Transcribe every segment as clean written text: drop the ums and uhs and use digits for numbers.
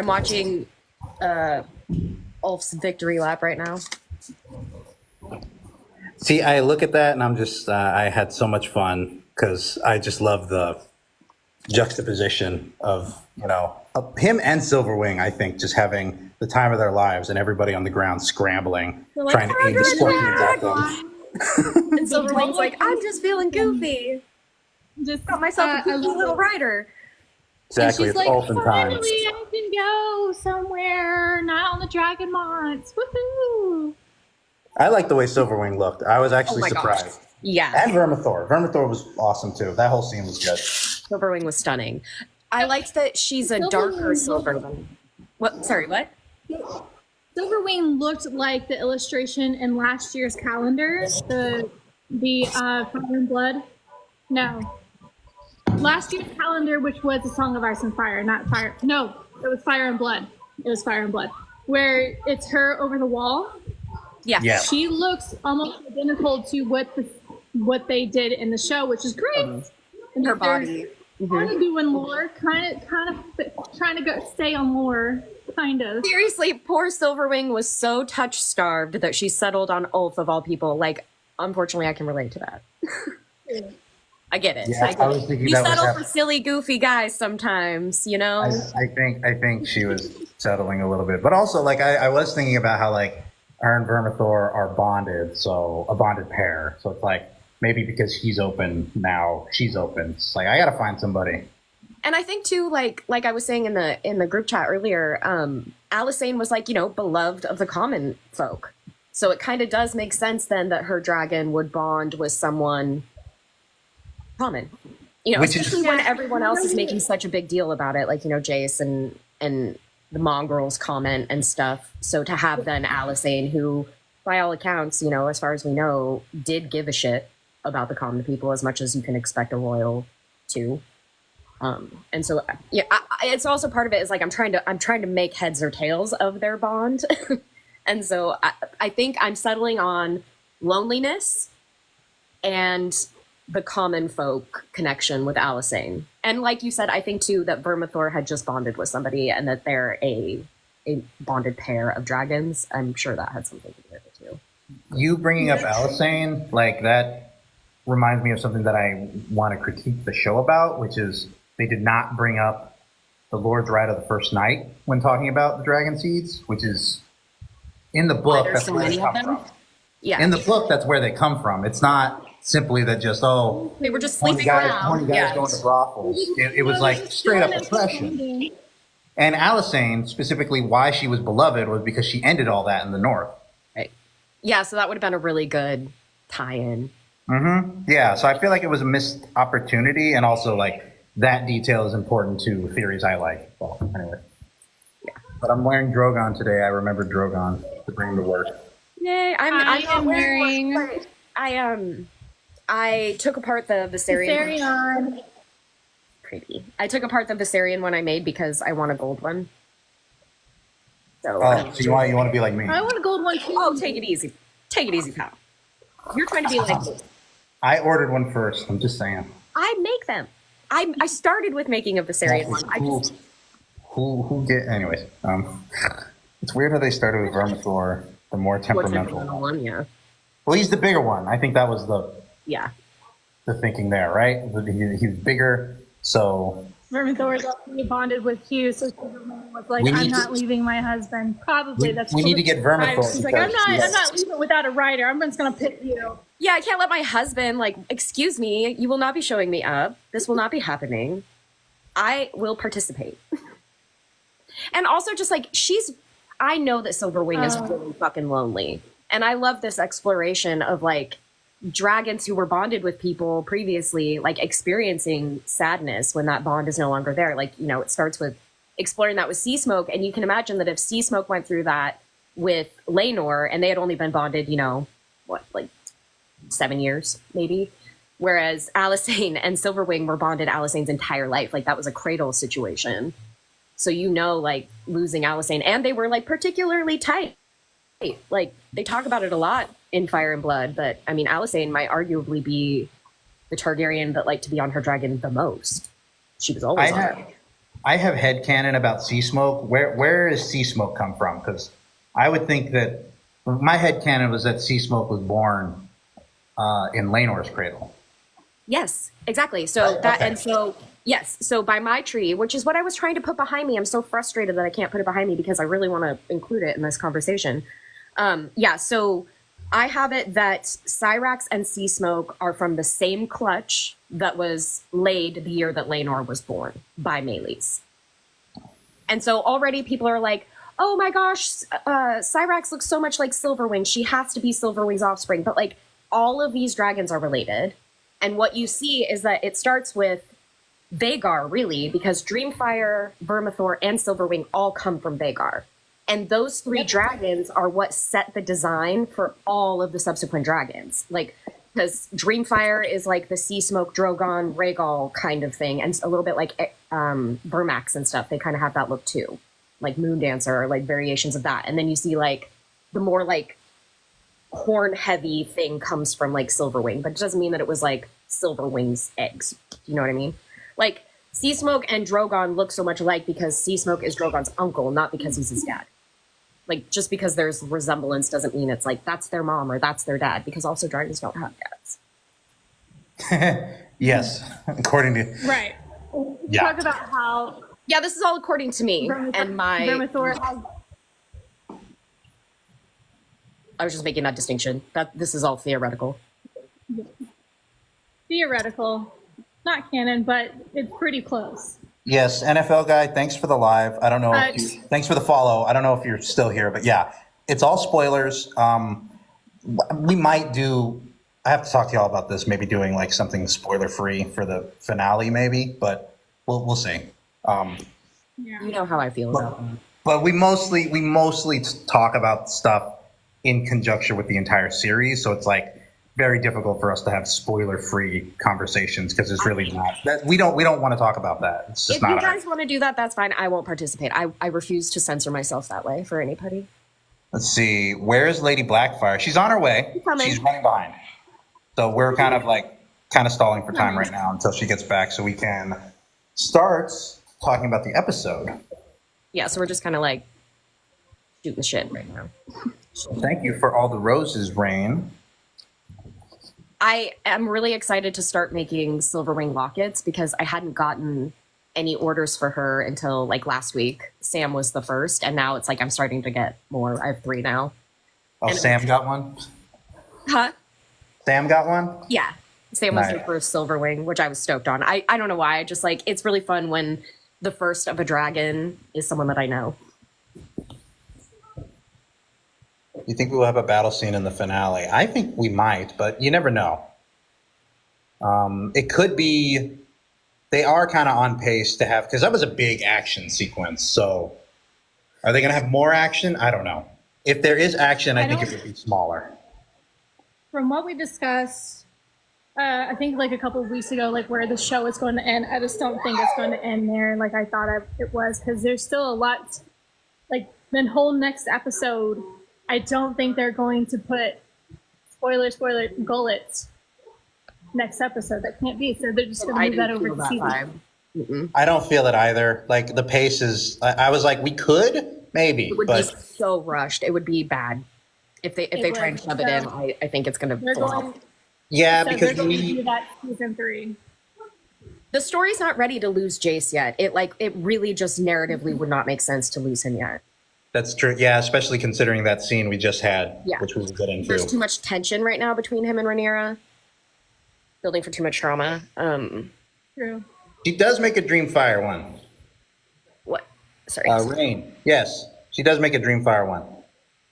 I'm watching Ulf's victory lap right now. See, I look at that and I'm just, I had so much fun because I just love the juxtaposition of, him and Silverwing, I think, just having the time of their lives and everybody on the ground scrambling, Like, trying to aim the scorpions at them. And Silverwing's like, I'm just feeling goofy. Just got myself a cool little rider. Exactly, it's it's like, Ulf in time. finally I can go somewhere, not on the Dragon Mods. Woohoo! I like the way Silverwing looked. I was actually surprised. Gosh. Yeah. And Vermithor. Vermithor was awesome too. That whole scene was good. Silverwing was stunning. I liked that she's a darker Silverwing. What? Sorry, what? Silverwing looked like the illustration in last year's calendar, the Fire and Blood. No. Last year's calendar, which was A Song of Ice and Fire, not Fire. No, it was Fire and Blood. It was Fire and Blood. Where it's her over the wall. Yeah. She looks almost identical to what they did in the show, which is great. And her body. Kind of doing lore, kind of trying to stay on lore, kind of. Seriously, poor Silverwing was so touch-starved that she settled on Ulf of all people. Like, unfortunately, I can relate to that. I get it. Yeah, I was thinking we that settle for silly, goofy guys sometimes, I think she was settling a little bit, but also like I was thinking about how like her and Vermithor are bonded, so a bonded pair. So it's like maybe because he's open now, she's open. It's like I gotta find somebody. And I think too, like I was saying in the group chat earlier, Alysanne was like beloved of the common folk, so it kind of does make sense then that her dragon would bond with someone common, especially when everyone else is making such a big deal about it, like Jace and the mongrels comment and stuff. So to have then Alysanne, who by all accounts, as far as we know, did give a shit about the common people as much as you can expect a royal to. And so it's also part of it is like I'm trying to make heads or tails of their bond. And so I think I'm settling on loneliness and the common folk connection with Alysanne. And like you said, I think too that Vermithor had just bonded with somebody and that they're a bonded pair of dragons. I'm sure that had something to do with it too. You bringing up Alysanne, like that reminds me of something that I want to critique the show about, which is they did not bring up the Lord's Right of the First Night when talking about the dragon seeds, which is in the book. There's that's so where many they of come them. from. Yeah. In the book, that's where they come from. It's not simply that just, they were just horny sleeping guys around. Going to brothels. It was like straight up oppression. And Alysanne, specifically why she was beloved was because she ended all that in the North. Right. Yeah, so that would have been a really good tie-in. Mm-hmm. Yeah, so I feel like it was a missed opportunity, and also like that detail is important to theories I like. Well, anyway. Yeah. But I'm wearing Drogon today. I remembered Drogon to bring him to work. Yay! I'm not wearing. I took apart the Viserion. Pretty. I took apart the Viserion one I made because I want a gold one. So so you want to be like me? I want a gold one too. Oh, take it easy. Take it easy, pal. You're trying to be like me. I ordered one first. I'm just saying. I make them. I started with making a Viserion one. Who get? Anyways, it's weird how they started with Vermithor, the more temperamental one. Yeah. Well, he's the bigger one. I think that was the thinking there, right? He was bigger, so. Vermithor is also bonded with Hugh, so Silverwing was like, I'm not leaving my husband. Probably that's. We need to get Vermithor. She's like, I'm not leaving without a rider. I'm just gonna pick you. Yeah, I can't let my husband, excuse me, you will not be showing me up. This will not be happening. I will participate. And also just I know that Silverwing is really fucking lonely. And I love this exploration of dragons who were bonded with people previously, experiencing sadness when that bond is no longer there. It starts with exploring that with Sea Smoke. And you can imagine that if Sea Smoke went through that with Laenor and they had only been bonded, 7 years, maybe. Whereas Alysanne and Silverwing were bonded Alysanne's entire life. That was a cradle situation. So, losing Alysanne. And they were, particularly tight. They talk about it a lot in Fire and Blood. But, I mean, Alysanne might arguably be the Targaryen that liked to be on her dragon the most. She was always on it. I have headcanon about sea smoke. Where does sea smoke come from? Because I would think that my headcanon was that sea smoke was born in Laenor's cradle. Yes, exactly. So yes. So by my tree, which is what I was trying to put behind me, I'm so frustrated that I can't put it behind me because I really want to include it in this conversation. So I have it that Cyrax and Sea Smoke are from the same clutch that was laid the year that Laenor was born by Meleys. And so already people are like, oh my gosh, Cyrax looks so much like Silverwing. She has to be Silverwing's offspring. But like all of these dragons are related. And what you see is that it starts with Vhagar, really, because Dreamfire, Vermithor, and Silverwing all come from Vhagar. And those three dragons are what set the design for all of the subsequent dragons. Like, because Dreamfire is like the Sea Smoke, Drogon, Rhaegal kind of thing, and a little bit like Vermax and stuff. They kind of have that look too, like Moondancer or like variations of that. And then you see like the more like horn heavy thing comes from like Silverwing, but it doesn't mean that it was like Silverwing's eggs. You know what I mean? Like Sea Smoke and Drogon look so much alike because Sea Smoke is Drogon's uncle, not because he's his dad. Like, just because there's resemblance doesn't mean it's like, that's their mom or that's their dad, because also dragons don't have dads. Yes, according to... Right. Yeah. Talk about how... Yeah, this is all according to me and my... Vermithor has... I was just making that distinction. That this is all theoretical. Theoretical. Not canon, but it's pretty close. Yes, NFL guy, thanks for the live. I don't know thanks for the follow. I don't know if you're still here, but yeah, it's all spoilers. We might do, I have to talk to y'all about this, maybe doing like something spoiler free for the finale maybe, but we'll see. You know how I feel about that. But we mostly talk about stuff in conjunction with the entire series, so it's like very difficult for us to have spoiler-free conversations because it's really not that we don't want to talk about that. It's just if not. You guys want to do that, that's fine. I won't participate. I refuse to censor myself that way for anybody. Let's see. Where is Lady Blackfire? She's on her way. She's running behind. So we're kind of stalling for time right now until she gets back, so we can start talking about the episode. Yeah. So we're just kind of like shooting the shit right now. So thank you for all the roses, Rain. I am really excited to start making Silverwing lockets because I hadn't gotten any orders for her until like last week. Sam was the first, and now it's like I'm starting to get more. I have 3 now. Oh, and Sam got one? Huh? Sam got one? Yeah. Sam was the first Silverwing, which I was stoked on. I don't know why. I just like, it's really fun when the first of a dragon is someone that I know. You think we will have a battle scene in the finale? I think we might, but you never know. It could be, they are kind of on pace to have, because that was a big action sequence. So are they going to have more action? I don't know. If there is action, I think it would be smaller. From what we discussed, I think like a couple of weeks ago, like where the show is going to end, I just don't think it's going to end there like I thought it was, because there's still a lot, like the whole next episode, I don't think they're going to put spoiler gullets next episode. That can't be. So they're just going to move that over to season. I don't feel it either. Like the pace is. I was like, we could maybe. It would be so rushed. It would be bad if they try and shove it in. I think it's going to flop. Yeah, so because they're going to do that season 3. The story's not ready to lose Jace yet. It really just narratively would not make sense to lose him yet. That's true. Yeah, especially considering that scene we just had, which we will get into. There's too much tension right now between him and Rhaenyra. Building for too much trauma. True. She does make a Dreamfire one. What? Sorry. Rain. Yes, she does make a Dreamfire one.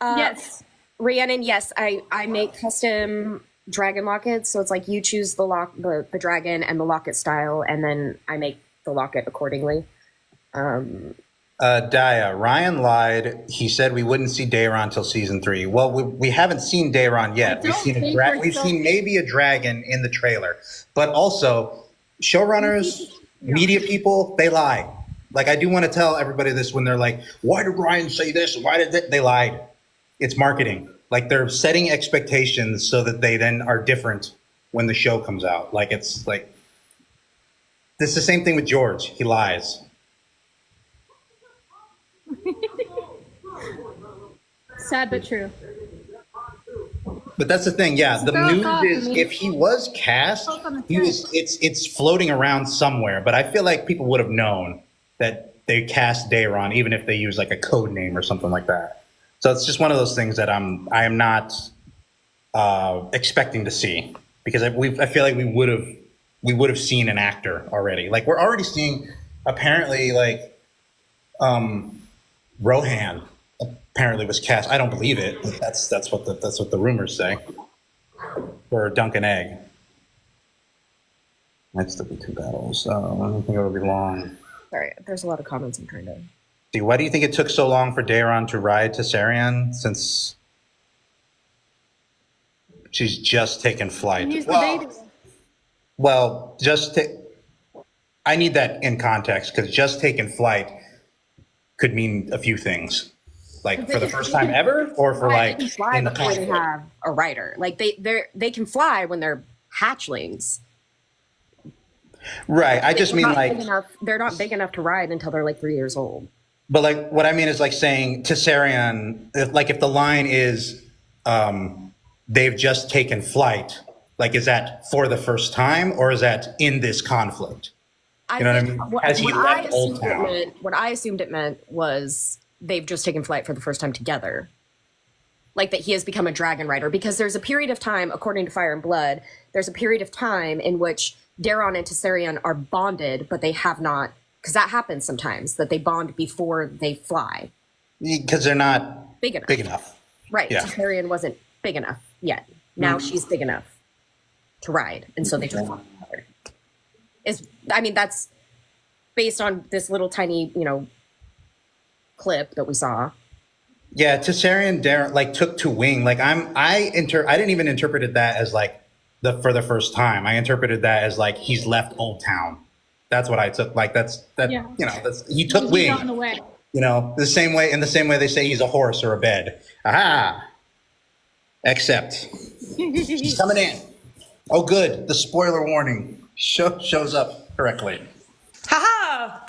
Yes. Rhiannon, yes. I make custom dragon lockets. So it's like you choose the dragon and the locket style, and then I make the locket accordingly. Daya, Ryan lied. He said we wouldn't see Daeron until season 3. Well, we haven't seen Daeron yet. We've seen maybe a dragon in the trailer, but also showrunners, media people, they lie. Like I do want to tell everybody this when they're like, "Why did Ryan say this? Why did they lied?" It's marketing. Like they're setting expectations so that they then are different when the show comes out. Like it's like this is the same thing with George. He lies. Sad but true. But that's the thing, yeah. The Throw us off, news is I mean- if he was cast, Throw us on the he was. It's floating around somewhere. But I feel like people would have known that they cast Daeron, even if they use like a code name or something like that. So it's just one of those things that I am not expecting to see, because I feel like we would have seen an actor already. Like we're already seeing apparently like Rohan apparently was cast. I don't believe it, but that's what the rumors say. For Duncan Egg. Might still be 2 battles. I don't think it'll be long. Sorry, there's a lot of comments I'm trying to. See, why do you think it took so long for Daeron to ride to Sarian, since she's just taken flight? He's the baby. Well, I need that in context, because just taken flight could mean a few things. Like for the first time ever, or for like fly in the before they conflict? have a rider. Like they can fly when they're hatchlings. Right. I just mean Not like, big enough, they're not big enough to ride until they're like 3 years old. but like what I mean is like saying to Sarian, if the line is they've just taken flight, like is that for the first time, or is that in this conflict? You know what I mean? Has he left Old Town? What I assumed it meant was they've just taken flight for the first time together. Like that he has become a dragon rider, because there's a period of time, according to Fire and Blood, there's a period of time in which Daeron and Tessarion are bonded, but they have not, because that happens sometimes, that they bond before they fly. Because they're not Big enough. Big enough. Right. Yeah. Tessarion wasn't big enough yet. Now she's big enough to ride, and so they just fly together. That's based on this little tiny, clip that we saw. Yeah, Tessarion Daeron like took to wing. Like I didn't even interpret that as like for the first time. I interpreted that as like he's left Old Town. That's what I took. Like Yeah. He took He's wing. on the way. In the same way they say he's a horse or a bed. Aha. Except he's coming in. Oh, good. The spoiler warning shows up correctly. Aha!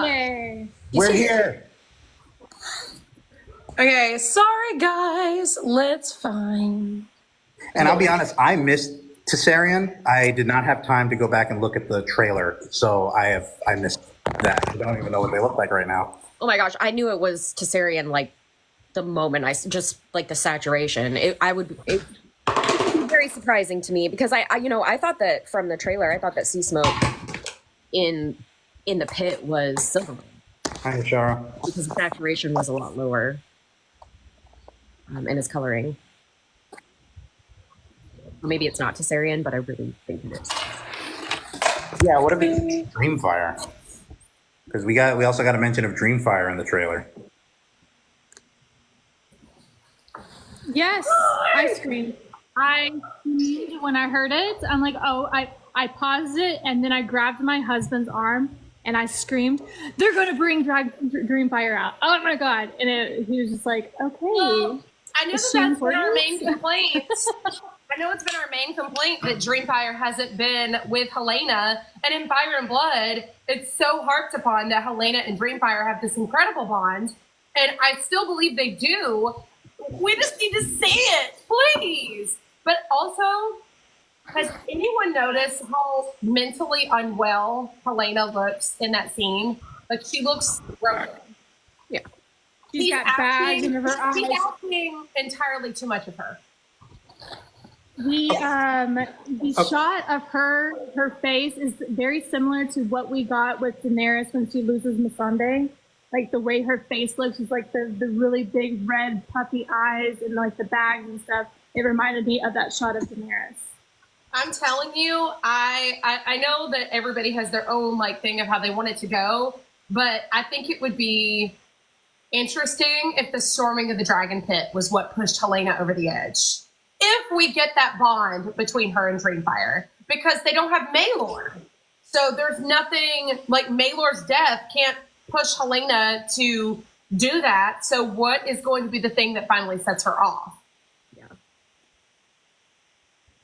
Yay. We're here. Okay, sorry guys, let's fine. And I'll be honest, I missed Tessarion. I did not have time to go back and look at the trailer, so I missed that. I don't even know what they look like right now. Oh my gosh, I knew it was Tessarion like the moment I just like the saturation. It would be very surprising to me, because I thought that from the trailer, I thought that Sea Smoke in the pit was Silverwing, Hi, Shara. because the saturation was a lot lower in his coloring. Or maybe it's not Tessarion, but I really think it is. Yeah, what about Dreamfire? Because we also got a mention of Dreamfire in the trailer. Yes, I screamed. I screamed when I heard it. I'm like, oh, I paused it, and then I grabbed my husband's arm and I screamed, "They're going to bring Dreamfire out!" Oh my god! And he was just like, "Okay." Well, I know Is that's she been our important? main complaint. I know it's been our main complaint that Dreamfire hasn't been with Helena, and in Fire and Blood, it's so harped upon that Helena and Dreamfire have this incredible bond, and I still believe they do. We just need to see it, please. But also, has anyone noticed how mentally unwell Helena looks in that scene? Like, she looks broken. Yeah. She's got bags under her eyes. He's acting entirely too much of her. The shot of her face is very similar to what we got with Daenerys when she loses Missandei. Like the way her face looks is like the really big red puffy eyes and like the bags and stuff. It reminded me of that shot of Daenerys. I'm telling you, I know that everybody has their own like thing of how they want it to go, but I think it would be interesting if the storming of the dragon pit was what pushed Helena over the edge. If we get that bond between her and Dreamfire, because they don't have Maelor. So there's nothing like Maelor's death can't push Helena to do that. So what is going to be the thing that finally sets her off? Yeah.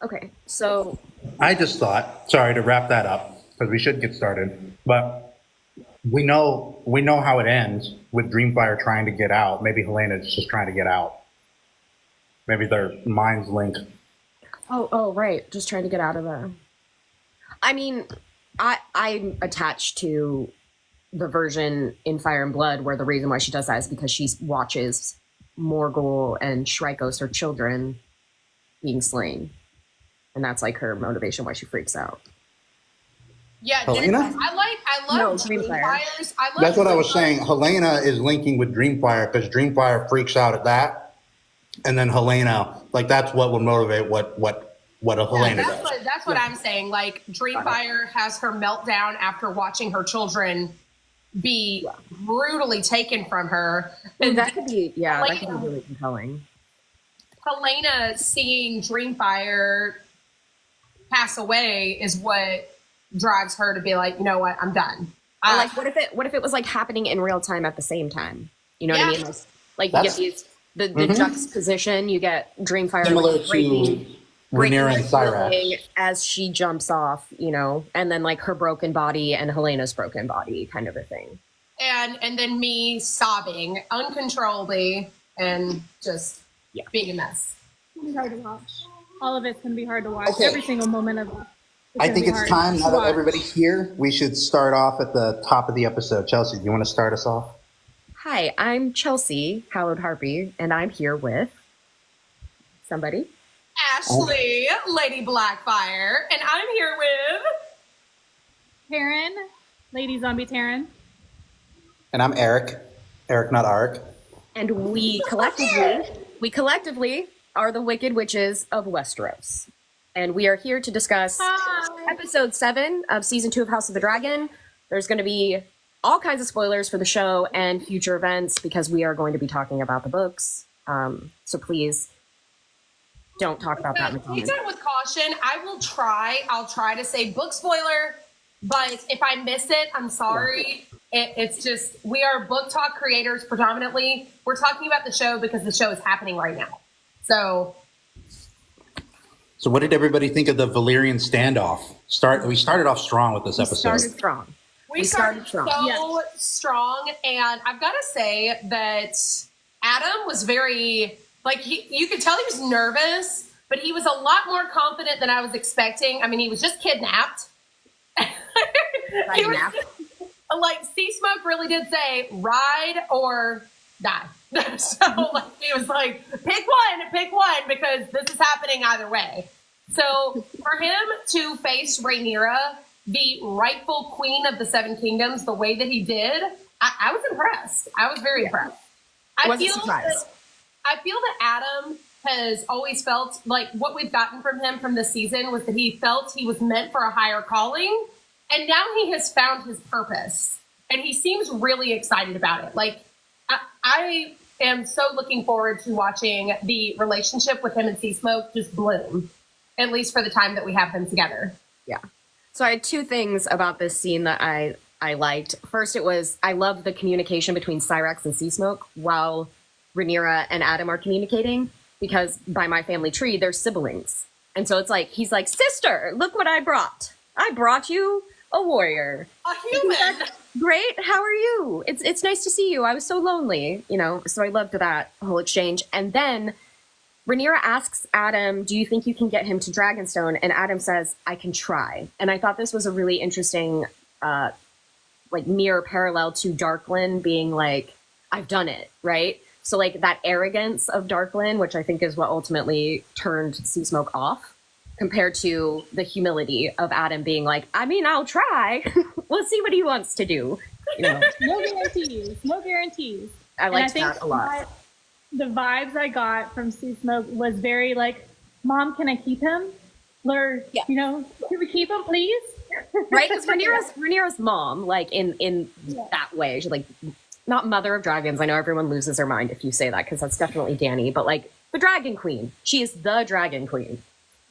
Okay, so I just thought, sorry to wrap that up, because we should get started, but we know how it ends with Dreamfire trying to get out. Maybe Helena's just trying to get out. Maybe their minds linked. Oh, right. Just trying to get out of there. I mean, I'm attached to the version in Fire and Blood where the reason why she does that is because she watches Morgul and Shrykos, her children, being slain. And that's like her motivation why she freaks out. Yeah, Helena? I love Dreamfires. That's what I was saying. Helena is linking with Dreamfire because Dreamfire freaks out at that, and then Helena, like that's what would motivate what a Helena does. That's what I'm saying. Like Dreamfire has her meltdown after watching her children be brutally taken from her, and that could be that could be really compelling. Helena seeing Dreamfire pass away is what drives her to be like, you know what, I'm done. Like, what if it was like happening in real time at the same time? You know what I mean? Like you get these the juxtaposition. You get Dreamfire similar to Rhaenyra and Syrax as she jumps off, you know, and then like her broken body and Helena's broken body, kind of a thing. And then me sobbing uncontrollably and just being a mess. It's gonna be hard to watch. All of it's gonna be hard to watch. Okay. Every single moment of it. I think it's time, now that everybody's here, we should start off at the top of the episode. Chelsea, do you want to start us off? Hi, I'm Chelsea Hallowed Harpy, and I'm here with somebody. Ashley, Lady Blackfire, and I'm here with Taryn, Lady Zombie Taryn. And I'm Eric, not Arik. And we collectively are the Wicked Witches of Westeros. And we are here to discuss episode 7 of season 2 of House of the Dragon. There's going to be all kinds of spoilers for the show and future events because we are going to be talking about the books. So please don't talk about that in the comments. Take that with caution. I'll try to say book spoiler, but if I miss it, I'm sorry. It's just, we are book talk creators predominantly. We're talking about the show because the show is happening right now. So what did everybody think of the Valyrian standoff? We started off strong with this episode. We started strong, and I've got to say that Adam was very, like, you could tell he was nervous, but he was a lot more confident than I was expecting. I mean, he was just kidnapped. Like, Sea Smoke really did say, ride or die. So like, he was like, pick one, because this is happening either way. So for him to face Rhaenyra, the rightful queen of the Seven Kingdoms, the way that he did, I was impressed. I was very impressed. I feel that Adam has always felt like what we've gotten from him from this season was that he felt he was meant for a higher calling, and now he has found his purpose, and he seems really excited about it. Like, I am so looking forward to watching the relationship with him and Sea Smoke just bloom, at least for the time that we have them together. Yeah. So I had 2 things about this scene that I liked. First, I loved the communication between Syrax and Sea Smoke while Rhaenyra and Adam are communicating, because by my family tree, they're siblings. And so it's like, he's like, sister, look what I brought. I brought you a warrior. A human. Great. How are you? It's nice to see you. I was so lonely, you know, so I loved that whole exchange. And then Rhaenyra asks Adam, do you think you can get him to Dragonstone? And Adam says, I can try. And I thought this was a really interesting, like, mirror parallel to Darklyn being like, I've done it, right? So like that arrogance of Darklyn, which I think is what ultimately turned Sea Smoke off, compared to the humility of Adam being like, I mean, I'll try. We'll see what he wants to do. You know? No guarantees. I liked that a lot. The vibes I got from Sea Smoke was very like, Mom, can I keep him? Or, you know, can we keep him, please? Right? Because Rhaenyra's mom, like, in that way, she's like, not mother of dragons. I know everyone loses their mind if you say that, because that's definitely Dany, but like, the dragon queen. She is the dragon queen.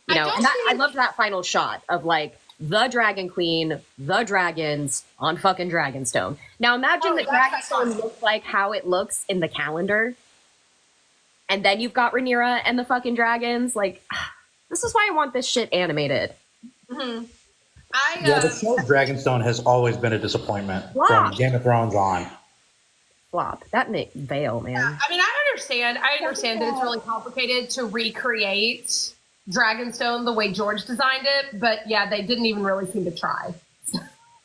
You know, and I loved that final shot of like the dragon queen, the dragons on fucking Dragonstone. Now imagine that Dragonstone looks like how it looks in the calendar. And then you've got Rhaenyra and the fucking dragons. Like, this is why I want this shit animated. Mm-hmm. Yeah, the show Dragonstone has always been a disappointment Wow. from Game of Thrones on. Flop. That Vale, man. I mean, I understand that it's really complicated to recreate Dragonstone the way George designed it, but yeah, they didn't even really seem to try.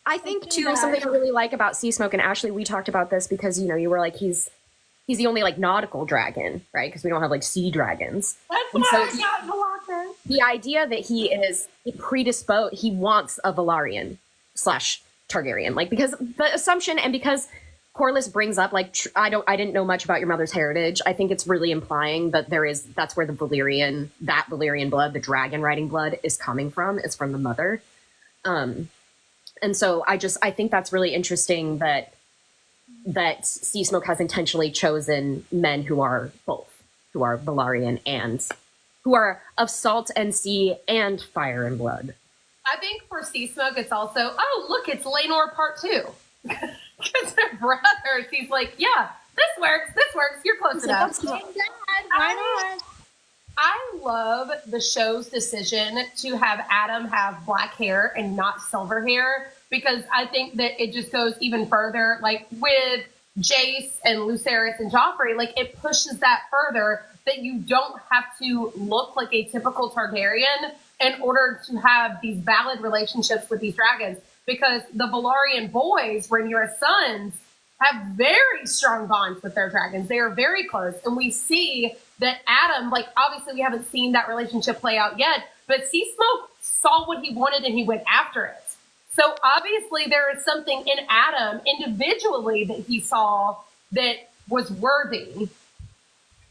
I think too, something I really like about Sea Smoke, and Ashley, we talked about this because, you know, you were like, he's the only like nautical dragon, right? Because we don't have like sea dragons. That's And why so I got in the locker. the idea that he is predisposed, he wants a Valarian / Targaryen, like, because the assumption, and because Corlys brings up like, I didn't know much about your mother's heritage. I think it's really implying that that's where the Valyrian blood, the dragon riding blood, is coming from. It's from the mother. And so I think that's really interesting that Sea Smoke has intentionally chosen men who are both, who are Valarian and who are of salt and sea and fire and blood. I think for Sea Smoke, it's also, oh, look, it's Laenor Part 2. Because they're brothers. He's like, yeah, this works, you're close enough. Dad, why not? I love the show's decision to have Adam have black hair and not silver hair, because I think that it just goes even further. Like with Jace and Lucerys and Joffrey, like it pushes that further, that you don't have to look like a typical Targaryen in order to have these valid relationships with these dragons. Because the Velaryon boys, Rhaenyra's sons, have very strong bonds with their dragons. They are very close. And we see that Adam, like, obviously we haven't seen that relationship play out yet, but Sea Smoke saw what he wanted and he went after it. So obviously there is something in Adam individually that he saw that was worthy.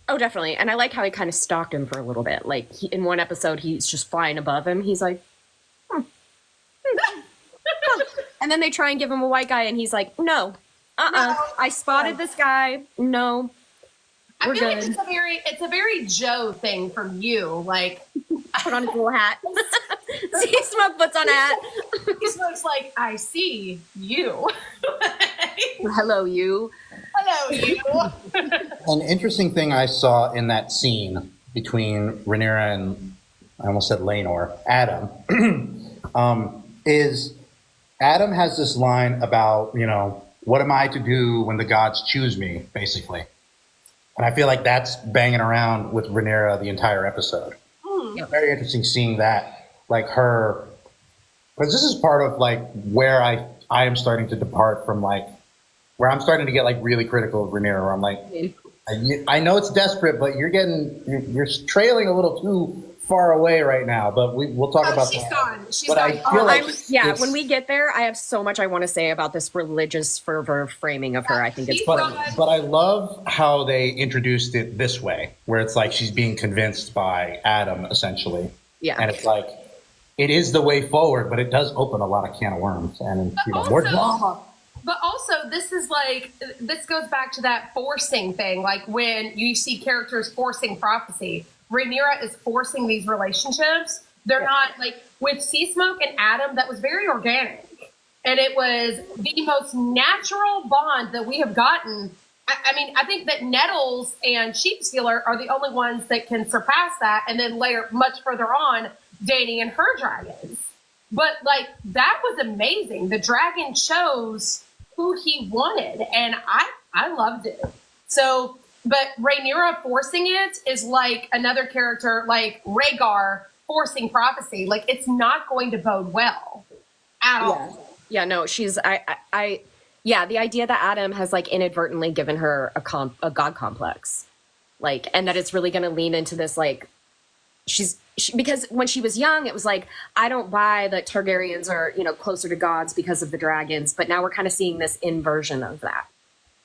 Oh, definitely. And I like how he kind of stalked him for a little bit. Like in one episode, he's just flying above him. He's like, and then they try and give him a white guy, and he's like, no, I spotted this guy. No, we're I feel good. like it's a very Joe thing from you. Like, Put on his little hat. Sea Smoke puts on a hat. Sea Smoke's like, I see you. Hello, you. Hello, you. An interesting thing I saw in that scene between Rhaenyra and, I almost said Laenor, Adam, is Adam has this line about, you know, what am I to do when the gods choose me, basically. And I feel like that's banging around with Rhaenyra the entire episode. It's very interesting seeing that, like her, because this is part of like where I am starting to depart from, like, where I'm starting to get like really critical of Rhaenyra, where I'm like, I know it's desperate, but you're trailing a little too far away right now, but we'll talk about she's that. gone. She's But gone. I feel like When we get there, I have so much I want to say about this religious fervor framing of her. I think it's She's but gone. I love how they introduced it this way, where it's like she's being convinced by Adam, essentially. Yeah. And it's like, it is the way forward, but it does open a lot of can of worms and more drama. But also, this goes back to that forcing thing. Like when you see characters forcing prophecy, Rhaenyra is forcing these relationships. They're not like with Sea Smoke and Adam. That was very organic, and it was the most natural bond that we have gotten. I mean, I think that Nettles and Sheepstealer are the only ones that can surpass that, and then layer much further on Dany and her dragons. But like that was amazing. The dragon chose who he wanted, and I loved it. So, but Rhaenyra forcing it is like another character like Rhaegar forcing prophecy. Like it's not going to bode well at all. Yeah, no, she's the idea that Adam has like inadvertently given her a god complex, like, and that it's really going to lean into this, like, because when she was young, it was like, I don't buy that Targaryens are, you know, closer to gods because of the dragons, but now we're kind of seeing this inversion of that,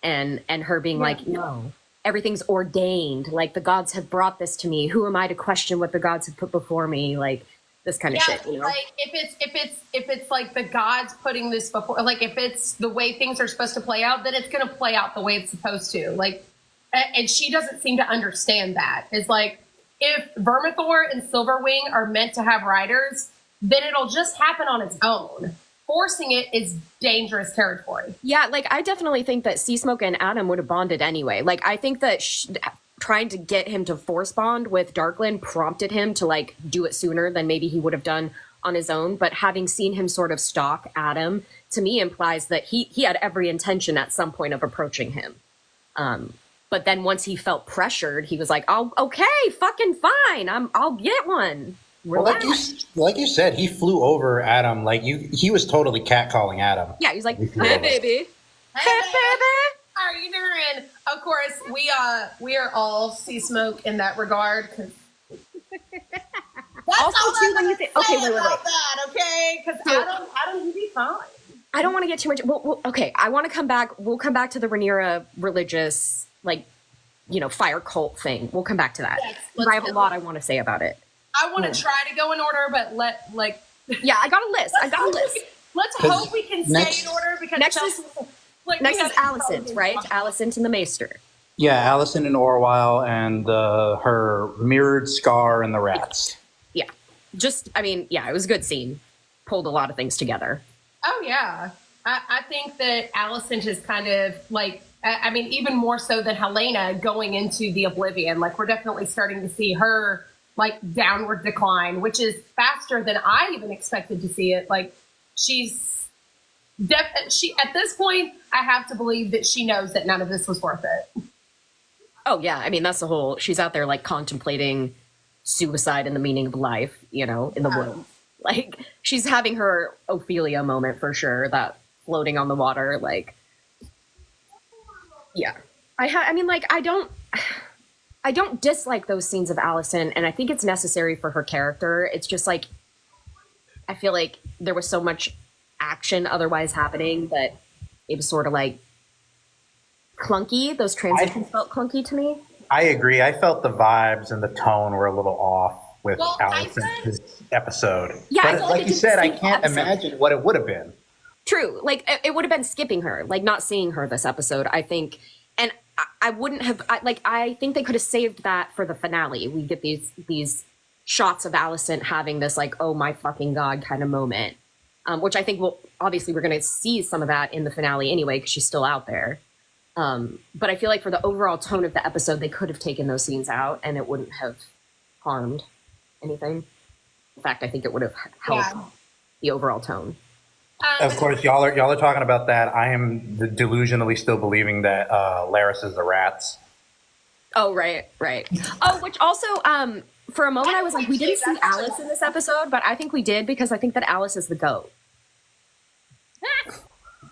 and her being like, no, everything's ordained, like the gods have brought this to me. Who am I to question what the gods have put before me? Like this kind of shit, you know? Like if it's like the gods putting this before, like if it's the way things are supposed to play out, then it's going to play out the way it's supposed to. Like, and she doesn't seem to understand that. It's like, if Vermithor and Silverwing are meant to have riders, then it'll just happen on its own. Forcing it is dangerous territory. Yeah, like I definitely think that Sea Smoke and Adam would have bonded anyway. Like I think that trying to get him to force bond with Darkland prompted him to like do it sooner than maybe he would have done on his own, but having seen him sort of stalk Adam, to me implies that he had every intention at some point of approaching him. But then once he felt pressured, he was like, "Oh, okay, fucking fine. I'll get one." Well, like you said, he flew over Adam. Like he was totally catcalling Adam. Yeah, he was like, "Hey, baby. Hey, baby. How are you doing?" Of course, we are all sea smoke in that regard. Also, too, when you think, okay, wait. That, okay, because Adam, you be fine. I don't want to get too much. Well, okay, I want to come back. We'll come back to the Rhaenyra religious, fire cult thing. We'll come back to that. Yes, I have a lot I want to say about it. I want to try to go in order, but Yeah, I got a list. Let's hope we can stay in order because next is Alicent, right? Alicent and the Maester. Yeah, Alicent and Orwell and her mirrored scar and the rats. Yeah, it was a good scene. Pulled a lot of things together. Oh yeah, I think that Alicent is kind of even more so than Helena going into the Oblivion. Like we're definitely starting to see her downward decline, which is faster than I even expected to see it. Like she at this point, I have to believe that she knows that none of this was worth it. Oh yeah, I mean that's the whole. She's out there contemplating suicide and the meaning of life, in the woods. Like she's having her Ophelia moment for sure. That floating on the water, yeah. I don't dislike those scenes of Alicent, and I think it's necessary for her character. It's just I feel like there was so much action otherwise happening that it was sort of clunky. Those transitions felt clunky to me. I agree. I felt the vibes and the tone were a little off with Alicent's episode. Yeah, but like you said, I can't imagine what it would have been. True. It would have been skipping her, not seeing her this episode, I think. And I wouldn't have, I think they could have saved that for the finale. We get these shots of Alicent having this oh my fucking God kind of moment, which I think obviously we're going to see some of that in the finale anyway, because she's still out there. But I feel like for the overall tone of the episode, they could have taken those scenes out and it wouldn't have harmed anything. In fact, I think it would have helped the overall tone. Of course, y'all are talking about that. I am delusionally still believing that Larys is the rats. Oh, right. Oh, which also, for a moment I was like, we didn't see Alice in this episode, but I think we did because I think that Alice is the goat.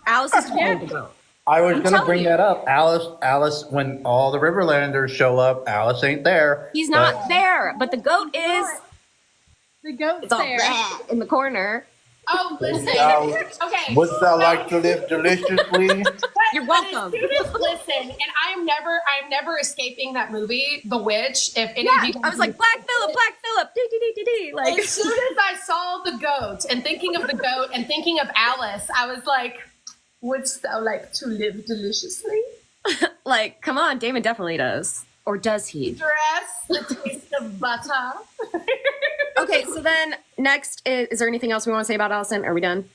Alice is the goat. I was going to bring that up. Alice, when all the Riverlanders show up, Alice ain't there. He's not there, but the goat is. The goat's all there. In the corner. Oh, listen. Okay. Would thou like to live deliciously? You're welcome. Listen, and I am never escaping that movie, The Witch. If any of you, I was like, Black Phillip, dee. As soon as I saw the goat and thinking of the goat and thinking of Alice, I was like, wouldst thou like to live deliciously? Come on, Damon definitely does. Or does he? Dress the taste of butter. Okay, so then next, is there anything else we want to say about Alicent? Are we done?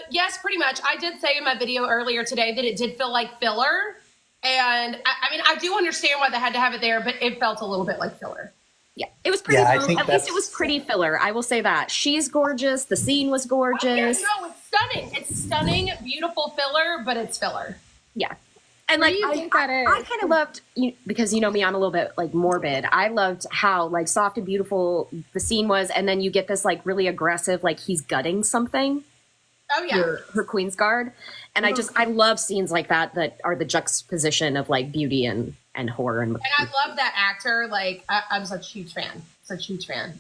Yes, pretty much. I did say in my video earlier today that it did feel like filler. And I do understand why they had to have it there, but it felt a little bit like filler. Yeah, it was pretty. Yeah, at least it was pretty filler. I will say that. She's gorgeous. The scene was gorgeous. Oh, yeah, no, it's stunning. It's stunning, beautiful filler, but it's filler. Yeah. And What do you think that is? I kind of loved, because you know me, I'm a little bit morbid. I loved how soft and beautiful the scene was, and then you get this really aggressive, he's gutting something. Oh yeah, her Queen's Guard, and I love scenes like that are the juxtaposition of beauty and horror. And I love that actor. I'm such a huge fan.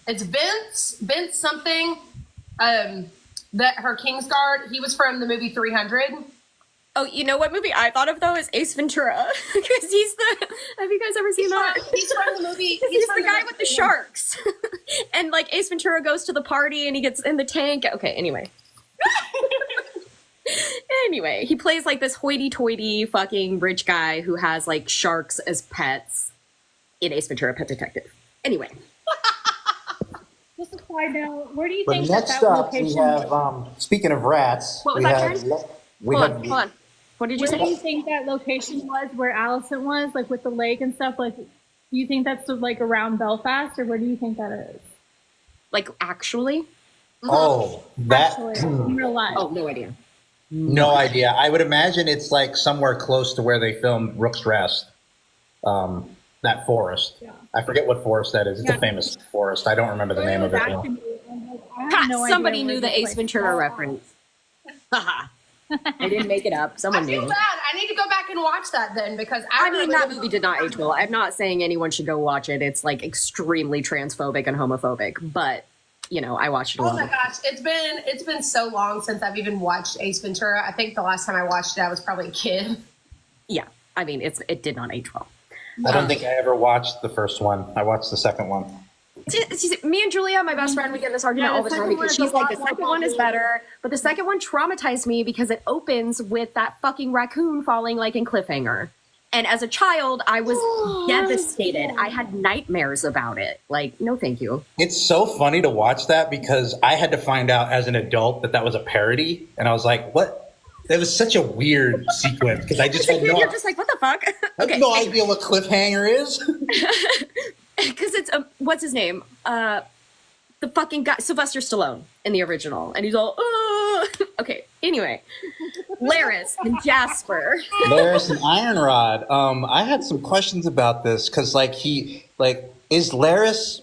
It's Vince something. That her King's Guard. He was from the movie 300. Oh, you know what movie I thought of though is Ace Ventura, because he's the. Have you guys ever seen that? He's from the movie. He's the guy with the sharks, and Ace Ventura goes to the party and he gets in the tank. Okay, anyway. Anyway, he plays this hoity-toity fucking rich guy who has sharks as pets in Ace Ventura: Pet Detective. Anyway. Just a side note, where do you But think next that up, we location have, speaking of rats, What was we that, have, Karen? Hold on. What did you Where do you say? think that location was where Alicent was, with the lake and stuff? Do you think that's around Belfast, or where do you think that is? Actually? Oh, that Actually, in real life. Oh, no idea. no idea. I would imagine it's like somewhere close to where they filmed Rook's Rest. That forest. Yeah. I forget what forest that is. It's a famous forest. I don't remember the name of it. Though. Somebody knew the Ace Ventura reference. Haha. I didn't make it up. Someone I feel knew. bad. I need to go back and watch that then because I mean, that movie did not age well. I'm not saying anyone should go watch it. It's like extremely transphobic and homophobic, but you know, I watched it. Oh my gosh, it's been so long since I've even watched Ace Ventura. I think the last time I watched it, I was probably a kid. Yeah, I mean, it did not age well. I don't think I ever watched the first one. I watched the second one. Me and Julia, my best friend, we get in this argument all the time because she's like, the second one is better, but the second one traumatized me because it opens with that fucking raccoon falling like in Cliffhanger. And as a child, I was devastated. I had nightmares about it. Like, no, thank you. It's so funny to watch that because I had to find out as an adult that was a parody, and I was like, "What?" That was such a weird sequence because I just had no. You're just like, what the fuck? I have no idea what Cliffhanger is. Because it's what's his name? The fucking guy, Sylvester Stallone in the original, and he's all, oh. Okay. Anyway, Laris and Jasper. Laris and Ironrod. I had some questions about this because, is Laris?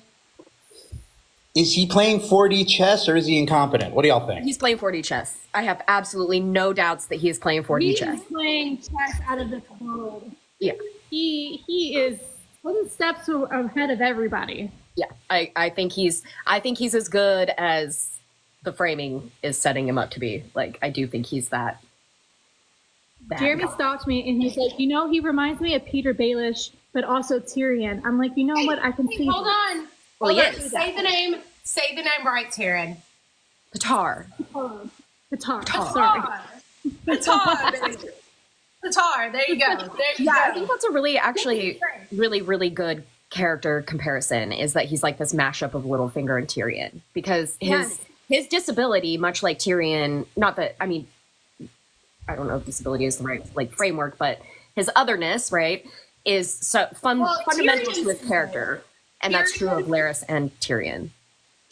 Is he playing 4D chess or is he incompetent? What do y'all think? He's playing 4D chess. I have absolutely no doubts that he is playing 4D chess. He's playing chess out of this world. Yeah. He is 10 steps ahead of everybody. Yeah. I think he's as good as the framing is setting him up to be. Like, I do think he's that. Jeremy stopped me and he's like, he reminds me of Peter Baelish, but also Tyrion. I'm like, you know what? I can see. Hold on. Well, yes. Say the name right, Taryn. Qatar. Qatar. Sorry. Qatar. There you go. I think that's a really, really good character comparison is that he's like this mashup of Littlefinger and Tyrion because his disability, much like Tyrion, not that, I mean, I don't know if disability is the right framework, but his otherness, right, is fundamental to his character. And that's true of Laris and Tyrion.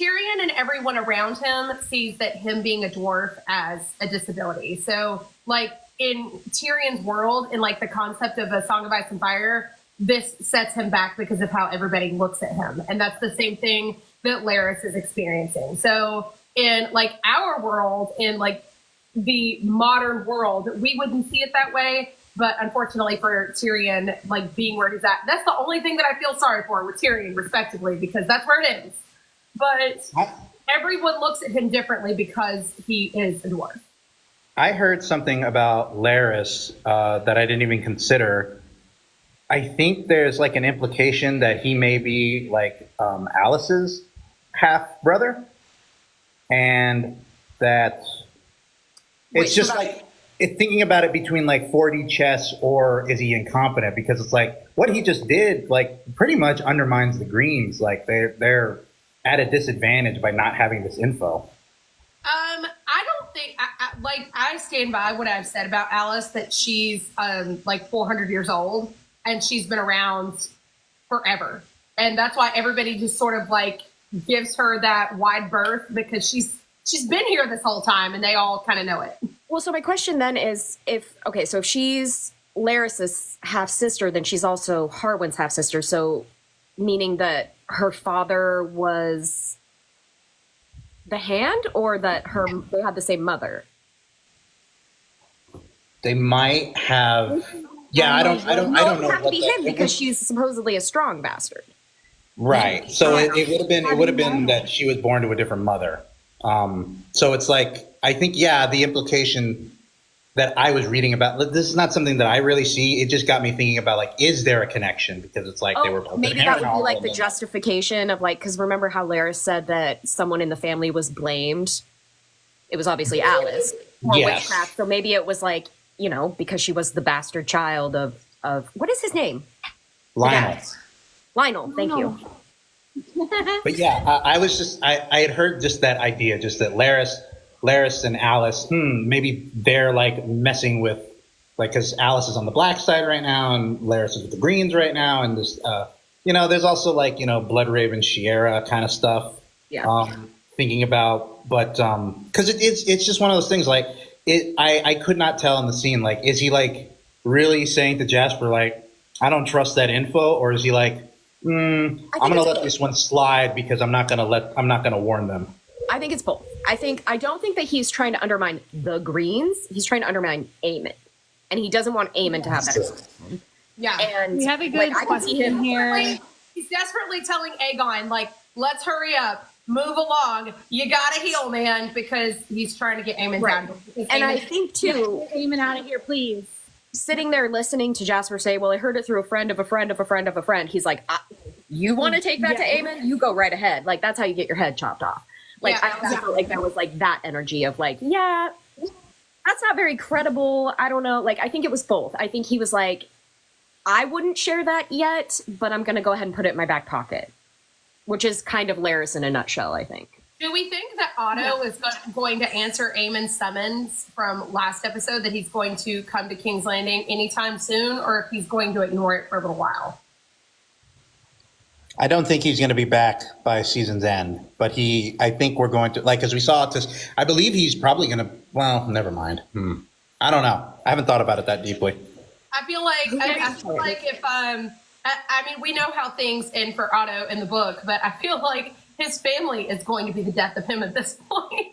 Tyrion and everyone around him sees that him being a dwarf as a disability. So, like, in Tyrion's world, in, like, the concept of A Song of Ice and Fire, this sets him back because of how everybody looks at him. And that's the same thing that Laris is experiencing. So, in, like, our world, in, like, the modern world, we wouldn't see it that way. But unfortunately for Tyrion, like being where he's at, that's the only thing that I feel sorry for with Tyrion, respectively, because that's where it is. But everyone looks at him differently because he is a dwarf. I heard something about Laris that I didn't even consider. I think there's like an implication that he may be like Alice's half brother, and that it's just like. Thinking about it between like 4D chess or is he incompetent? Because it's like what he just did, like pretty much undermines the Greens. Like they're at a disadvantage by not having this info. I don't think I stand by what I've said about Alice, that she's like 400 years old and she's been around forever, and that's why everybody just sort of like gives her that wide berth because she's been here this whole time and they all kind of know it. Well, so my question then is if she's Laris's half sister, then she's also Harwin's half sister. So meaning that her father was the Hand, or that they had the same mother? They might have. Yeah, I don't know. It would have to be him because she's supposedly a strong bastard. Right. So it would have been that she was born to a different mother. So it's like, I think, the implication that I was reading about, this is not something that I really see. It just got me thinking about, like, is there a connection? Because it's like they were both. Maybe that would be like the justification of like, because remember how Laris said that someone in the family was blamed? It was obviously Alice for witchcraft. So maybe it was like, because she was the bastard child of what is his name? Lionel, thank you. But I was just I had heard just that idea, just that Laris and Alice, maybe they're like messing with, like, because Alice is on the black side right now and Laris is with the Greens right now, and this there's also like Blood Raven Shiera kind of stuff. thinking about, but because it's just one of those things. Like I could not tell in the scene. Like, is he like really saying to Jasper like, I don't trust that info, or is he like, I'm gonna let this one slide because I'm not gonna warn them. I think it's both. I don't think that he's trying to undermine the Greens. He's trying to undermine Aemon, and he doesn't want Aemon to have that. Yeah, and We have a good I can see him here. He's desperately telling Aegon, like, let's hurry up, move along. You gotta heal, man, because he's trying to get Aemon down. And I think too, Aemon out of here, please. sitting there listening to Jasper say, "Well, I heard it through a friend of a friend of a friend of a friend." He's like, "You want to take that to Aemon? You go right ahead. Like that's how you get your head chopped off." Like I also felt like that was like that energy of like, yeah, that's not very credible. I don't know. Like I think it was both. I think he was like, I wouldn't share that yet, but I'm going to go ahead and put it in my back pocket, which is kind of Laris in a nutshell, I think. Do we think that Otto is going to answer Aemon's summons from last episode, that he's going to come to King's Landing anytime soon, or if he's going to ignore it for a little while? I don't think he's going to be back by season's end, but I think we're going to, like, as we saw this, I believe he's probably going to, well, never mind. I don't know. I haven't thought about it that deeply. I feel like if I mean, we know how things end for Otto in the book, but I feel like his family is going to be the death of him at this point.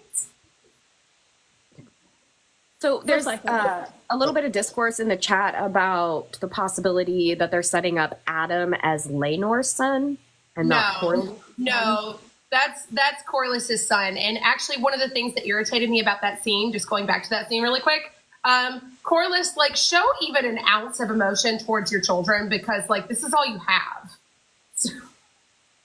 So there's a little bit of discourse in the chat about the possibility that they're setting up Adam as Laenor's son and not Corlys. No, that's Corlys' son. And actually, one of the things that irritated me about that scene, just going back to that scene really quick, Corlys, like, show even an ounce of emotion towards your children, because like this is all you have. So,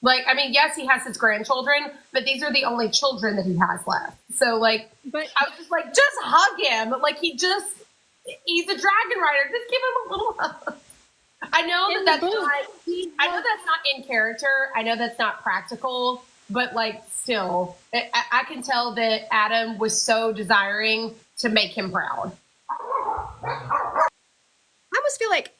like, I mean, yes, he has his grandchildren, but these are the only children that he has left. So, like, But I was just like, just hug him. Like, he's a dragon rider. Just give him a little hug. I know that's not in character. I know that's not practical, but like, still, I can tell that Adam was so desiring to make him proud. I almost feel like,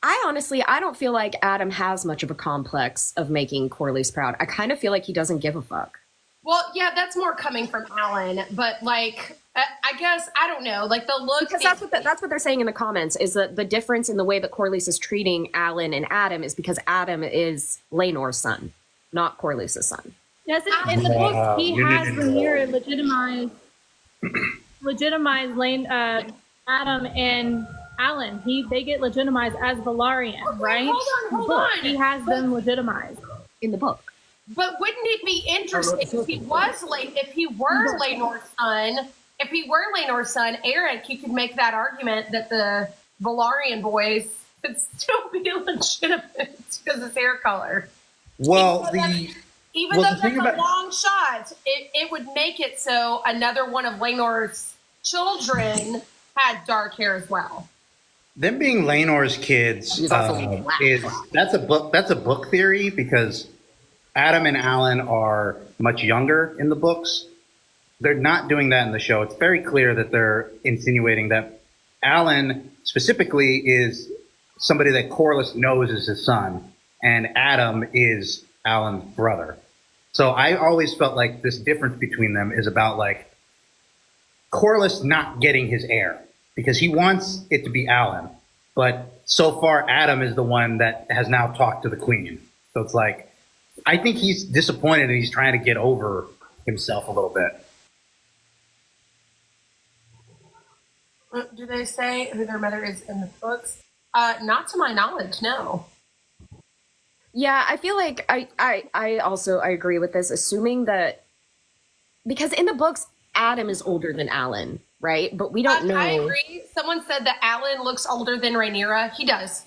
I don't feel like Adam has much of a complex of making Corlys proud. I kind of feel like he doesn't give a fuck. Well, yeah, that's more coming from Alan, but like, I guess, I don't know, like the look. Because that's what they're saying in the comments, is that the difference in the way that Corlys is treating Alan and Adam is because Adam is Laenor's son, not Corlys' son. Yes, in the book, he has Rhaenyra legitimize Lane, Adam and Alan. They get legitimized as Velaryon, right? Hold on. He has them legitimized In the book. But wouldn't it be interesting if he were Laenor's son, Eric, you could make that argument that the Velaryon boys could still be legitimate because of hair color. Well, Even though that's a long shot, it would make it so another one of Laenor's children had dark hair as well. them being Laenor's kids that's a book theory, because Adam and Alan are much younger in the books. They're not doing that in the show. It's very clear that they're insinuating that Alan specifically is somebody that Corlys knows is his son, and Adam is Alan's brother. So I always felt like this difference between them is about like Corlys not getting his heir because he wants it to be Alan, but so far Adam is the one that has now talked to the queen. So it's like, I think he's disappointed and he's trying to get over himself a little bit. Do they say who their mother is in the books? Not to my knowledge, no. Yeah, I feel like I also agree with this, assuming that because in the books Adam is older than Alan, right? But we don't know. I agree. Someone said that Alan looks older than Rhaenyra. He does.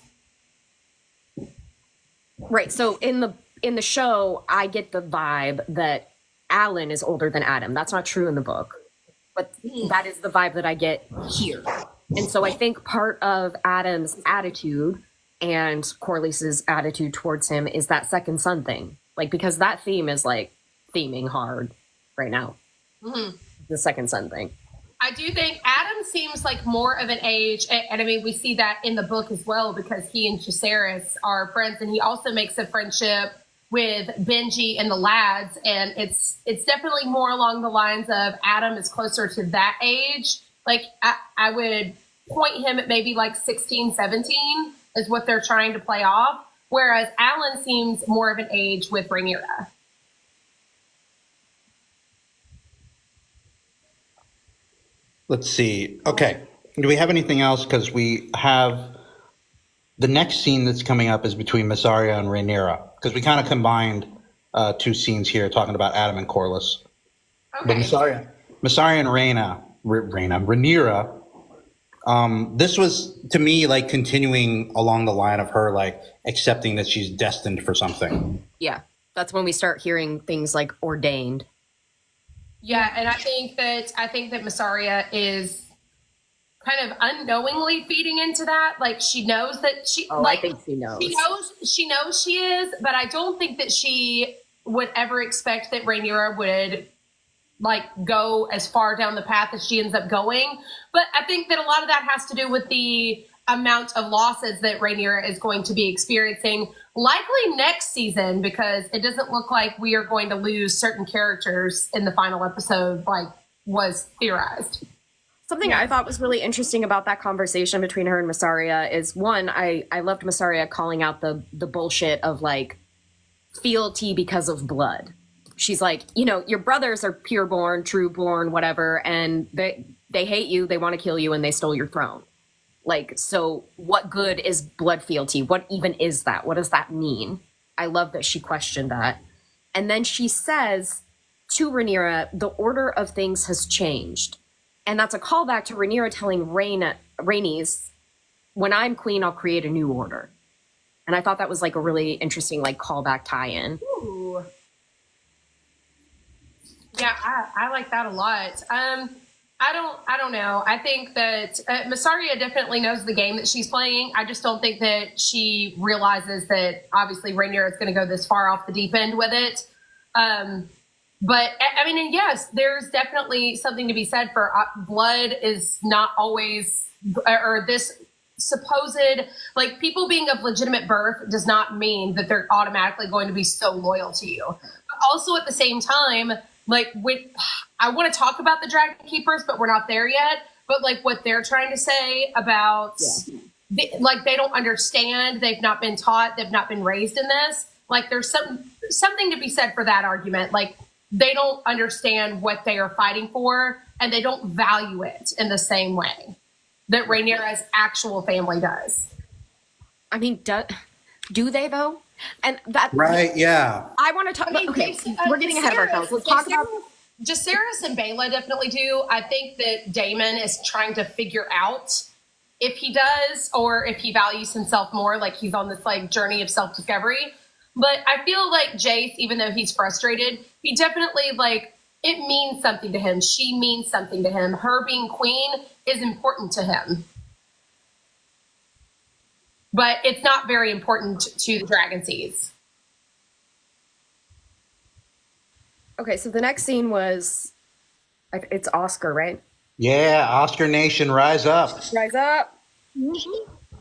Right. So in the show, I get the vibe that Alan is older than Adam. That's not true in the book, but that is the vibe that I get here. And so I think part of Adam's attitude and Corlys's attitude towards him is that second son thing. Like, because that theme is like theming hard right now. Mm-hmm. The second son thing. I do think Adam seems like more of an age, and I mean, we see that in the book as well, because he and Jacaerys are friends, and he also makes a friendship with Benji and the lads, and it's definitely more along the lines of Adam is closer to that age. Like I would point him at maybe like 16, 17 is what they're trying to play off, whereas Alan seems more of an age with Rhaenyra. Let's see. Okay. Do we have anything else? Because we have the next scene that's coming up is between Mysaria and Rhaenyra. Because we kind of combined two scenes here talking about Adam and Corlys. Okay. But Mysaria and Rhaenyra, this was to me like continuing along the line of her like accepting that she's destined for something. Yeah, that's when we start hearing things like ordained. Yeah, and I think that Mysaria is kind of unknowingly feeding into that. Like she knows that she. Oh, like, I think she knows. She knows she is, but I don't think that she would ever expect that Rhaenyra would like go as far down the path as she ends up going. But I think that a lot of that has to do with the amount of losses that Rhaenyra is going to be experiencing, likely next season, because it doesn't look like we are going to lose certain characters in the final episode, like was theorized. Something I thought was really interesting about that conversation between her and Mysaria is, one, I loved Mysaria calling out the bullshit of like fealty because of blood. She's like, you know, your brothers are pureborn, trueborn, whatever, and they hate you, they want to kill you, and they stole your throne. Like, so what good is blood fealty? What even is that? What does that mean? I love that she questioned that. And then she says to Rhaenyra, the order of things has changed. And that's a callback to Rhaenyra telling Rhaenys, when I'm queen, I'll create a new order. And I thought that was like a really interesting like callback tie-in. Ooh. Yeah, I like that a lot. I don't know. I think that Mysaria definitely knows the game that she's playing. I just don't think that she realizes that obviously Rhaenyra is going to go this far off the deep end with it. But I mean, and yes, there's definitely something to be said for blood is not always, or this supposed, like people being of legitimate birth does not mean that they're automatically going to be so loyal to you. But also at the same time, like I want to talk about the Dragon Keepers, but we're not there yet. But like what they're trying to say about, like they don't understand, they've not been taught, they've not been raised in this. Like there's something to be said for that argument. Like they don't understand what they are fighting for, and they don't value it in the same way that Rhaenyra's actual family does. I mean, do they though? And that Right, yeah. I want to talk about. Okay, we're getting ahead of ourselves. Let's talk about. Jacaerys and Baela definitely do. I think that Daemon is trying to figure out if he does or if he values himself more. Like he's on this like journey of self-discovery. But I feel like Jace, even though he's frustrated, he definitely like it means something to him. She means something to him. Her being queen is important to him. But it's not very important to the Dragon Seeds. Okay, so the next scene was, it's Oscar, right? Yeah, Oscar Nation, rise up. Rise up.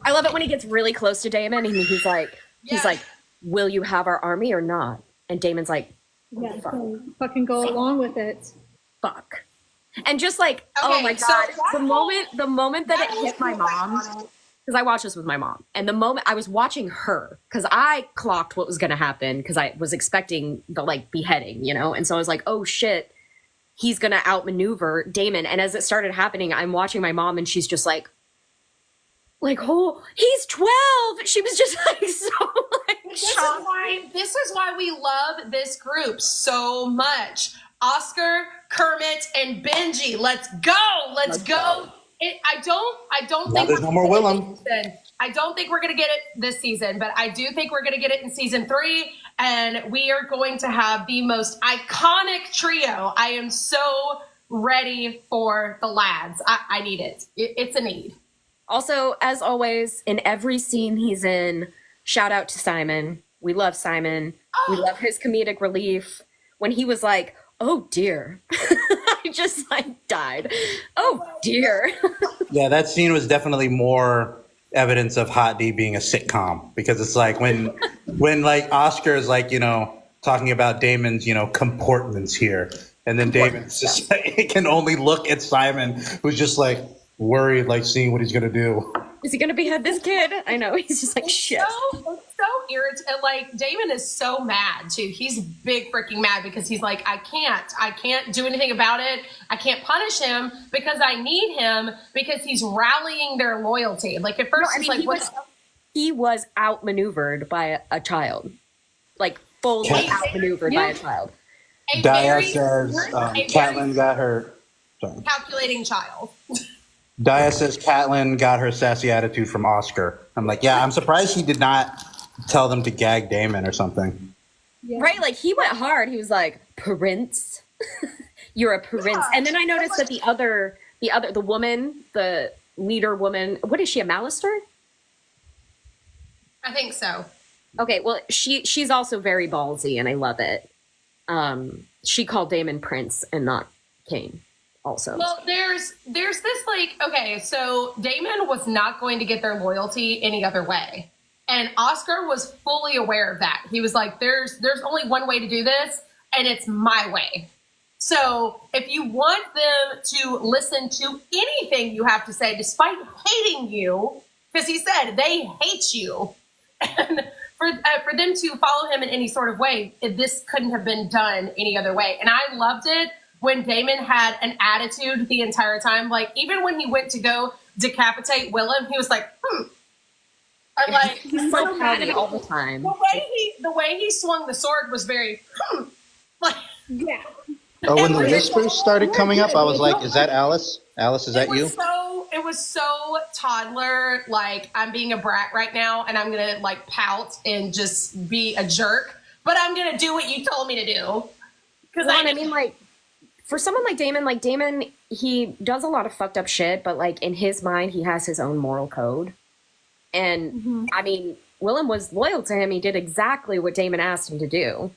I love it when he gets really close to Daemon and he's like, will you have our army or not? And Daemon's like, Yeah, so fucking go along with it. fuck. And just like, Okay, oh my so God, that the moment that it hit my mom, because I watched this with my mom, and the moment I was watching her, because I clocked what was going to happen, because I was expecting the like beheading, you know? And so I was like, oh shit, he's going to outmaneuver Daemon. And as it started happening, I'm watching my mom and she's just like, oh, he's 12. She was just like, so like, shocked. This is why we love this group so much. Oscar, Kermit, and Benji. Let's go. Let's go. I don't think There's no more Willem. I don't think we're going to get it this season, but I do think we're going to get it in season 3, and we are going to have the most iconic trio. I am so ready for the lads. I need it. It's a need. Also, as always, in every scene he's in, shout out to Simon. We love Simon. We love his comedic relief. When he was like, oh dear, I just like died. Oh dear. Yeah, that scene was definitely more evidence of Hot D being a sitcom, because it's like when like Oscar is like, talking about Damon's, comportments here. And then Damon's just like, can only look at Simon, who's just like worried, like seeing what he's going to do. Is he going to behead this kid? I know. He's just like, shit. So irritated. Like, Damon is so mad, too. He's big freaking mad because he's like, I can't do anything about it. I can't punish him because I need him because he's rallying their loyalty. Like, at first, he was outmaneuvered by a child. Like, fully outmaneuvered by a child. Daya says Catelyn got her... Sorry. Calculating child. Daya says Catelyn got her sassy attitude from Oscar. I'm like, yeah, I'm surprised he did not tell them to gag Damon or something. Yeah. Right, like he went hard. He was like, "Prince, you're a prince." Yeah. And then I noticed that the woman, the leader woman, what is she, a Mallister? I think so. Okay, well, she's also very ballsy, and I love it. She called Damon Prince and not King. Also. Well, there's this like, okay, so Damon was not going to get their loyalty any other way. And Oscar was fully aware of that. He was like, there's only one way to do this, and it's my way. So if you want them to listen to anything you have to say, despite hating you, because he said they hate you, and for them to follow him in any sort of way, this couldn't have been done any other way. And I loved it when Damon had an attitude the entire time. Like, even when he went to go decapitate Willem, he was like, I'm like, he's so petty all the time. The way he swung the sword was very, like, yeah. Oh, when the whispers started coming up, I was like, is that Alice? Alice, is that you? It was so toddler, like, I'm being a brat right now, and I'm going to, like, pout and just be a jerk, but I'm going to do what you told me to do. Because I mean, like, for someone like Damon, he does a lot of fucked up shit, but like in his mind, he has his own moral code. And I mean, Willem was loyal to him. He did exactly what Damon asked him to do.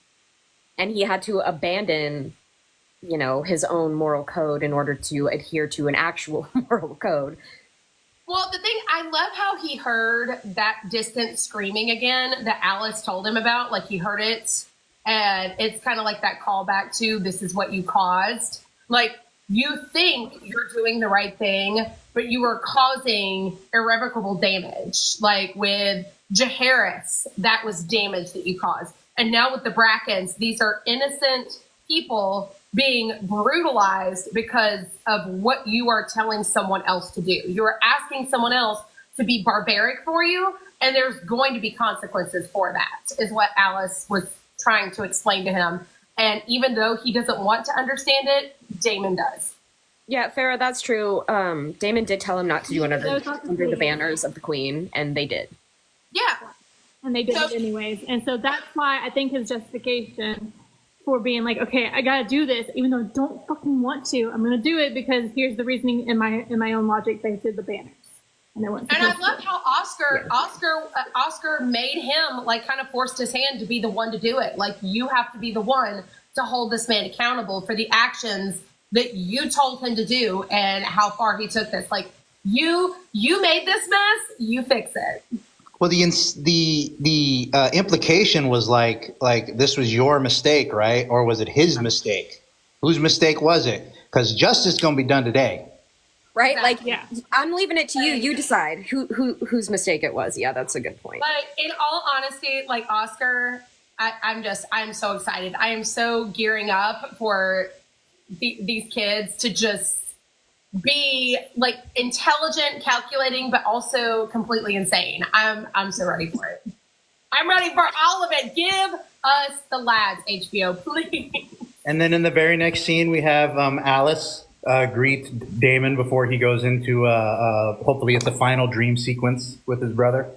And he had to abandon, his own moral code in order to adhere to an actual moral code. Well, the thing, I love how he heard that distant screaming again that Alice told him about. Like, he heard it. And it's kind of like that callback to this is what you caused. Like, you think you're doing the right thing, but you are causing irrevocable damage. Like with Jaehaerys, that was damage that you caused. And now with the Brackens, these are innocent people being brutalized because of what you are telling someone else to do. You're asking someone else to be barbaric for you, and there's going to be consequences for that, is what Alice was trying to explain to him. And even though he doesn't want to understand it, Damon does. Yeah, Farrah, that's true. Damon did tell him not to do another under the banners of the Queen, and they did. Yeah. And they did it anyways. And so that's why I think his justification for being like, okay, I gotta do this, even though I don't fucking want to. I'm gonna do it because here's the reasoning in my own logic. They did the banners. And I love how Oscar made him, like, kind of forced his hand to be the one to do it. Like, you have to be the one to hold this man accountable for the actions that you told him to do and how far he took this. Like, you made this mess, you fix it. Well, the implication was like this was your mistake, right? Or was it his mistake? Whose mistake was it? Because justice is going to be done today. Right? Like, yeah. I'm leaving it to you. You decide whose mistake it was. Yeah, that's a good point. But in all honesty, like, Oscar, I'm so excited. I am so gearing up for these kids to just be, like, intelligent, calculating, but also completely insane. I'm so ready for it. I'm ready for all of it. Give us the lads, HBO, please. And then in the very next scene, we have Alice greet Damon before he goes into hopefully it's the final dream sequence with his brother.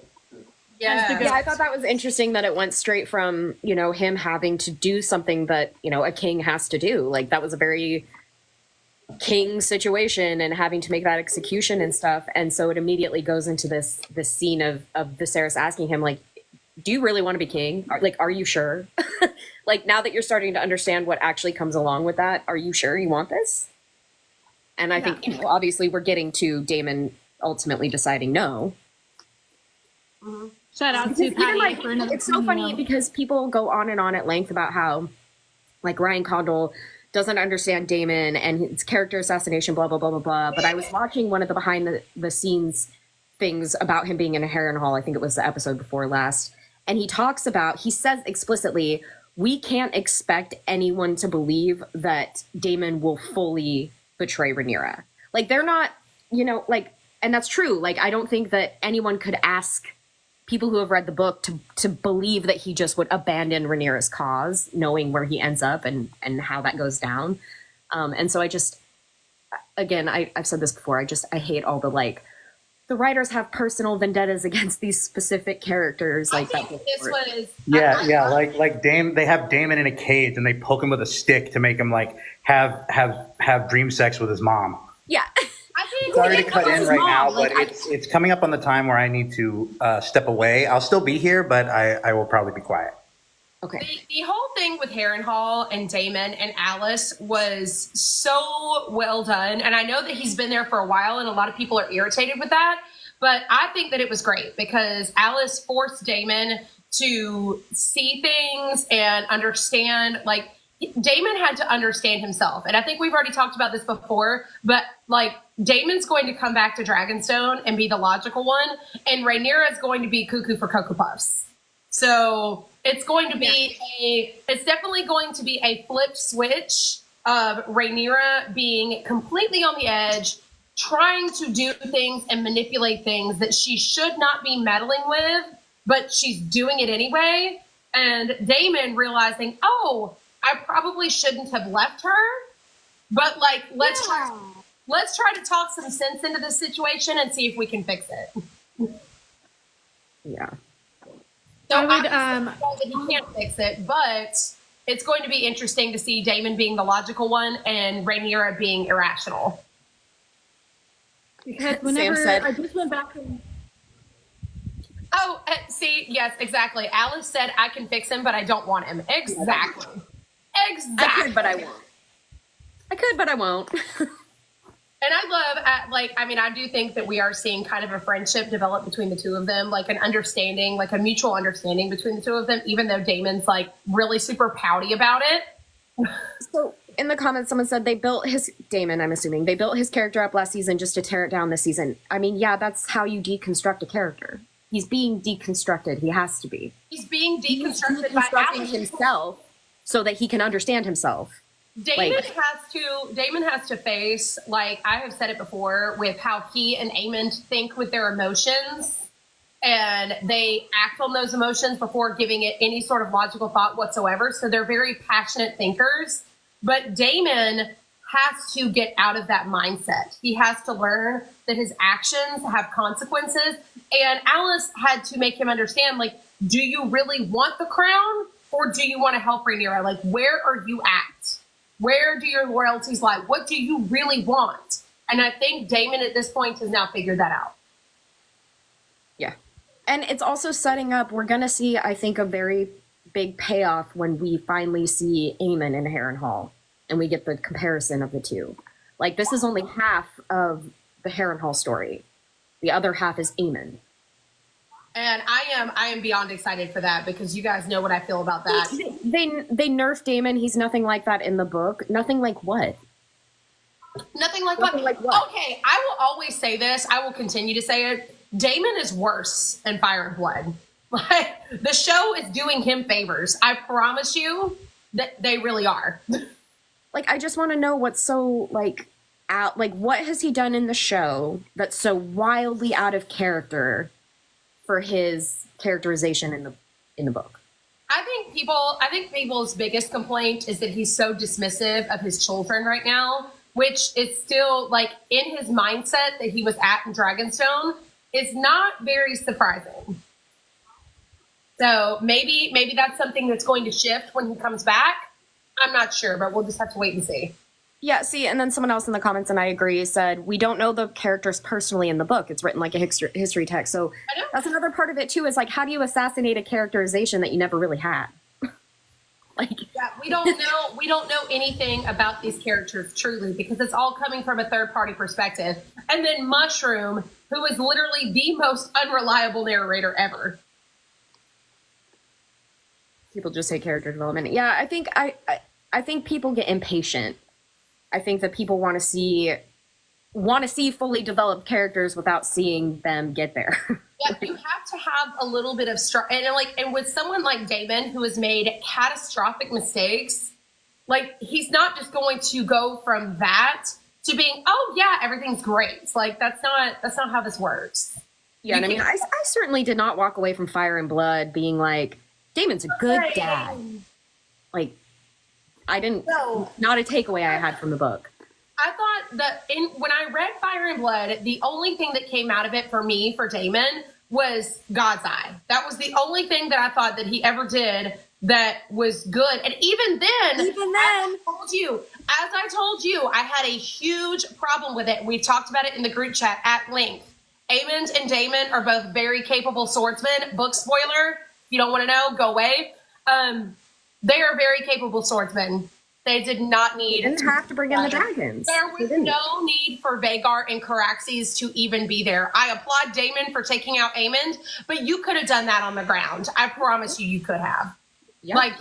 Yeah, I thought that was interesting that it went straight from, him having to do something that, a king has to do. Like, that was a very king situation and having to make that execution and stuff. And so it immediately goes into this scene of Viserys asking him, like, do you really want to be king? Are you sure? Like, now that you're starting to understand what actually comes along with that, are you sure you want this? And I think, obviously we're getting to Damon ultimately deciding no. Shout out to Even, Patty like, for another it's so funny cameo. because people go on and on at length about how, like, Ryan Condal doesn't understand Damon and his character assassination, blah, blah, blah, blah, blah. But I was watching one of the behind the scenes things about him being in a Harrenhal. I think it was the episode before last. And he says explicitly, we can't expect anyone to believe that Damon will fully betray Rhaenyra. Like, they're not, like, and that's true. Like, I don't think that anyone could ask people who have read the book to believe that he just would abandon Rhaenyra's cause, knowing where he ends up and how that goes down. And so I just, again, I've said this before, I hate all the, like, the writers have personal vendettas against these specific characters. Like, I think this was like they have Damon in a cage and they poke him with a stick to make him like have dream sex with his mom. Yeah. I think Sorry to cut in right now, Like, but it's coming up on the time where I need to step away. I'll still be here, but I will probably be quiet. Okay. The whole thing with Harrenhal and Damon and Alice was so well done. And I know that he's been there for a while and a lot of people are irritated with that. But I think that it was great because Alice forced Damon to see things and understand, like, Damon had to understand himself. And I think we've already talked about this before, but like Damon's going to come back to Dragonstone and be the logical one. And Rhaenyra is going to be cuckoo for Cocoa Puffs. So it's going to be it's definitely going to be a flipped switch of Rhaenyra being completely on the edge, trying to do things and manipulate things that she should not be meddling with, but she's doing it anyway. And Damon realizing, oh, I probably shouldn't have left her, but like, let's try to talk some sense into this situation and see if we can fix it. Yeah. So I would, that he can't fix it, but it's going to be interesting to see Damon being the logical one and Rhaenyra being irrational. because whenever said- I just went back and Oh, see, yes, exactly. Alice said, I can fix him, but I don't want him. Exactly. I Exactly. could, but I won't. I could, but I won't. And I love, I do think that we are seeing kind of a friendship develop between the two of them, like an understanding, like a mutual understanding between the two of them, even though Damon's like really super pouty about it. So in the comments, someone said Damon, I'm assuming, they built his character up last season just to tear it down this season. I mean, yeah, that's how you deconstruct a character. He's being deconstructed. He has to be. He's being deconstructed by Deconstructing Alice. himself so that he can understand himself. Damon has to face, like I have said it before, with how he and Aemond think with their emotions, and they act on those emotions before giving it any sort of logical thought whatsoever. So they're very passionate thinkers. But Damon has to get out of that mindset. He has to learn that his actions have consequences. And Alice had to make him understand, like, do you really want the crown or do you want to help Rhaenyra? Like, where are you at? Where do your loyalties lie? What do you really want? And I think Damon at this point has now figured that out. Yeah. And it's also setting up, we're going to see, I think, a very big payoff when we finally see Aemon in Harrenhal and we get the comparison of the two. Like, this is only half of the Harrenhal story. The other half is Aemon. And I am beyond excited for that because you guys know what I feel about that. They nerfed Damon. He's nothing like that in the book. Nothing like what? Nothing like Nothing like what? Okay, I will always say this. I will continue to say it. Damon is worse in Fire and Blood. Like, the show is doing him favors. I promise you that they really are. Like, I just want to know what's so, like, out. Like, what has he done in the show that's so wildly out of character for his characterization in the book? I think people's biggest complaint is that he's so dismissive of his children right now, which is still, like, in his mindset that he was at in Dragonstone, is not very surprising. So maybe that's something that's going to shift when he comes back. I'm not sure, but we'll just have to wait and see. Yeah, see, and then someone else in the comments, and I agree, said, we don't know the characters personally in the book. It's written like a history text. So I know. that's another part of it, too, is, like, how do you assassinate a characterization that you never really had? Like, Yeah, we don't know anything about these characters truly because it's all coming from a third party perspective. And then Mushroom, who is literally the most unreliable narrator ever. people just say character development. Yeah, I think people get impatient. I think that people want to see fully developed characters without seeing them get there. Yeah, you have to have a little bit of and with someone like Damon who has made catastrophic mistakes, like he's not just going to go from that to being, oh yeah, everything's great. Like that's not how this works. Yeah, and I mean, I certainly did not walk away from Fire and Blood being like, Damon's a good dad. Like, I didn't, not a takeaway I had from the book. I thought that when I read Fire and Blood, the only thing that came out of it for me, for Damon, was God's Eye. That was the only thing that I thought that he ever did that was good. And even then, as I told you, I had a huge problem with it. We've talked about it in the group chat at length. Aemond and Daemon are both very capable swordsmen. Book spoiler, if you don't want to know, go away. They are very capable swordsmen. They did not need. They didn't have to bring in the dragons. There was no need for Vhagar and Caraxes to even be there. I applaud Daemon for taking out Aemond, but you could have done that on the ground. I promise you could have. Yep. Like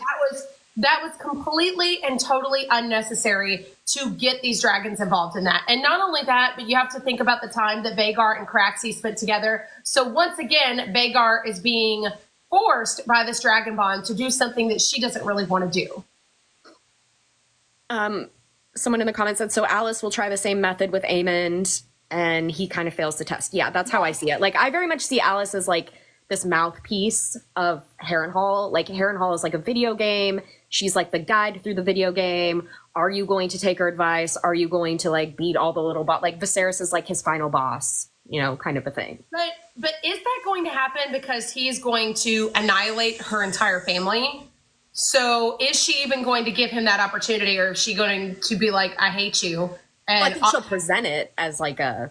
that was completely and totally unnecessary to get these dragons involved in that. And not only that, but you have to think about the time that Vhagar and Caraxes spent together. So once again, Vhagar is being forced by this dragon bond to do something that she doesn't really want to do. Someone in the comments said, so Alice will try the same method with Aemond and he kind of fails the test. Yeah, that's how I see it. Like, I very much see Alice as like this mouthpiece of Harrenhal. Like, Harrenhal is like a video game. She's like the guide through the video game. Are you going to take her advice? Are you going to like beat all the little like Viserys is like his final boss, you know, kind of a thing. But is that going to happen because he's going to annihilate her entire family? So is she even going to give him that opportunity, or is she going to be like, I hate you? And I think she'll present it as like a,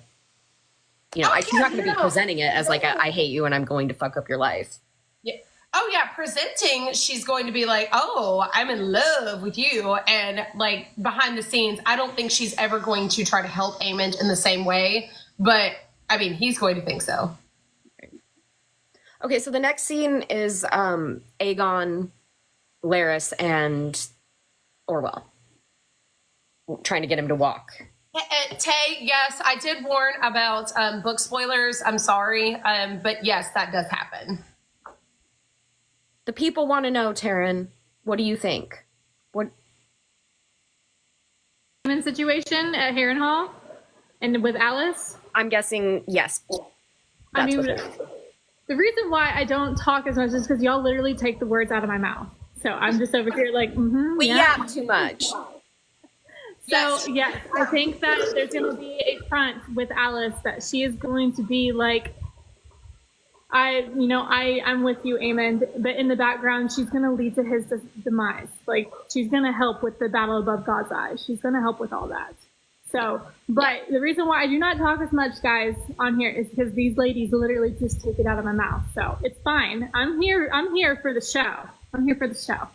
you know, she's not going to be presenting it as like a, I hate you and I'm going to fuck up your life. Yeah. Oh yeah, presenting, she's going to be like, oh, I'm in love with you. And like behind the scenes, I don't think she's ever going to try to help Aemond in the same way. But I mean, he's going to think so. Okay, so the next scene is Aegon, Larys, and Orwell trying to get him to walk. Tay, yes, I did warn about book spoilers. I'm sorry, but yes, that does happen. The people want to know, Taryn, what do you think? What situation at Harrenhal and with Alice? I'm guessing yes. I mean, the reason why I don't talk as much is because y'all literally take the words out of my mouth. So I'm just over here like, we yap too much. So yes, I think that there's going to be a front with Alice that she is going to be like, I'm with you, Aemond, but in the background, she's going to lead to his demise. Like, she's going to help with the battle above God's Eye. She's going to help with all that. So, but the reason why I do not talk as much, guys, on here is because these ladies literally just take it out of my mouth. So it's fine. I'm here for the show. I'm here for the show.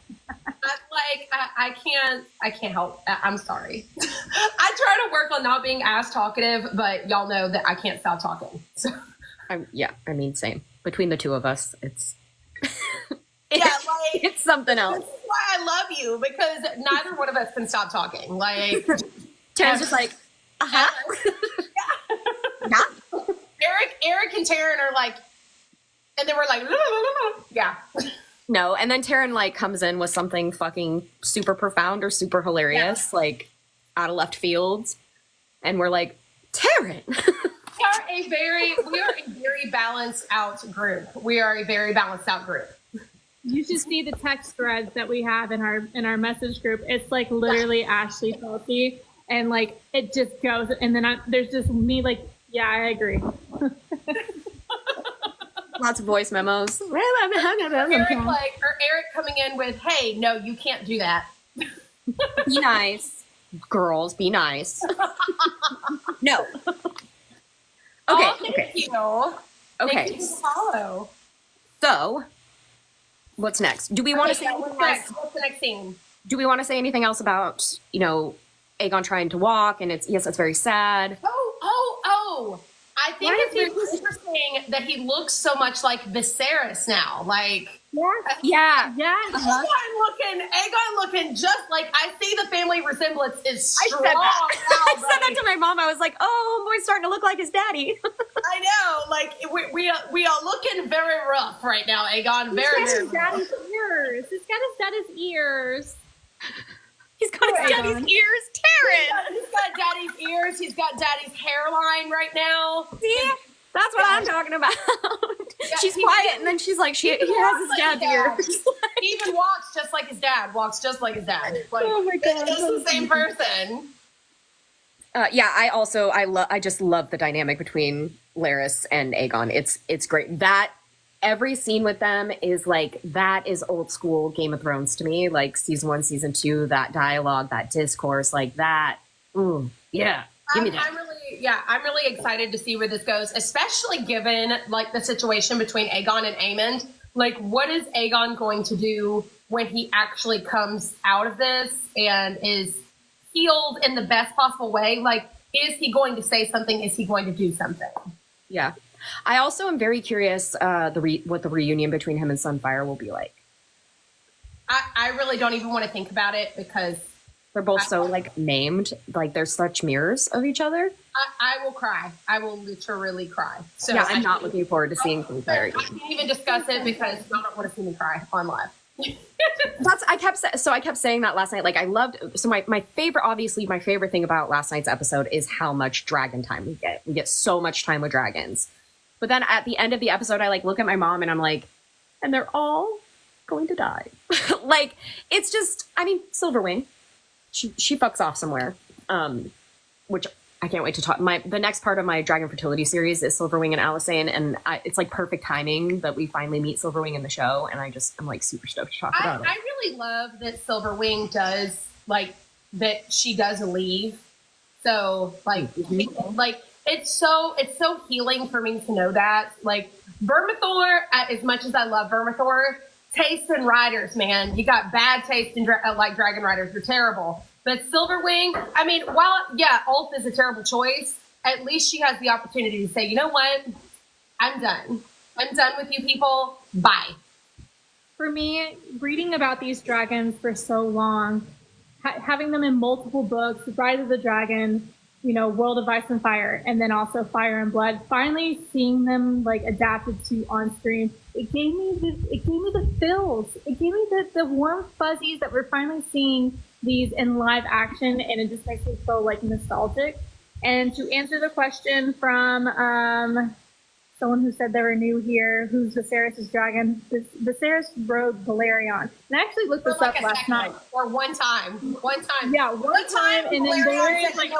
I can't help. I'm sorry. I try to work on not being as talkative, but y'all know that I can't stop talking. So. I mean, same. Between the two of us, it's it's something else. That's why I love you, because neither one of us can stop talking. Like, Taryn's just like, yeah. Eric and Taryn are like, and then we're like, yeah. No, and then Taryn like comes in with something fucking super profound or super hilarious, like out of left field, and we're like, Taryn. We are a very balanced out group. We are a very balanced out group. You should see the text threads that we have in our message group. It's like literally Ashley Chelsea, and like it just goes, and then there's just me like, yeah, I agree. Lots of voice memos. Eric coming in with, hey, no, you can't do that. Be nice, girls. Be nice. No. Okay. Oh, thank you. Okay. Thank you for follow. So, What's next? Do we want to say anything else? What's the next scene? Do we want to say anything else about, Aegon trying to walk? And it's very sad. Oh. I think it's very interesting that he looks so much like Viserys now. Like, Yeah. Aegon looking just like, I see the family resemblance is strong. I said that to my mom. I was like, oh, homeboy's starting to look like his daddy. I know. Like, we are looking very rough right now, Aegon. Very, very rough. Ears. He's got his daddy's ears. He's got his daddy's ears, Taryn. He's got daddy's ears. He's got daddy's hairline right now. See? That's what I'm talking about. Yeah, she's quiet, and then she's like, he has his dad's ears. He even walks just like his dad. Like, oh my God. It's the same person. I just love the dynamic between Larys and Aegon. It's great. That every scene with them is like, that is old school Game of Thrones to me. Like season 1, season 2, that dialogue, that discourse, like that. Ooh, yeah. Give me that. I'm really excited to see where this goes, especially given like the situation between Aegon and Aemond. Like, what is Aegon going to do when he actually comes out of this and is healed in the best possible way? Like, is he going to say something? Is he going to do something? Yeah. I also am very curious what the reunion between him and Sunfire will be like. I really don't even want to think about it because they're both so like named, like they're such mirrors of each other. I will cry. I will literally cry. So yeah, I'm not looking forward to seeing Sunfire. I can't even discuss it because y'all don't want to see me cry on live. I kept saying that last night. Like I loved, so my favorite thing about last night's episode is how much dragon time we get. We get so much time with dragons. But then at the end of the episode, I like look at my mom and I'm like, and they're all going to die. Like, it's just, I mean, Silverwing, she fucks off somewhere, which I can't wait to talk. The next part of my Dragon Fertility series is Silverwing and Alysanne, and it's like perfect timing that we finally meet Silverwing in the show, and I'm like super stoked to talk about it. I really love that Silverwing does, like, that she does leave. So, like, like, it's so healing for me to know that. Like, Vermithor, as much as I love Vermithor, taste in riders, man. You got bad taste in like dragon riders. You're terrible. But Silverwing, I mean, while, yeah, Ulf is a terrible choice, at least she has the opportunity to say, you know what? I'm done. I'm done with you people. Bye. For me, reading about these dragons for so long, having them in multiple books, Rise of the Dragon, World of Ice and Fire, and then also Fire and Blood, finally seeing them like adapted to on screen, it gave me the feels. It gave me the warm fuzzies that we're finally seeing these in live action, and it just makes me feel like nostalgic. And to answer the question from someone who said they were new here, who's Viserys' dragon? Viserys rode Balerion. And I actually looked this up last night. Or one time. Yeah, one time, and then Balerion's like,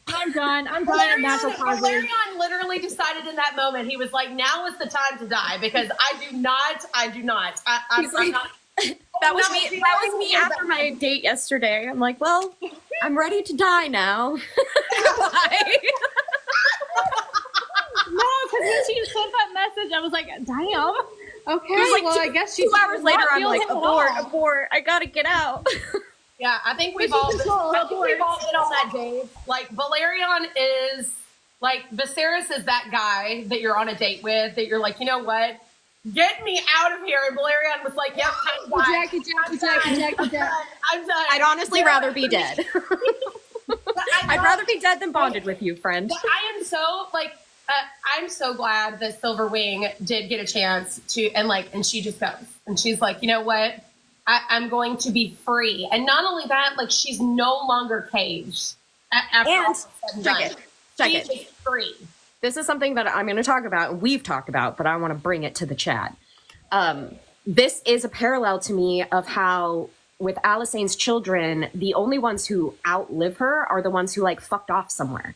I'm done at natural causes. Balerion literally decided in that moment, he was like, now is the time to die, because I do not. I'm not. That was me after my date yesterday. I'm like, well, I'm ready to die now. Bye. No, because when she sent that message, I was like, damn. Okay, like well, I guess she's 2 hours later, I'm like, abort. I gotta get out. Yeah, I think we've all been on that, Dave. Like, Balerion is, like, Viserys is that guy that you're on a date with, that you're like, you know what? Get me out of here. And Balerion was like, yep, I'm done. I'm done. I'd honestly rather be dead. I'd rather be dead than bonded with you, friend. But I am so, like, I'm so glad that Silverwing did get a chance to, and she just goes. And she's like, you know what? I'm going to be free. And not only that, like, she's no longer caged. She's free. This is something that I'm going to talk about, and we've talked about, but I want to bring it to the chat. This is a parallel to me of how, with Alysanne's children, the only ones who outlive her are the ones who, like, fucked off somewhere.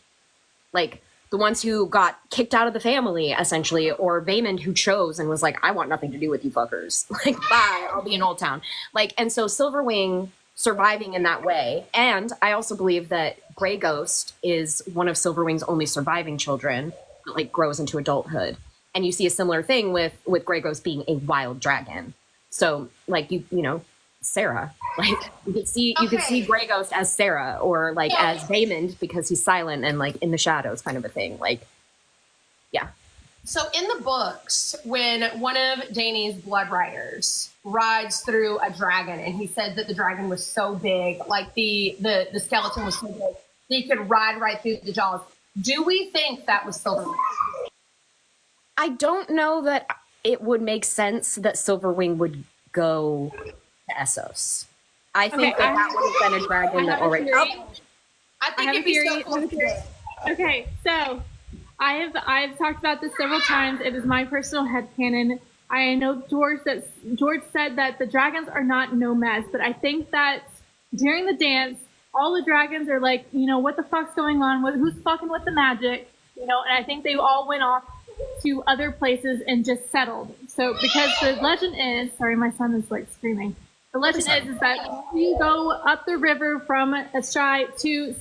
Like, the ones who got kicked out of the family, essentially, or Vaemond, who chose and was like, I want nothing to do with you fuckers. Like, bye, I'll be in Old Town. Like, and so Silverwing surviving in that way. And I also believe that Grey Ghost is one of Silverwing's only surviving children that, like, grows into adulthood. And you see a similar thing with Grey Ghost being a wild dragon. So like you know, Sarah, like you could see Grey Ghost as Sarah, or like as Daemon because he's silent and like in the shadows kind of a thing. Like, yeah. So in the books, when one of Dany's blood riders rides through a dragon, and he said that the dragon was so big, like the skeleton was so big, that he could ride right through the jaws. Do we think that was Silverwing? I don't know that it would make sense that Silverwing would go to Essos. I think that would have been a dragon that already. I think it'd be so cool. Okay, so I've talked about this several times. It is my personal headcanon. I know George said that the dragons are not nomads, but I think that during the dance, all the dragons are like, you know, what the fuck's going on? Who's fucking with the magic? You know, and I think they all went off to other places and just settled. So because the legend is, sorry, my son is like screaming. The legend is that you go up the river from Ashai to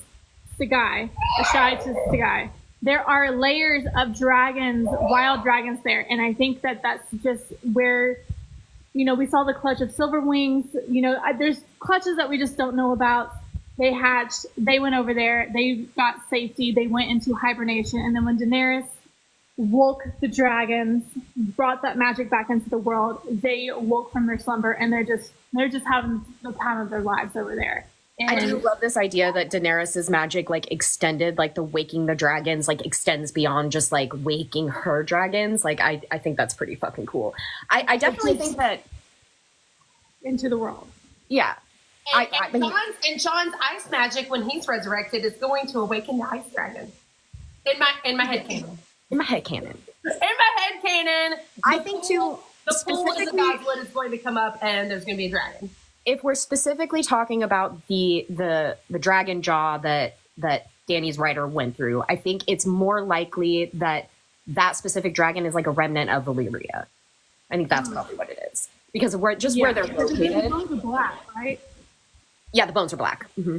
Sagai. There are layers of dragons, wild dragons there. And I think that that's just where, you know, we saw the clutch of Silverwings. You know, there's clutches that we just don't know about. They hatched, they went over there, they got safety, they went into hibernation. And then when Daenerys woke the dragons, brought that magic back into the world, they woke from their slumber, and they're just having the time of their lives over there. And I do love this idea that Daenerys's magic like extended, like the waking the dragons like extends beyond just like waking her dragons. Like I think that's pretty fucking cool. I definitely think that into the world. Yeah. And John's ice magic when he's resurrected is going to awaken the ice dragon. In my head canon. In my head canon. I think too. The pool is a goblet is going to come up, and there's going to be a dragon. If we're specifically talking about the dragon jaw that Dany's writer went through, I think it's more likely that specific dragon is like a remnant of Valyria. I think that's probably what it is, because where they're located. The bones are black, right? Yeah, the bones are black. Mm-hmm.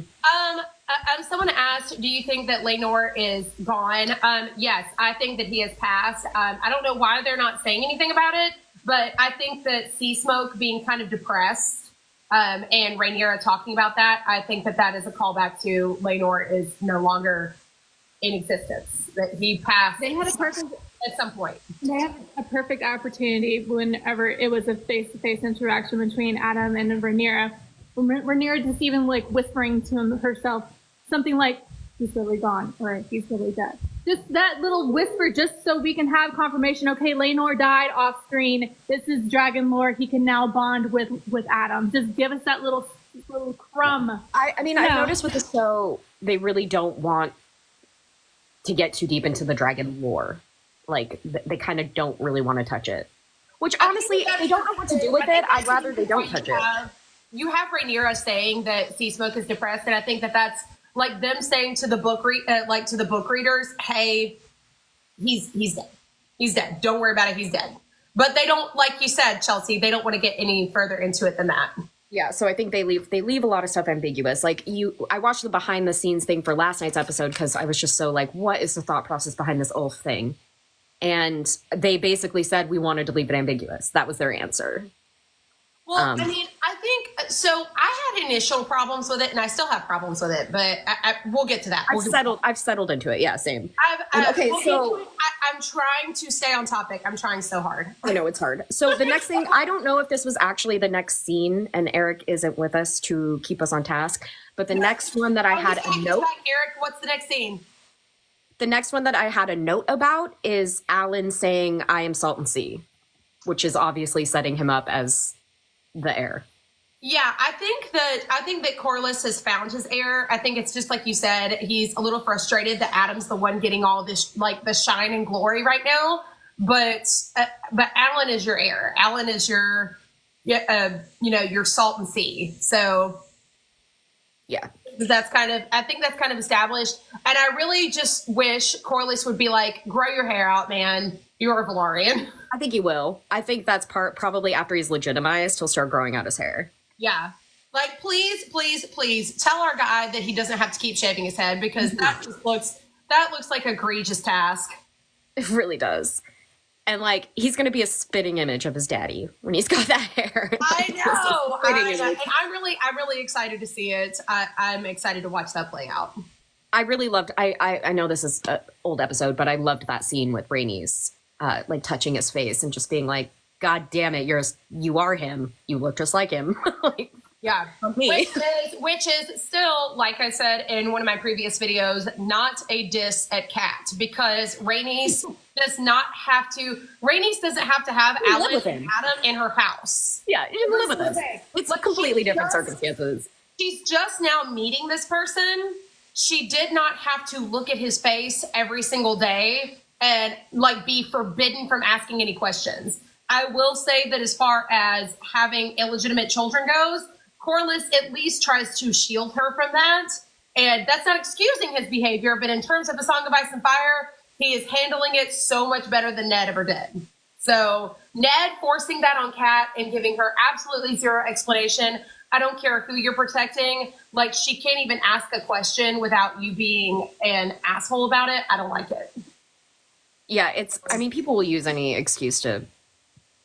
Someone asked, do you think that Laenor is gone? Yes, I think that he has passed. I don't know why they're not saying anything about it, but I think that Sea Smoke being kind of depressed and Rhaenyra talking about that, I think that is a callback to Laenor is no longer in existence, that he passed. They had a perfect at some point. They had a perfect opportunity whenever it was a face-to-face interaction between Adam and Rhaenyra. Rhaenyra just even like whispering to herself something like, he's really gone, or he's really dead. Just that little whisper, just so we can have confirmation. Okay, Laenor died off screen. This is dragon lore. He can now bond with Adam. Just give us that little crumb. I mean, I've noticed with the show, they really don't want to get too deep into the dragon lore. Like, they kind of don't really want to touch it. Which, honestly, if they don't know what to do with it, I'd rather they don't touch it. You have Rhaenyra saying that Sea Smoke is depressed, and I think that's like them saying to the book readers, "Hey, he's dead. He's dead. Don't worry about it. He's dead." But they don't, like you said, Chelsea. They don't want to get any further into it than that. Yeah, so I think they leave a lot of stuff ambiguous. Like I watched the behind the scenes thing for last night's episode because I was just so like, what is the thought process behind this Ulf thing? And they basically said we wanted to leave it ambiguous. That was their answer. Well, I mean, I think so. I had initial problems with it, and I still have problems with it, but we'll get to that. I've settled into it. Yeah, same. I'm trying to stay on topic. I'm trying so hard. I know it's hard. So the next thing, I don't know if this was actually the next scene, and Eric isn't with us to keep us on task. But the next one that I had a note. Eric, what's the next scene? The next one that I had a note about is Alan saying, "I am Salton Sea," which is obviously setting him up as the heir. Yeah, I think that Corlys has found his heir. I think it's just like you said, he's a little frustrated that Adam's the one getting all this, like, the shine and glory right now. But Alan is your heir. Alan is your, your Salton Sea. So yeah, I think that's kind of established. And I really just wish Corlys would be like, grow your hair out, man. You're a Velaryon. I think he will. I think that's probably after he's legitimized, he'll start growing out his hair. Yeah. Like, please, please, please tell our guy that he doesn't have to keep shaving his head, because that looks like an egregious task. It really does. And like he's gonna be a spitting image of his daddy when he's got that hair. I know. Spitting image. And I'm really excited to see it. I'm excited to watch that play out. I really loved. I know this is an old episode, but I loved that scene with Rhaenys, like touching his face and just being like, "God damn it, you are him. You look just like him." Like, yeah, me. Which is still, like I said in one of my previous videos, not a diss at Kat, because Rhaenys doesn't have to have Alan and Adam in her house. Yeah, you can live with us. It's completely different circumstances. She's just now meeting this person. She did not have to look at his face every single day and like be forbidden from asking any questions. I will say that as far as having illegitimate children goes, Corlys at least tries to shield her from that. And that's not excusing his behavior, but in terms of A Song of Ice and Fire, he is handling it so much better than Ned ever did. So Ned forcing that on Kat and giving her absolutely zero explanation. I don't care who you're protecting. Like, she can't even ask a question without you being an asshole about it. I don't like it. Yeah, people will use any excuse to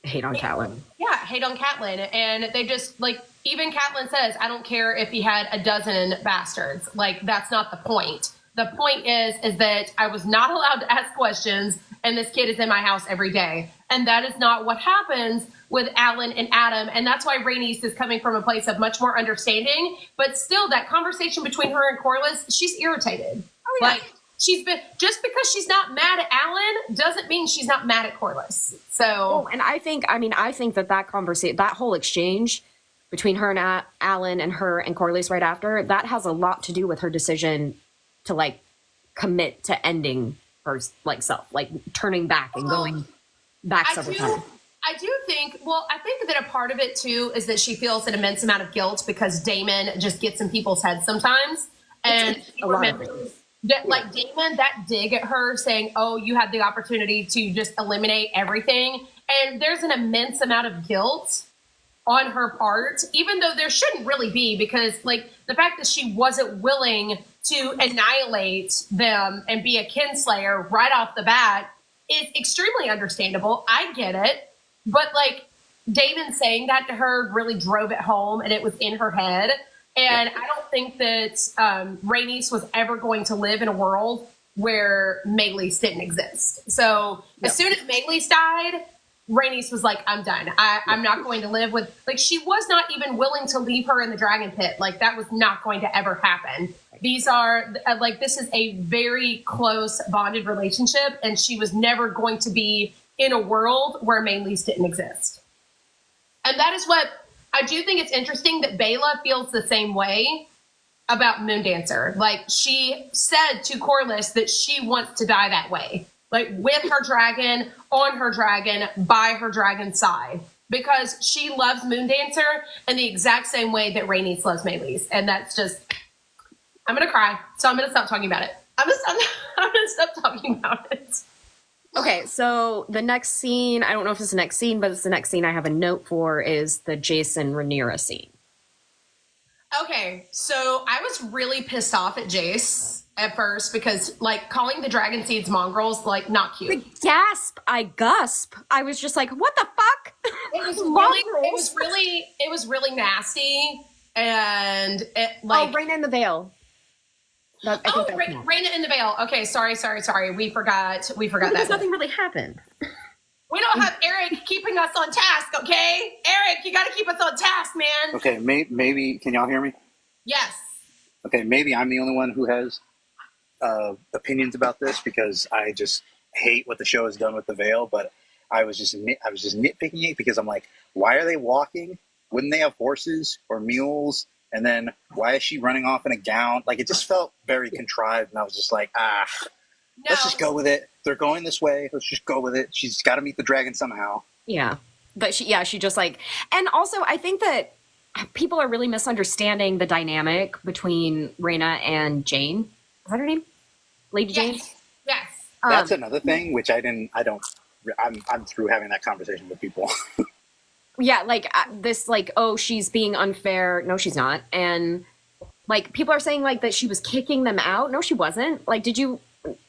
hate on Catelyn. Yeah, hate on Catelyn. And they just, like, even Catelyn says, I don't care if he had a dozen bastards. Like, that's not the point. The point is that I was not allowed to ask questions, and this kid is in my house every day. And that is not what happens with Alan and Adam. And that's why Rhaenys is coming from a place of much more understanding. But still, that conversation between her and Corlys, she's irritated. Oh, yeah. Like, just because she's not mad at Alan doesn't mean she's not mad at Corlys. So, and I think that conversation, that whole exchange between her and Alan and her and Corlys right after, that has a lot to do with her decision to like commit to ending her like self, like turning back and going back several times. I do think that a part of it too is that she feels an immense amount of guilt because Daemon just gets in people's heads sometimes. And a lot of things. That, like, Daemon, that dig at her saying, oh, you had the opportunity to just eliminate everything. And there's an immense amount of guilt on her part, even though there shouldn't really be, because, like, the fact that she wasn't willing to annihilate them and be a kinslayer right off the bat is extremely understandable. I get it. But, like, Daemon saying that to her really drove it home, and it was in her head. And I don't think that Rhaenys was ever going to live in a world where Meleys didn't exist. So as soon as Meleys died, Rhaenys was like, I'm done. I'm not going to live with, like, she was not even willing to leave her in the dragon pit. Like, that was not going to ever happen. These are, like, this is a very close bonded relationship, and she was never going to be in a world where Meleys didn't exist. And that is what, I do think it's interesting that Baela feels the same way about Moondancer. Like, she said to Corlys that she wants to die that way. Like, with her dragon, on her dragon, by her dragon's side. Because she loves Moondancer in the exact same way that Rhaenys loves Meleys. And that's just, I'm going to cry. So I'm going to stop talking about it. I'm going to stop talking about it. Okay, so the next scene, I don't know if it's the next scene, but it's the next scene I have a note for is the Jason Rhaenyra scene. Okay, so I was really pissed off at Jace at first because, like, calling the dragon seeds mongrels, like, not cute. I gasp. I was just like, what the fuck? It was really nasty, and it, like, Raina in the Veil. Raina in the Veil. Okay, sorry. We forgot that. Because nothing really happened. We don't have Eric keeping us on task, okay? Eric, you got to keep us on task, man. Okay, maybe, can y'all hear me? Yes. Okay, maybe I'm the only one who has opinions about this because I just hate what the show has done with the Veil, but I was just nitpicking it because I'm like, why are they walking? Wouldn't they have horses or mules? And then why is she running off in a gown? Like, it just felt very contrived, and I was just like, let's just go with it. They're going this way. Let's just go with it. She's got to meet the dragon somehow. Yeah. But she just like, and also I think that people are really misunderstanding the dynamic between Raina and Jane. Is that her name? Lady Jane? Yes. That's another thing, which I'm through having that conversation with people. Yeah, like this, like, oh, she's being unfair. No, she's not. And like people are saying like that she was kicking them out. No, she wasn't. Like, did you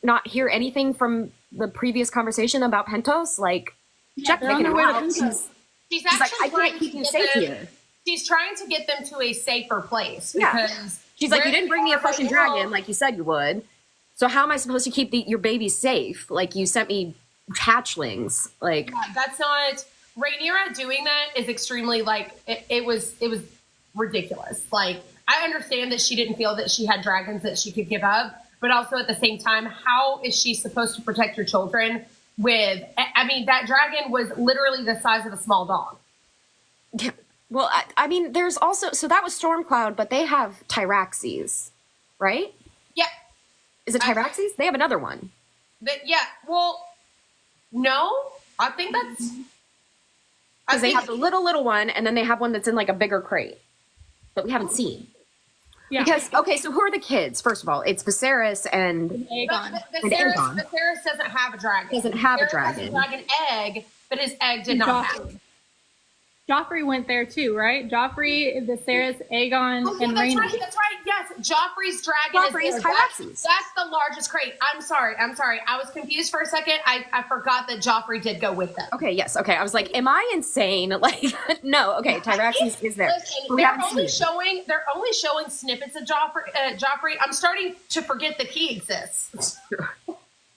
not hear anything from the previous conversation about Pentos, like, Jack they're on making their it way to out. Pentos. She's She's like, actually I trying can't to keep you get safe them. here. She's trying to get them to a safer place Yeah. because She's like, you where didn't bring me they a are right fucking now- dragon like you said you would. So how am I supposed to keep your baby safe? Like, you sent me hatchlings. Like, That's not Rhaenyra doing that is extremely like it was ridiculous. Like, I understand that she didn't feel that she had dragons that she could give up, but also at the same time, how is she supposed to protect your children with? I mean, that dragon was literally the size of a small dog. yeah. Well, I mean, there's also, so that was Stormcloud, but they have Tyraxes, right? Yeah, Is it Tyraxes? They have another one. yeah. Well, no, I think that's. Because they have the little one, and then they have one that's in like a bigger crate that we haven't seen. Yeah. Because, okay, so who are the kids? First of all, it's Viserys and Aegon. Viserys doesn't have a dragon. Doesn't have a Viserys has dragon. dragon egg, but his egg did not Joffrey. have. Joffrey went there too, right? Joffrey, Viserys, Aegon, Oh, yeah, and that's Rhaenyra. right. That's right. Yes, Joffrey's dragon. Joffrey is is there. Tyraxes. That's the largest crate. I'm sorry. I was confused for a second. I forgot that Joffrey did go with them. Okay, yes, okay. I was like, am I insane? Like, no, okay, Tyraxes is there. Listen, We they're haven't only seen it. showing snippets of Joffrey. I'm starting to forget that he exists.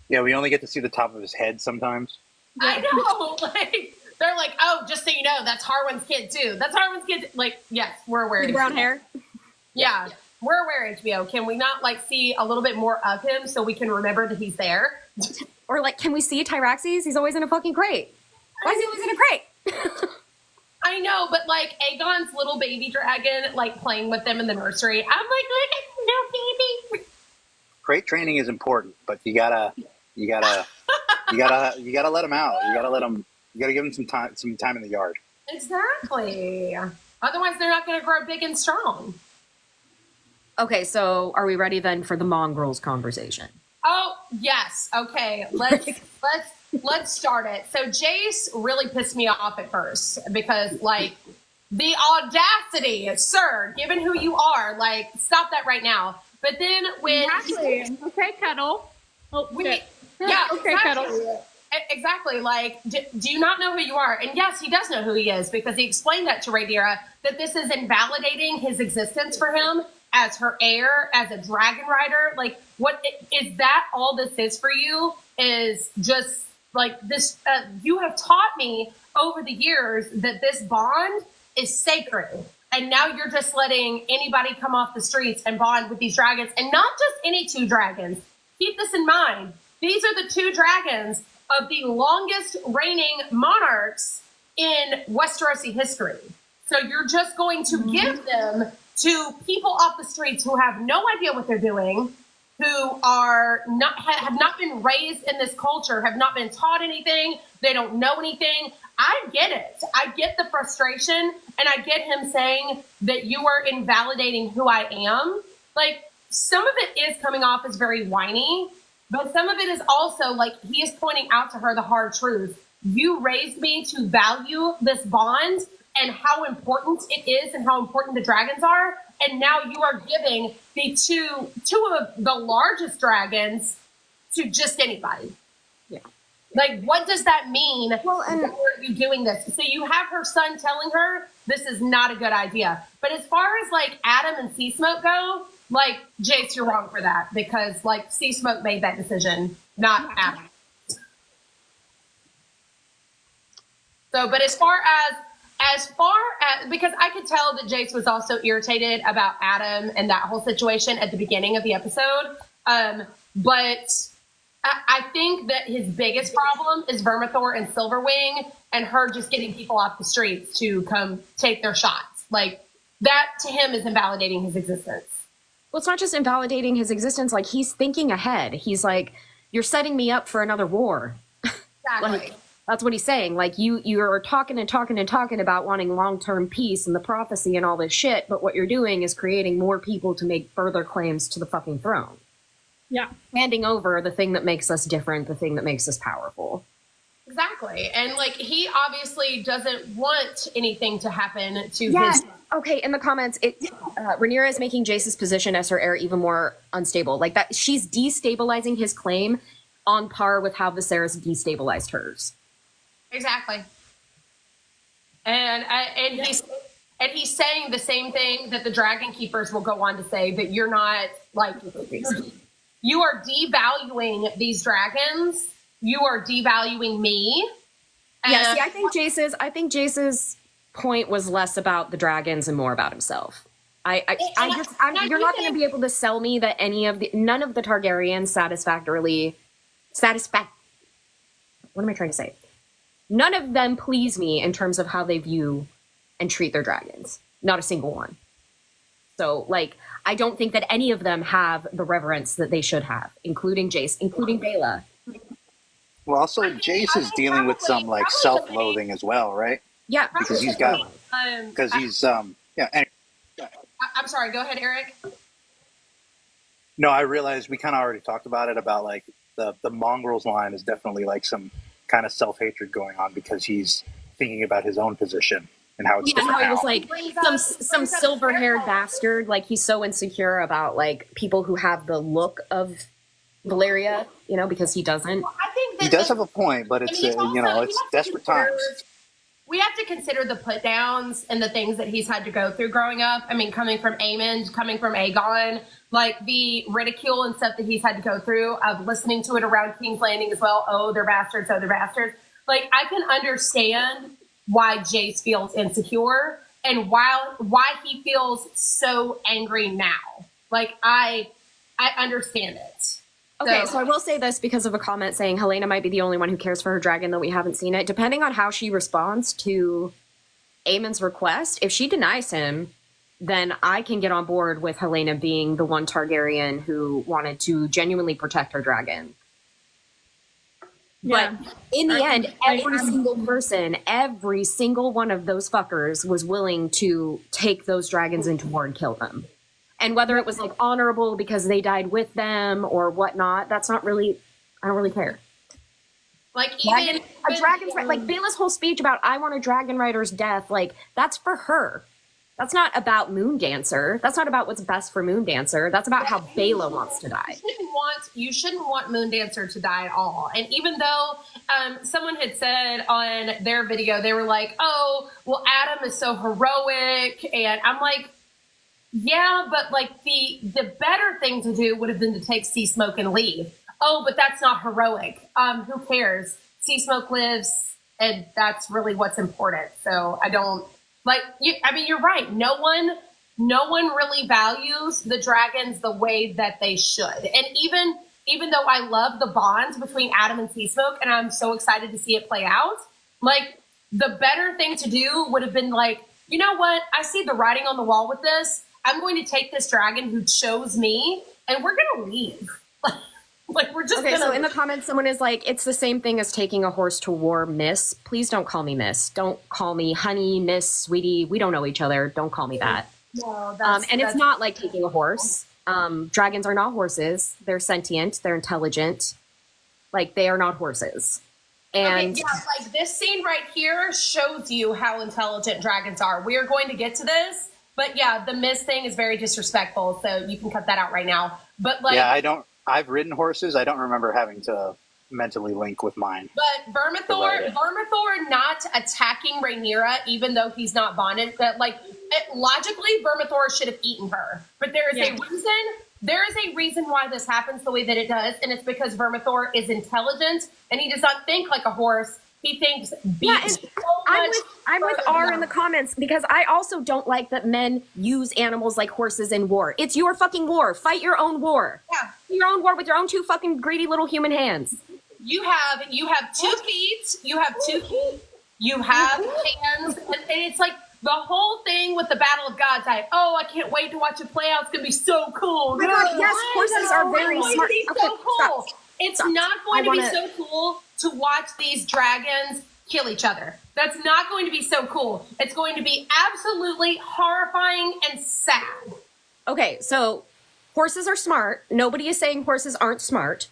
Yeah, we only get to see the top of his head sometimes. I know. Like, they're like, oh, just so you know, that's Harwin's kid too. That's Harwin's kid. Like, yes, we're aware. With the brown hair? Yeah, we're aware. HBO. Can we not like see a little bit more of him so we can remember that he's there? Or like, can we see Tyraxes? He's always in a fucking crate. Why is he always in a crate? I know, but like Aegon's little baby dragon, like playing with them in the nursery. I'm like, look at no baby. Crate training is important, but you gotta let him out. You gotta give him some time in the yard. Exactly. Otherwise, they're not going to grow big and strong. Okay, so are we ready then for the mongrels conversation? Oh yes. Okay. Let's start it. So Jace really pissed me off at first because like the audacity, sir, given who you are, like stop that right now. But then when Exactly. Okay, Kettle. Oh, shit. yeah, Okay, exactly. Kettle. Exactly. Like, do you not know who you are? And yes, he does know who he is because he explained that to Rhaenyra, that this is invalidating his existence for him as her heir, as a dragon rider. Like, is that all this is for you? Is just like this, you have taught me over the years that this bond is sacred. And now you're just letting anybody come off the streets and bond with these dragons, and not just any two dragons. Keep this in mind. These are the two dragons of the longest reigning monarchs in Westerosi history. So you're just going to give them to people off the streets who have no idea what they're doing, who are not have not been raised in this culture, have not been taught anything, they don't know anything. I get it. I get the frustration, and I get him saying that you are invalidating who I am. Like, some of it is coming off as very whiny, but some of it is also like he is pointing out to her the hard truth. You raised me to value this bond and how important it is and how important the dragons are. And now you are giving the two of the largest dragons to just anybody. Yeah. Like, what does that mean? Well, and why are you doing this? So you have her son telling her this is not a good idea. But as far as like Adam and Sea Smoke go, like, Jace, you're wrong for that because like Sea Smoke made that decision, not Adam. So, but as far as because I could tell that Jace was also irritated about Adam and that whole situation at the beginning of the episode. But I think that his biggest problem is Vermithor and Silverwing and her just getting people off the streets to come take their shots. Like, that to him is invalidating his existence. well, it's not just invalidating his existence. Like, he's thinking ahead. He's like, you're setting me up for another war. Exactly. Like, that's what he's saying. Like, you're talking and talking and talking about wanting long-term peace and the prophecy and all this shit, but what you're doing is creating more people to make further claims to the fucking throne. Yeah. Handing over the thing that makes us different, the thing that makes us powerful. Exactly. And like, he obviously doesn't want anything to happen to Yes. his. Okay, in the comments, Rhaenyra is making Jace's position as her heir even more unstable. Like, that, she's destabilizing his claim on par with how Viserys destabilized hers. Exactly. And he's saying the same thing that the Dragon Keepers will go on to say, that you're not like, you are devaluing these dragons. You are devaluing me. Yeah, see, I think Jace's point was less about the dragons and more about himself. You're not going to be able to sell me that none of the Targaryens what am I trying to say? None of them please me in terms of how they view and treat their dragons. Not a single one. So, like, I don't think that any of them have the reverence that they should have, including Jace, including Baela. Well, also Jace is dealing with some like self-loathing as well, right? Yeah, Because he's got, because he's yeah. Anyway. I'm sorry. Go ahead, Eric. No, I realized we kind of already talked about it. About like the mongrels line is definitely like some kind of self-hatred going on because he's thinking about his own position and how it's different how he now. was like some silver-haired bastard. Like he's so insecure about like people who have the look of Valyria, you know, because he doesn't. I think that He does have a point, but it's it's desperate times. We have to consider the put downs and the things that he's had to go through growing up. I mean, coming from Aemond, coming from Aegon, like the ridicule and stuff that he's had to go through, of listening to it around King's Landing as well. Oh, they're bastards. Oh, they're bastards. Like, I can understand why Jace feels insecure and why he feels so angry now. Like, I understand it. Okay, so I will say this because of a comment saying Helena might be the only one who cares for her dragon, though we haven't seen it. Depending on how she responds to Aemon's request, if she denies him, then I can get on board with Helena being the one Targaryen who wanted to genuinely protect her dragon. Yeah. But in the end, every single person, every single one of those fuckers was willing to take those dragons into war and kill them. And whether it was like honorable because they died with them or whatnot, that's not really, I don't really care. Like A dragon's right, like Baela's whole speech about I want a dragon rider's death, like that's for her. That's not about Moondancer. That's not about what's best for Moondancer. That's about how Baela wants to die. You shouldn't want Moondancer to die at all. And even though someone had said on their video, they were like, oh, well, Adam is so heroic. And I'm like, yeah, but like the better thing to do would have been to take Sea Smoke and leave. Oh, but that's not heroic. Who cares? Sea Smoke lives, and that's really what's important. So I don't you're right. No one really values the dragons the way that they should. And even though I love the bond between Adam and Sea Smoke, and I'm so excited to see it play out, like the better thing to do would have been like, you know what? I see the writing on the wall with this. I'm going to take this dragon who chose me, and we're going to leave. Like we're just okay. So in the comments, someone is like, "It's the same thing as taking a horse to war, Miss. Please don't call me Miss. Don't call me Honey, Miss, Sweetie. We don't know each other. Don't call me that." No, it's not like taking a horse. Dragons are not horses. They're sentient. They're intelligent. Like they are not horses. And like this scene right here shows you how intelligent dragons are. We are going to get to this. But yeah, the Miss thing is very disrespectful, so you can cut that out right now. But like, yeah, I've ridden horses. I don't remember having to mentally link with mine. But Vermithor not attacking Rhaenyra, even though he's not bonded. That logically, Vermithor should have eaten her. But there is a reason. There is a reason why this happens the way that it does, and it's because Vermithor is intelligent and he does not think like a horse. He thinks I'm with R in the comments because I also don't like that men use animals like horses in war. It's your fucking war. Fight your own war. Yeah. Your own war with your own two fucking greedy little human hands. You have 2 feet. You have 2 feet. You have hands. And it's like the whole thing with the Battle of Gods. I can't wait to watch it play out. It's going to be so cool. Oh my God, yes, horses are very smart. It's so cool. It's not going to be so cool to watch these dragons kill each other. That's not going to be so cool. It's going to be absolutely horrifying and sad. Okay, so horses are smart. Nobody is saying horses aren't smart.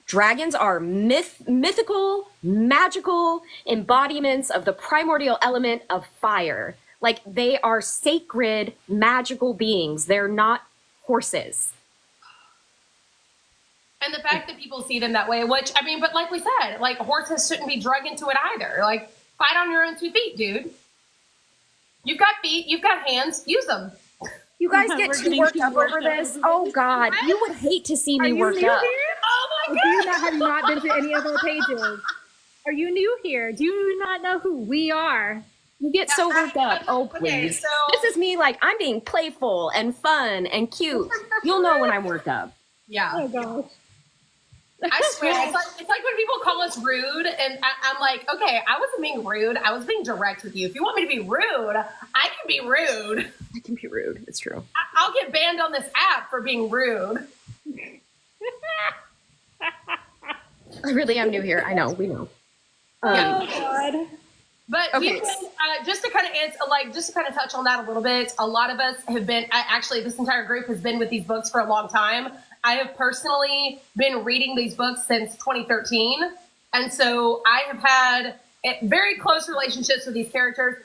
Dragons are mythical, magical embodiments of the primordial element of fire. Like, they are sacred, magical beings. They're not horses. And the fact that people see them that way, which, I mean, but like we said, like horses shouldn't be drug into it either. Like, fight on your own 2 feet, dude. You've got feet, you've got hands, use them. You guys get too worked up over this. Oh God, you would hate to see me worked up. Oh my God. Have you not been to any of our pages? Are you new here? Do you not know who we are? You get so worked up. Oh please. Okay, so This is me like I'm being playful and fun and cute. You'll know when I'm worked up. yeah. Oh gosh. I swear, it's like when people call us rude, and I'm like, okay, I wasn't being rude. I was being direct with you. If you want me to be rude, I can be rude. I can be rude. It's true. I'll get banned on this app for being rude. I really am new here. I know. We know. Oh God. But Okay. just to kind of answer, just to kind of touch on that a little bit, a lot of us have been, actually, this entire group has been with these books for a long time. I have personally been reading these books since 2013. And so I have had very close relationships with these characters.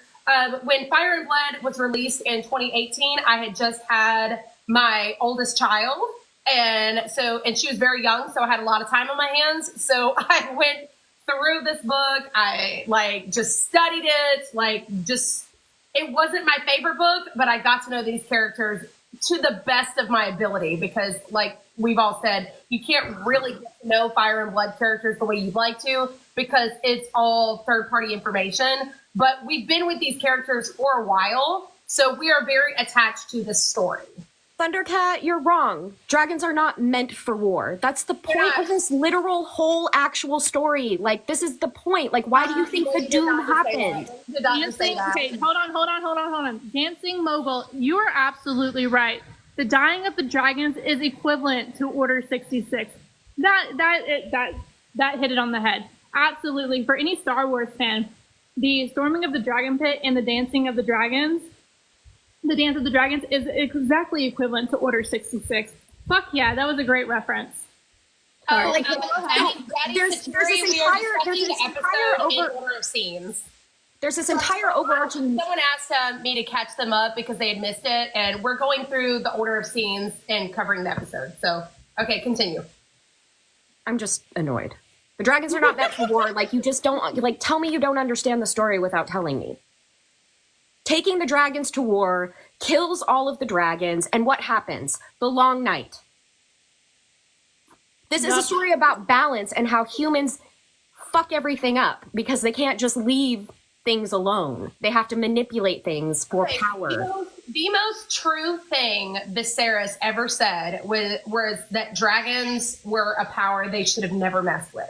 When Fire and Blood was released in 2018, I had just had my oldest child. And she was very young, so I had a lot of time on my hands. So I went through this book. I just studied it. It wasn't my favorite book, but I got to know these characters to the best of my ability because, like we've all said, you can't really get to know Fire and Blood characters the way you'd like to because it's all third-party information. But we've been with these characters for a while, so we are very attached to this story. Thundercat, you're wrong. Dragons are not meant for war. That's the point of this literal whole actual story. Like, this is the point. Like, why do you think the doom happened? Okay, hold on. Dancing Mogul, you are absolutely right. The dying of the dragons is equivalent to Order 66. That hit it on the head. Absolutely. For any Star Wars fan, the storming of the dragon pit and the dancing of the dragons, the Dance of the Dragons is exactly equivalent to Order 66. Fuck yeah, that was a great reference. Oh, Like, there's this entire order of scenes. There's this entire overarching. Someone asked me to catch them up because they had missed it, and we're going through the order of scenes and covering the episode. So, okay, continue. I'm just annoyed. The dragons are not meant for war. Like, you just don't, like, tell me you don't understand the story without telling me. Taking the dragons to war kills all of the dragons, and what happens? The Long Night. This is a story about balance and how humans fuck everything up because they can't just leave things alone. They have to manipulate things for power. The most true thing Viserys ever said was that dragons were a power they should have never messed with.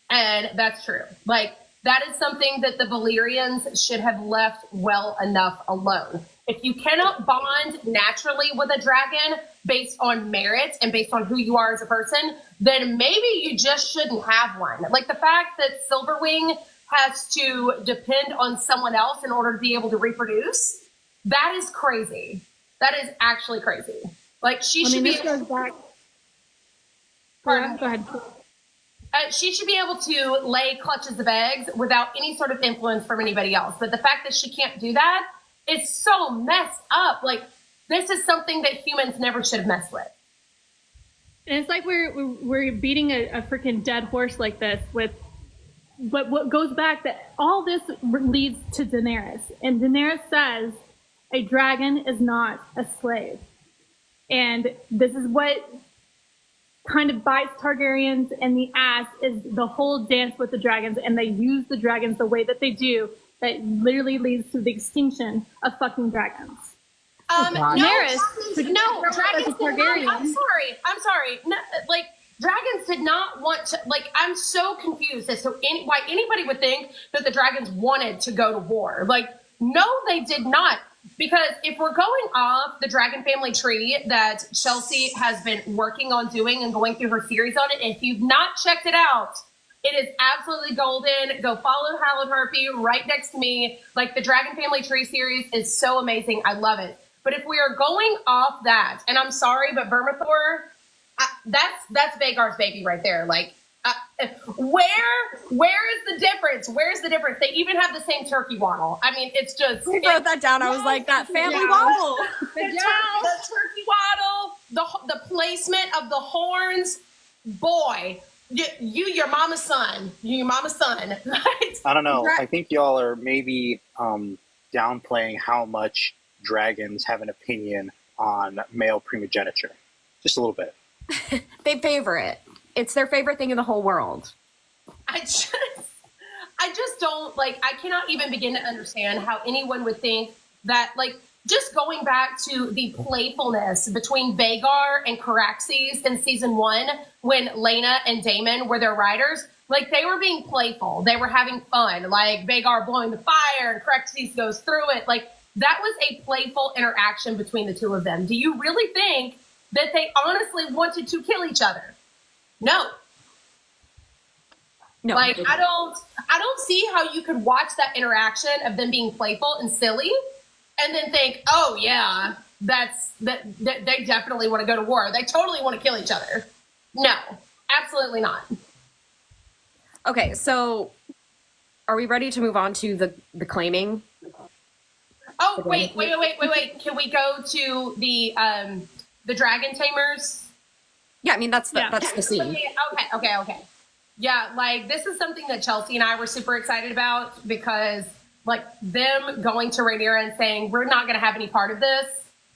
And that's true. Like, that is something that the Valyrians should have left well enough alone. If you cannot bond naturally with a dragon based on merit and based on who you are as a person, then maybe you just shouldn't have one. Like the fact that Silverwing has to depend on someone else in order to be able to reproduce, that is crazy. That is actually crazy. Like she should be. This goes back. Pardon? Go ahead. She should be able to lay clutches of eggs without any sort of influence from anybody else. But the fact that she can't do that is so messed up. Like, this is something that humans never should have messed with. And it's like we're beating a freaking dead horse like this but what goes back that all this leads to Daenerys. And Daenerys says a dragon is not a slave. And this is what kind of bites Targaryens in the ass is the whole dance with the dragons, and they use the dragons the way that they do that literally leads to the extinction of fucking dragons. Dragons did not. I'm sorry. No, like, dragons did not want to. Like, I'm so confused as to why anybody would think that the dragons wanted to go to war. Like, no, they did not. Because if we're going off the dragon family tree that Chelsea has been working on doing and going through her series on it, if you've not checked it out, it is absolutely golden. Go follow Hallowed Harpy right next to me. Like, the dragon family tree series is so amazing. I love it. But if we are going off that, and I'm sorry, but Vermithor, that's Vagar's baby right there. Like, where is the difference? Where's the difference? They even have the same turkey waddle. I mean, it's just. I wrote that down. I was like, that family waddle. The turkey waddle, the placement of the horns. boy, your mama's son. You your mama's son. I don't know. I think y'all are maybe downplaying how much dragons have an opinion on male primogeniture. Just a little bit. They favor it. It's their favorite thing in the whole world. I just don't like. I cannot even begin to understand how anyone would think that, like, just going back to the playfulness between Vhagar and Caraxes in season 1, when Laena and Daemon were their riders, like, they were being playful. They were having fun. Like, Vhagar blowing the fire and Caraxes goes through it. Like, that was a playful interaction between the two of them. Do you really think that they honestly wanted to kill each other? No. No, Like, I don't see how you could watch that interaction of them being playful and silly and then think, oh yeah, that they definitely want to go to war. They totally want to kill each other. No, absolutely not. Okay, so are we ready to move on to the claiming? Oh, wait. Can we go to the dragon tamers? Yeah, I mean that's the scene. Okay. Yeah, like, this is something that Chelsea and I were super excited about, because, like, them going to Rhaenyra and saying, we're not going to have any part of this.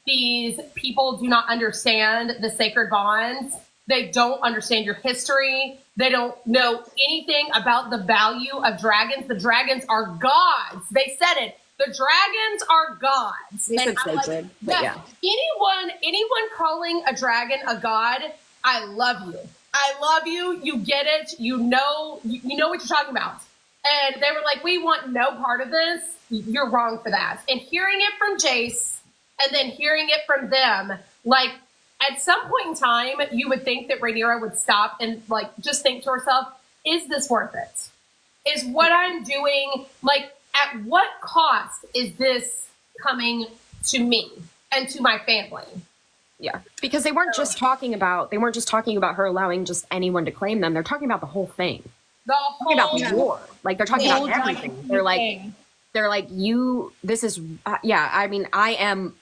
These people do not understand the sacred bonds. They don't understand your history. They don't know anything about the value of dragons. The dragons are gods. They said it. The dragons are gods. They said And I'm sacred, like, but yeah. Anyone calling a dragon a god, I love you. I love you. You get it. You know what you're talking about. And they were like, we want no part of this. You're wrong for that. And hearing it from Jace and then hearing it from them, like, at some point in time, you would think that Rhaenyra would stop and, like, just think to herself, is this worth it? Is what I'm doing, like, at what cost is this coming to me and to my family? Yeah, because they weren't just talking about her allowing just anyone to claim them. They're talking about the whole thing. The whole They're talking about the war. Like, they're talking about everything. They're like, you. This is I mean, I am.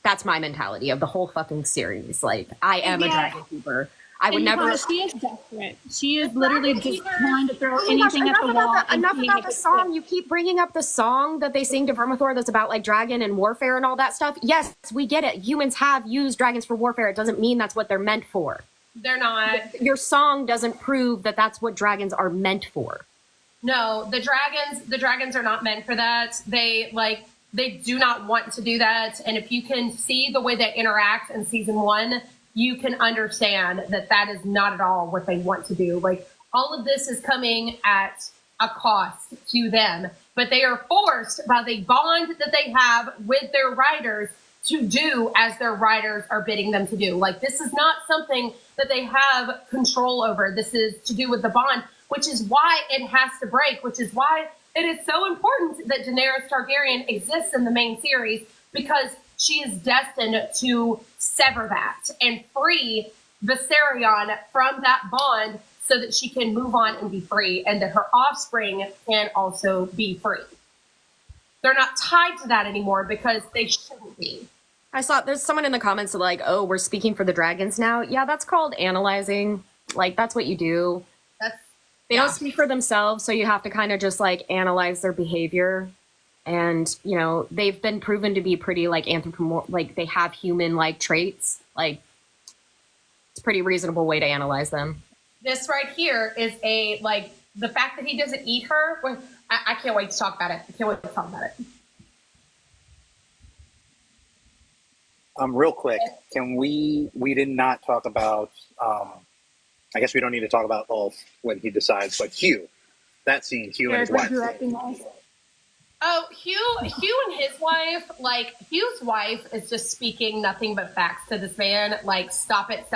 That's my mentality of the whole fucking series. Like, I am a dragon keeper. I would never. She is desperate. She is literally just trying to throw anything at the wall. Enough about the song. You keep bringing up the song that they sing to Vermithor that's about, like, dragon and warfare and all that stuff. Yes, we get it. Humans have used dragons for warfare. It doesn't mean that's what they're meant for. They're not. Your song doesn't prove that that's what dragons are meant for. No, the dragons are not meant for that. They do not want to do that. And if you can see the way they interact in season 1, you can understand that that is not at all what they want to do. Like, all of this is coming at a cost to them, but they are forced by the bond that they have with their riders to do as their riders are bidding them to do. Like, this is not something that they have control over. This is to do with the bond, which is why it has to break, which is why it is so important that Daenerys Targaryen exists in the main series, because she is destined to sever that and free Viserion from that bond so that she can move on and be free, and that her offspring can also be free. They're not tied to that anymore because they shouldn't be. I saw there's someone in the comments that, like, oh, we're speaking for the dragons now. Yeah, that's called analyzing. Like, that's what you do. They don't speak for themselves, so you have to kind of just, like, analyze their behavior. And, you know, they've been proven to be pretty, like, like, they have human-like traits. Like, it's a pretty reasonable way to analyze them. This right here is like, the fact that he doesn't eat her. I can't wait to talk about it. Real quick, can we did not talk about, I guess we don't need to talk about Ulf when he decides, but Hugh, that scene, Hugh and his wife. Oh, Hugh and his wife, like, Hugh's wife is just speaking nothing but facts to this man. Like, stop it.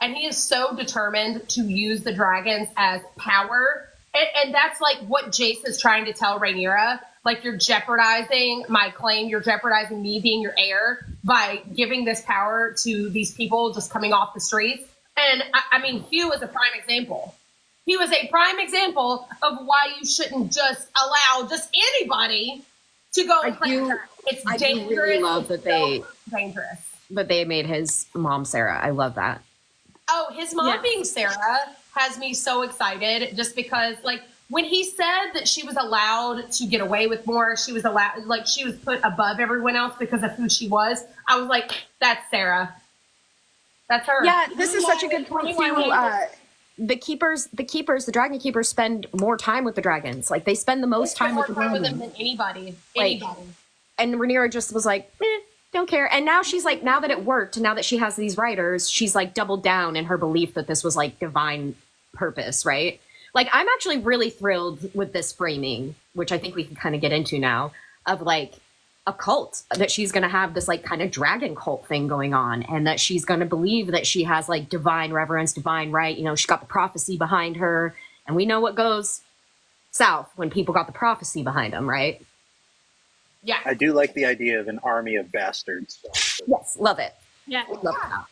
And he is so determined to use the dragons as power. And that's, like, what Jace is trying to tell Rhaenyra. Like, you're jeopardizing my claim. You're jeopardizing me being your heir by giving this power to these people just coming off the streets. And, I mean, Hugh is a prime example. He was a prime example of why you shouldn't just allow just anybody to go and play her. It's dangerous. I really love that dangerous. But they made his mom Sarah. I love that. Oh, his mom Yes. being Sarah has me so excited just because, like, when he said that she was allowed to get away with more, she was allowed, like, she was put above everyone else because of who she was. I was like, that's Sarah. That's her. Yeah, this is such a good point too. The dragon keepers spend more time with the dragons. Like they spend the most time with the dragons. them than anybody. Like, and Rhaenyra just was like, don't care. And now she's like, now that it worked, now that she has these writers, she's like doubled down in her belief that this was like divine purpose, right? Like I'm actually really thrilled with this framing, which I think we can kind of get into now, of like a cult, that she's going to have this like kind of dragon cult thing going on, and that she's going to believe that she has like divine reverence, divine right. You know, she got the prophecy behind her, and we know what goes south when people got the prophecy behind them, right? Yeah. I do like the idea of an army of bastards. Yes, love it. Yeah. Love that.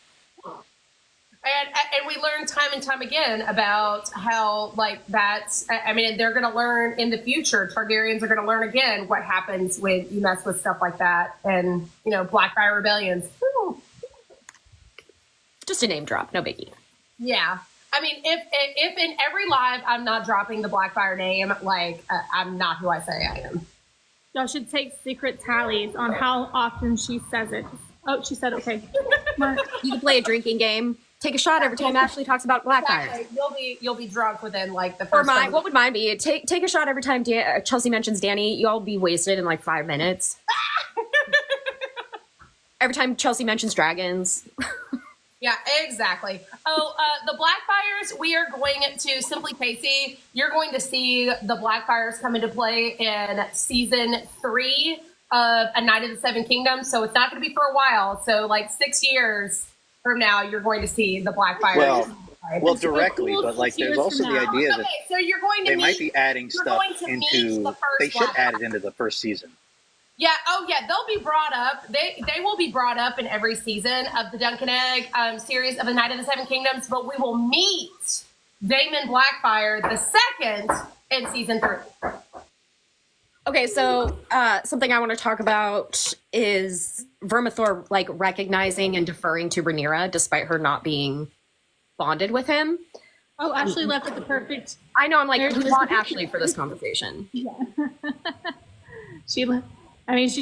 And we learn time and time again about how, like, that's, I mean, they're going to learn in the future. Targaryens are going to learn again what happens when you mess with stuff like that. And, you know, Blackfire rebellions. Whew. Just a name drop, no biggie. Yeah. I mean, if in every live I'm not dropping the Blackfire name, like, I'm not who I say I am. Y'all should take secret tallies on how often she says it. Oh, she said okay. You can play a drinking game. Take a shot every time Ashley talks about Blackfire. Exactly. You'll be drunk within like the Or first. mine. What would mine be? Take a shot every time Chelsea mentions Danny. Y'all be wasted in like 5 minutes. Every time Chelsea mentions dragons. Yeah, exactly. Oh, the Blackfires, we are going to, Simply Casey, you're going to see the Blackfires come into play in season 3 of A Night of the Seven Kingdoms. So it's not going to be for a while. So like 6 years from now, you're going to see the Blackfires. Well, directly, but like there's also the idea that so you're going to they might be adding stuff into, they should add it into the first season. Yeah. Oh, yeah. They'll be brought up. They will be brought up in every season of the Dunk and Egg series of The Night of the Seven Kingdoms. But we will meet Daemon Blackfire the second in season 3. Okay, so something I want to talk about is Vermithor like recognizing and deferring to Rhaenyra despite her not being bonded with him. Oh, Ashley left at the perfect. I know. I'm like, we want Ashley for this conversation. She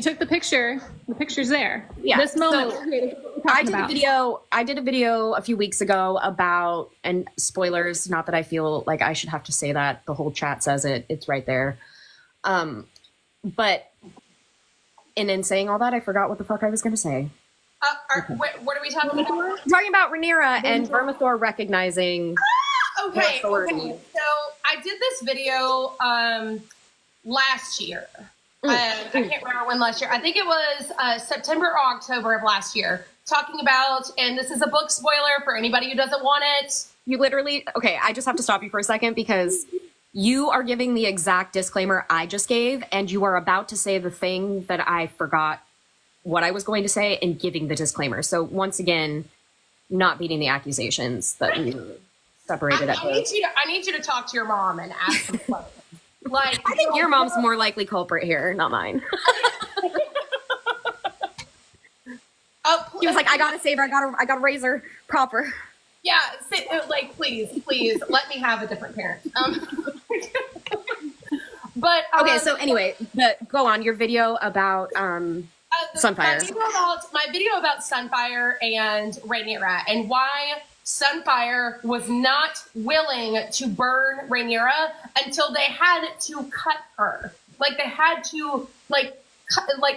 took the picture. The picture's there. Yeah. This moment. So, I did a video a few weeks ago about, and spoilers, not that I feel like I should have to say that. The whole chat says it. It's right there. But in saying all that, I forgot what the fuck I was going to say. What are we talking about? I'm talking about Rhaenyra and Vermithor recognizing Okay. authority. So I did this video last year. I can't remember when last year. I think it was September or October of last year. Talking about, and this is a book spoiler for anybody who doesn't want it. You literally, okay, I just have to stop you for a second because you are giving the exact disclaimer I just gave, and you are about to say the thing that I forgot what I was going to say and giving the disclaimer. So once again, not beating the accusations that we separated at birth. I need you to talk to your mom and ask some questions. Like, I think your mom's more likely culprit here, not mine. She was like, I gotta save her, I gotta raise her proper. Yeah, like please, let me have a different parent. But okay, so anyway, go on your video about Sunfire. My video about Sunfire and Rhaenyra and why Sunfire was not willing to burn Rhaenyra until they had to cut her. Like they had to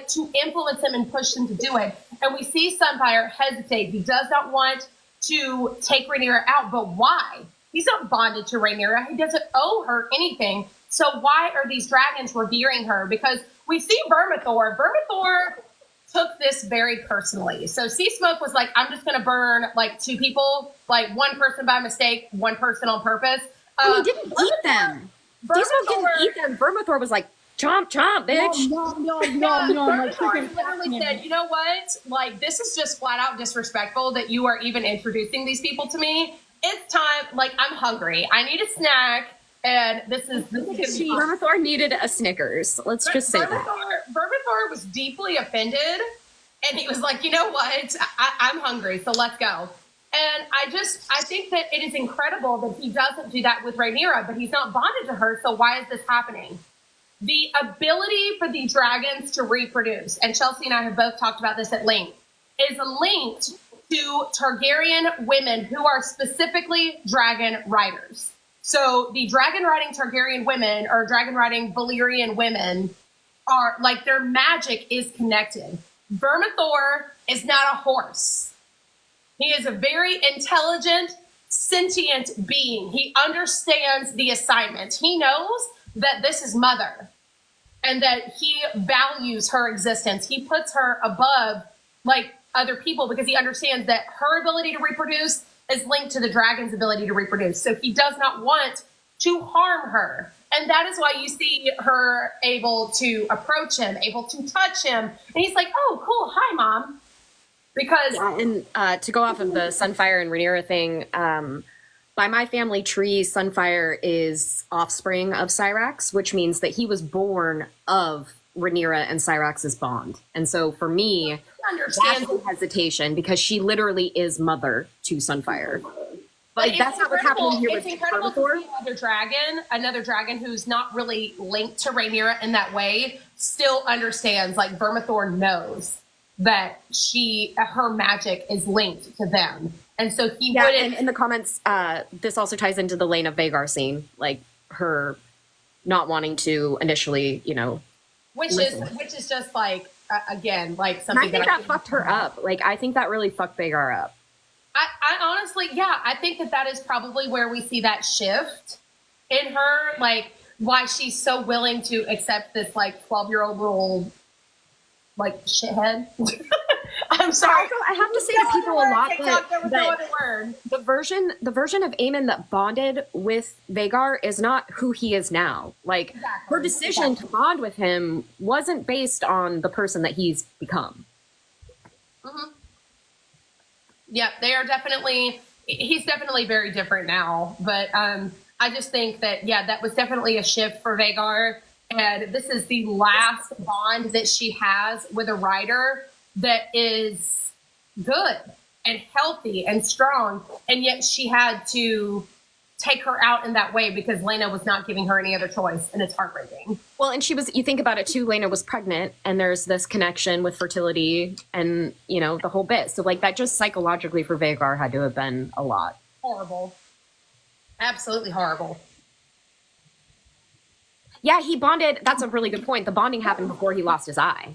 to influence him and push him to do it. And we see Sunfire hesitate. He does not want to take Rhaenyra out, but why? He's not bonded to Rhaenyra. He doesn't owe her anything. So why are these dragons revering her? Because we see Vermithor. Vermithor took this very personally. So Sea Smoke was like, I'm just going to burn like 2 people, like 1 person by mistake, 1 person on purpose. He didn't eat them. Sea Smoke didn't eat them. Vermithor was like, chomp, chomp, bitch. Vermithor literally said, you know what? Like, this is just flat out disrespectful that you are even introducing these people to me. It's time. Like, I'm hungry. I need a snack. And this is Vermithor needed a Snickers. Let's just say that. Vermithor was deeply offended, and he was like, "You know what? I'm hungry, so let's go." And I think that it is incredible that he doesn't do that with Rhaenyra, but he's not bonded to her. So why is this happening? The ability for the dragons to reproduce, and Chelsea and I have both talked about this at length, is linked to Targaryen women who are specifically dragon riders. So the dragon riding Targaryen women or dragon riding Valyrian women are like their magic is connected. Vermithor is not a horse. He is a very intelligent, sentient being. He understands the assignment. He knows that this is mother and that he values her existence. He puts her above like other people because he understands that her ability to reproduce is linked to the dragon's ability to reproduce. So he does not want to harm her. And that is why you see her able to approach him, able to touch him. And he's like, oh, cool. Hi, Mom. Because and to go off of the Sunfire and Rhaenyra thing, by my family tree, Sunfire is offspring of Syrax, which means that he was born of Rhaenyra and Syrax's bond. And so for me, that's the hesitation because she literally is mother to Sunfire. Like that's not what's happening here with It's incredible to see another dragon who's not really linked to Rhaenyra in that way, still understands, like Vermithor knows that her magic is linked to them. And so he wouldn't. And in the comments, this also ties into the Lane of Vagar scene, like her not wanting to initially, which is just like, again, like something and I think that fucked her up. Like, I think that really fucked Vagar up. I honestly, I think that is probably where we see that shift in her, like why she's so willing to accept this like 12-year-old little like shithead. I'm sorry. I have to say to people a lot that the version of Aemon that bonded with Vagar is not who he is now. Like her decision to bond with him wasn't based on the person that he's become. Mm-hmm. Yeah, he's definitely very different now. But I just think that, that was definitely a shift for Vagar. And this is the last bond that she has with a rider that is good and healthy and strong. And yet she had to take her out in that way because Lena was not giving her any other choice. And it's heartbreaking. Well, and you think about it too, Lena was pregnant and there's this connection with fertility and, the whole bit. So like that just psychologically for Vagar had to have been a lot. Horrible. Absolutely horrible. Yeah, he bonded. That's a really good point. The bonding happened before he lost his eye.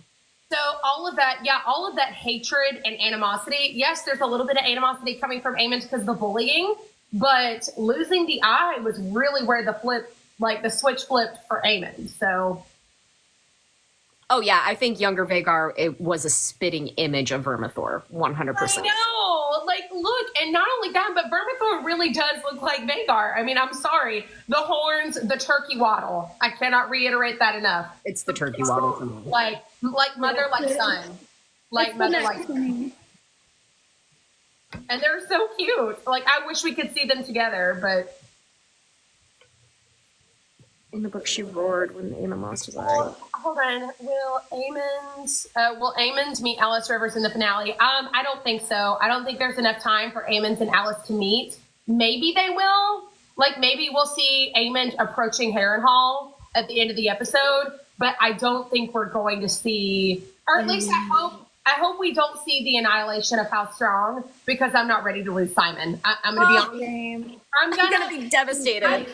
So all of that hatred and animosity. Yes, there's a little bit of animosity coming from Aemon because of the bullying, but losing the eye was really where the switch flipped for Aemon. So. Oh yeah, I think younger Vagar, it was a spitting image of Vermithor, 100%. I know, like look, and not only that, but Vermithor really does look like Vagar. I mean, I'm sorry, the horns, the turkey waddle. I cannot reiterate that enough. It's the turkey waddle for me. Like mother, like son, like mother, like son. And they're so cute. Like I wish we could see them together, but. In the book, she roared when Aemon lost his eye. Hold on. Will Aemond meet Alice Rivers in the finale? I don't think so. I don't think there's enough time for Aemond and Alice to meet. Maybe they will. Like maybe we'll see Aemond approaching Harrenhal at the end of the episode, but I don't think we're going to see, or at least I hope we don't see the annihilation of House Strong because I'm not ready to lose Simon. I'm going to be honest. I'm going to be devastated.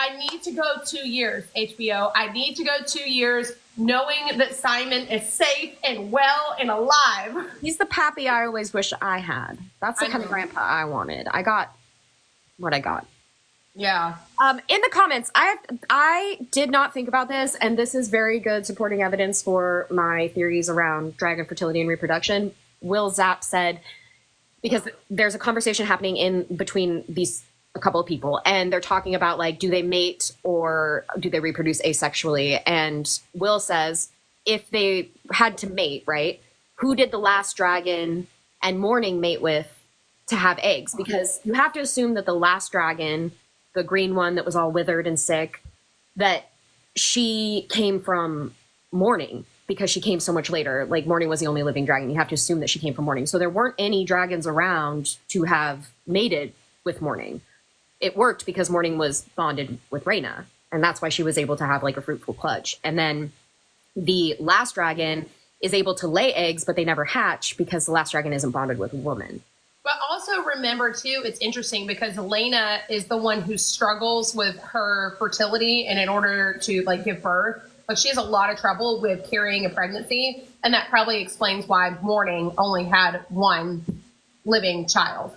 I need to go 2 years, HBO. I need to go 2 years knowing that Simon is safe and well and alive. He's the pappy I always wish I had. That's the kind of grandpa I wanted. I got what I got. Yeah. In the comments, I did not think about this, and this is very good supporting evidence for my theories around dragon fertility and reproduction. Will Zapp said, because there's a conversation happening in between a couple of people, and they're talking about like, do they mate or do they reproduce asexually? And Will says, if they had to mate, right, who did the last dragon and Morning mate with to have eggs? Because you have to assume that the last dragon, the green one that was all withered and sick, that she came from Morning, because she came so much later. Like Morning was the only living dragon. You have to assume that she came from Morning. So there weren't any dragons around to have mated with Morning. It worked because Morning was bonded with Rhaena, and that's why she was able to have like a fruitful clutch. And then the last dragon is able to lay eggs, but they never hatch because the last dragon isn't bonded with a woman. But also remember too, it's interesting because Elena is the one who struggles with her fertility, and in order to like give birth, like she has a lot of trouble with carrying a pregnancy, and that probably explains why Morning only had one living child.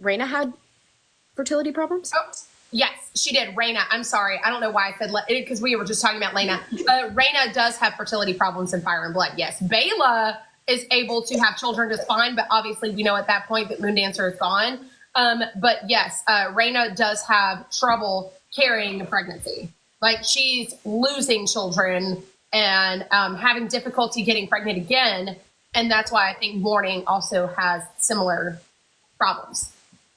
Rhaena had fertility problems? Oh, yes, she did. Rhaena, I'm sorry. I don't know why I said because we were just talking about Lena. Rhaena does have fertility problems in Fire and Blood. Yes, Bela is able to have children just fine, but obviously we know at that point that Moondancer is gone. But yes, Rhaena does have trouble carrying a pregnancy. Like she's losing children and having difficulty getting pregnant again. And that's why I think Morning also has similar problems.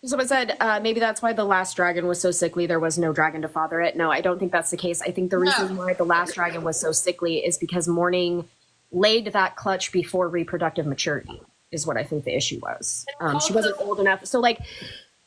So it said maybe that's why the last dragon was so sickly. There was no dragon to father it. No, I don't think that's the case. I think the reason why the last dragon was so sickly is because Morning laid that clutch before reproductive maturity is what I think the issue was. She wasn't old enough. So like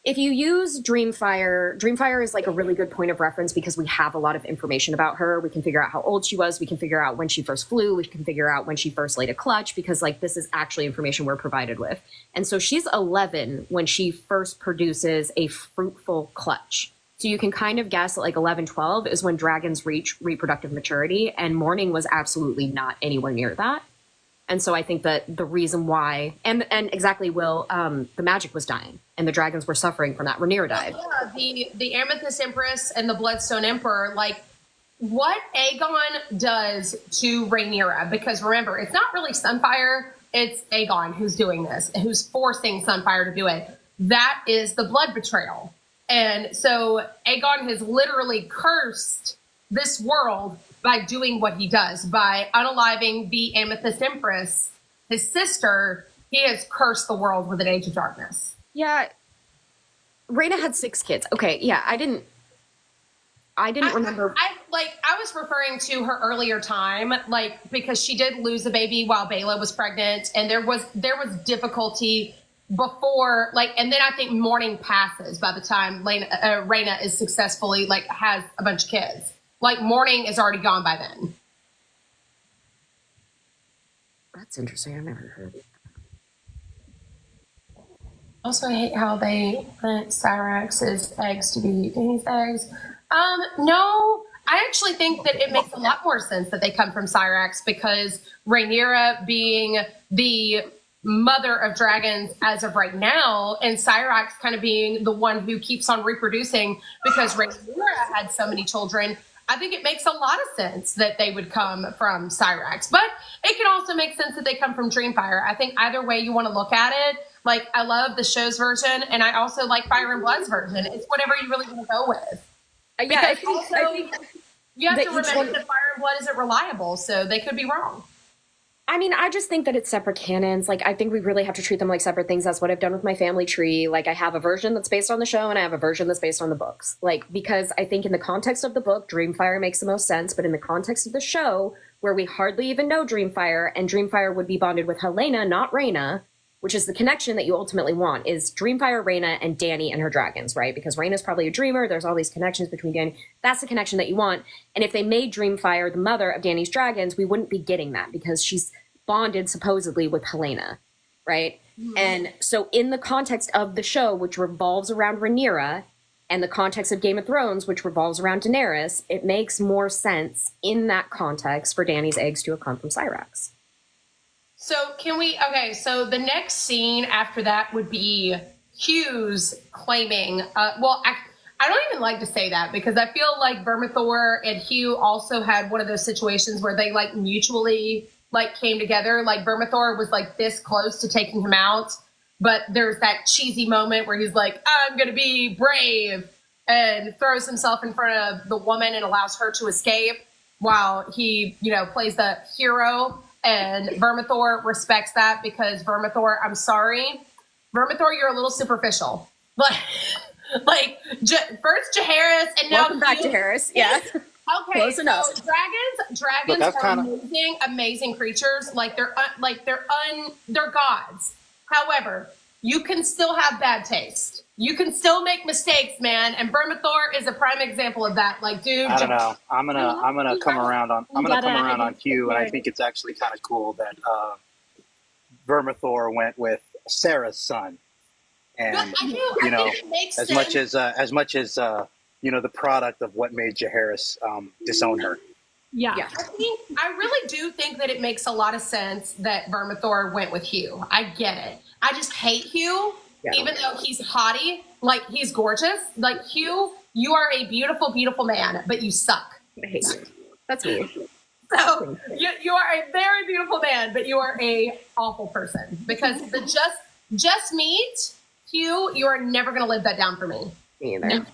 if you use Dreamfire is like a really good point of reference because we have a lot of information about her. We can figure out how old she was. We can figure out when she first flew. We can figure out when she first laid a clutch because like this is actually information we're provided with. And so she's 11 when she first produces a fruitful clutch. So you can kind of guess that like 11, 12 is when dragons reach reproductive maturity, and Morning was absolutely not anywhere near that. And so I think that the reason why, and exactly, Will, the magic was dying, and the dragons were suffering from that. Rhaenyra died. Yeah, the Amethyst Empress and the Bloodstone Emperor, like what Aegon does to Rhaenyra, because remember, it's not really Sunfire, it's Aegon who's doing this, who's forcing Sunfire to do it. That is the blood betrayal. And so Aegon has literally cursed this world by doing what he does, by unaliving the Amethyst Empress, his sister. He has cursed the world with an Age of Darkness. Yeah. Rhaena had 6 kids. Okay, yeah, I didn't remember. I was referring to her earlier time, like, because she did lose a baby while Bela was pregnant, and there was difficulty before, like, and then I think Morning passes by the time Rhaena is successfully, like, has a bunch of kids. Like, Morning is already gone by then. That's interesting. I never heard it. Also, I hate how they want Cyrax's eggs to be Dany's eggs. No, I actually think that it makes a lot more sense that they come from Cyrax because Rhaenyra being the mother of dragons as of right now, and Cyrax kind of being the one who keeps on reproducing because Rhaenyra had so many children. I think it makes a lot of sense that they would come from Cyrax, but it can also make sense that they come from Dreamfire. I think either way you want to look at it, like I love the show's version, and I also like Fire and Blood's version. It's whatever you really want to go with. Yeah, I think you have to remember that Fire and Blood isn't reliable, so they could be wrong. I mean, I just think that it's separate canons. Like, I think we really have to treat them like separate things. That's what I've done with my family tree. Like, I have a version that's based on the show, and I have a version that's based on the books. Like, because I think in the context of the book, Dreamfire makes the most sense. But in the context of the show, where we hardly even know Dreamfire, and Dreamfire would be bonded with Helena, not Rhaena, which is the connection that you ultimately want, is Dreamfire, Rhaena, and Dany and her dragons, right? Because Rhaena's probably a dreamer. There's all these connections between Dany. That's the connection that you want. And if they made Dreamfire the mother of Dany's dragons, we wouldn't be getting that because she's bonded supposedly with Helena, right? Mm-hmm. And so in the context of the show, which revolves around Rhaenyra, and the context of Game of Thrones, which revolves around Daenerys, it makes more sense in that context for Dany's eggs to have come from Cyrax. So so the next scene after that would be Hughes claiming, I don't even like to say that because I feel like Vermithor and Hugh also had one of those situations where they like mutually like came together. Like Vermithor was like this close to taking him out, but there's that cheesy moment where he's like, I'm going to be brave, and throws himself in front of the woman and allows her to escape while he, plays the hero. And Vermithor respects that because Vermithor, I'm sorry, Vermithor, you're a little superficial. First Jaehaerys and now welcome back, Jaehaerys. Yeah. Okay, Close so enough. dragons that's are kinda- amazing creatures. Like they're gods. However, you can still have bad taste. You can still make mistakes, man. And Vermithor is a prime example of that. Like, dude, I don't know. I'm gonna come around on Hugh, and I think it's actually kind of cool that Vermithor went with Sarah's son, and I do. you know, think it makes as sense. much as the product of what made Jaehaerys disown her. Yeah. Yeah. I really do think that it makes a lot of sense that Vermithor went with Hugh. I get it. I just hate Hugh, Yeah. even though he's haughty. Like, he's gorgeous. Like, Hugh, you are a beautiful, beautiful man, but you suck. I hate you. That's me. So you are a very beautiful man, but you are a awful person. Because the just meat, Hugh, you are never going to live that down for me. Me either. No.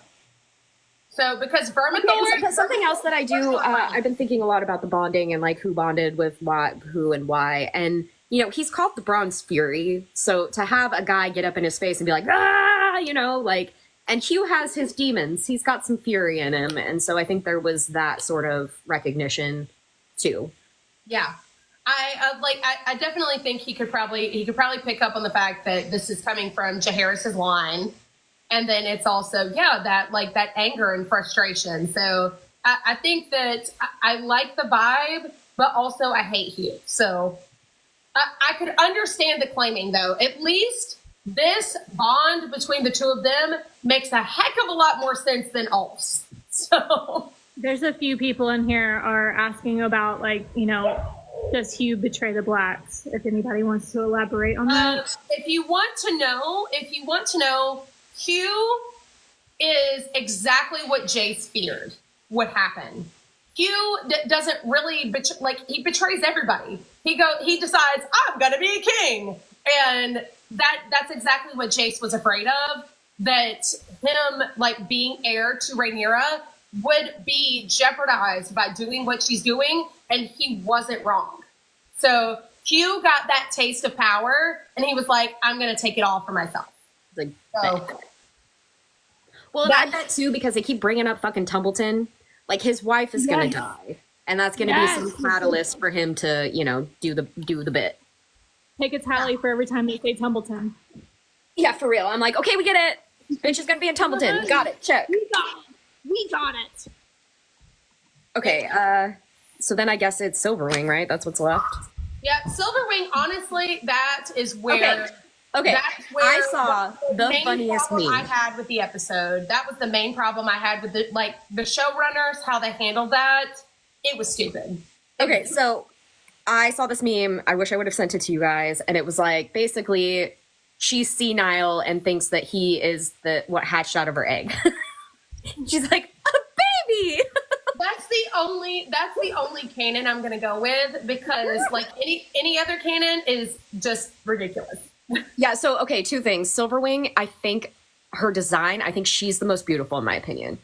So because Vermithor, Okay, but something else that I do, I've been thinking a lot about the bonding and like who bonded with what, who and why. And, you know, he's called the Bronze Fury. So to have a guy get up in his face and be like, ah, you know, like, and Hugh has his demons. He's got some fury in him. And so I think there was that sort of recognition too. yeah. I definitely think he could probably pick up on the fact that this is coming from Jaehaerys' line. And then it's also, that anger and frustration. So I think that I like the vibe, but also I hate Hugh. So I could understand the claiming, though. At least this bond between the two of them makes a heck of a lot more sense than Ulf's. So There's a few people in here are asking about, like, you know, does Hugh betray the Blacks? If anybody wants to elaborate on that. if you want to know, Hugh is exactly what Jace feared would happen. Hugh doesn't really he betrays everybody. He decides, I'm gonna be a king, and that's exactly what Jace was afraid of. That him being heir to Rhaenyra would be jeopardized by doing what she's doing, and he wasn't wrong. So Hugh got that taste of power, and he was like, I'm gonna take it all for myself. Like, So, well, that too, because they keep bringing up fucking Tumbleton. Like, his wife is gonna die, and that's gonna be some catalyst for him to, you know, do the bit. Take a tally for every time they say Tumbleton. Yeah, for real. I'm like, okay, we get it. Bitch is gonna be in Tumbleton. Got it. Check. We got it. Okay. So then I guess it's Silverwing, right? That's what's left. yeah, Silverwing, honestly, that is where... Okay. That's where I saw the main funniest problem meme. I had with the episode. That was the main problem I had with the showrunners, how they handled that. It was stupid. Okay, so I saw this meme. I wish I would have sent it to you guys. And it was like, basically, she's senile and thinks that he is what hatched out of her egg. She's like, a baby! That's the only canon I'm gonna go with, because any other canon is just ridiculous. Yeah, so, okay, two things. Silverwing, I think her design, I think she's the most beautiful in my opinion.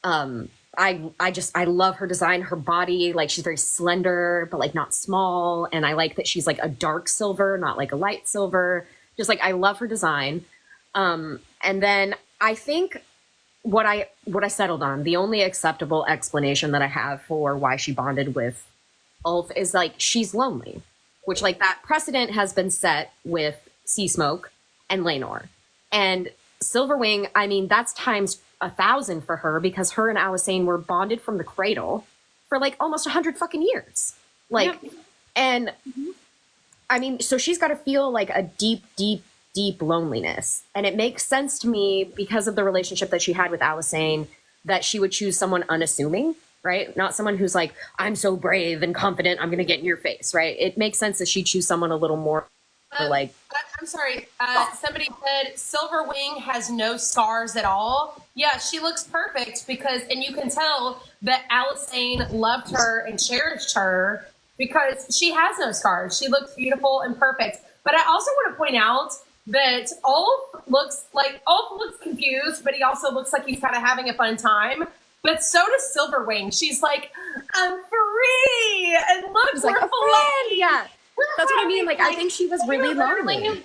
I love her design, her body, like she's very slender, but like not small. And I like that she's like a dark silver, not like a light silver. Just like, I love her design. And then I think what I settled on, the only acceptable explanation that I have for why she bonded with Ulf is like, she's lonely, which like that precedent has been set with Sea Smoke and Laenor. And Silverwing, I mean, that's times 1,000 for her, because her and Alysanne were bonded from the cradle for like almost 100 fucking years. Like, and I mean, so she's got to feel like a deep, deep, deep loneliness. And it makes sense to me because of the relationship that she had with Alysanne, that she would choose someone unassuming, right? Not someone who's like, I'm so brave and confident, I'm going to get in your face, right? It makes sense that she'd choose someone a little more like... I'm sorry. Somebody said Silverwing has no scars at all. Yeah, she looks perfect and you can tell that Alysanne loved her and cherished her because she has no scars. She looks beautiful and perfect. But I also want to point out that Ulf looks confused, but he also looks like he's kind of having a fun time. But so does Silverwing. She's like, I'm free, and look, She's like a friend. Yeah, that's what I mean. Like, I think she was really lonely.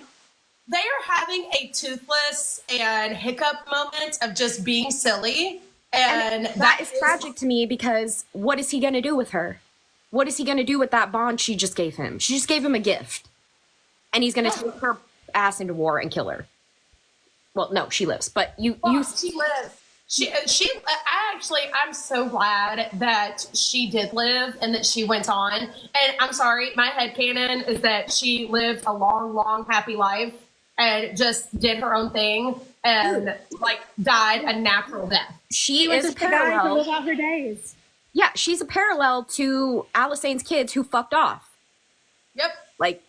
They are having a Toothless and Hiccup moment of just being silly And that is tragic to me because what is he going to do with her? What is he going to do with that bond she just gave him? She just gave him a gift. And he's going to take her ass into war and kill her. Well, no, she lives, but she lives. I'm so glad that she did live and that she went on. And I'm sorry, my headcanon is that she lived a long, long, happy life and just did her own thing and like died a natural death. She was is just the guy to parallel. live out her days. Yeah, she's a parallel to Alisane's kids who fucked off. Yep. Like,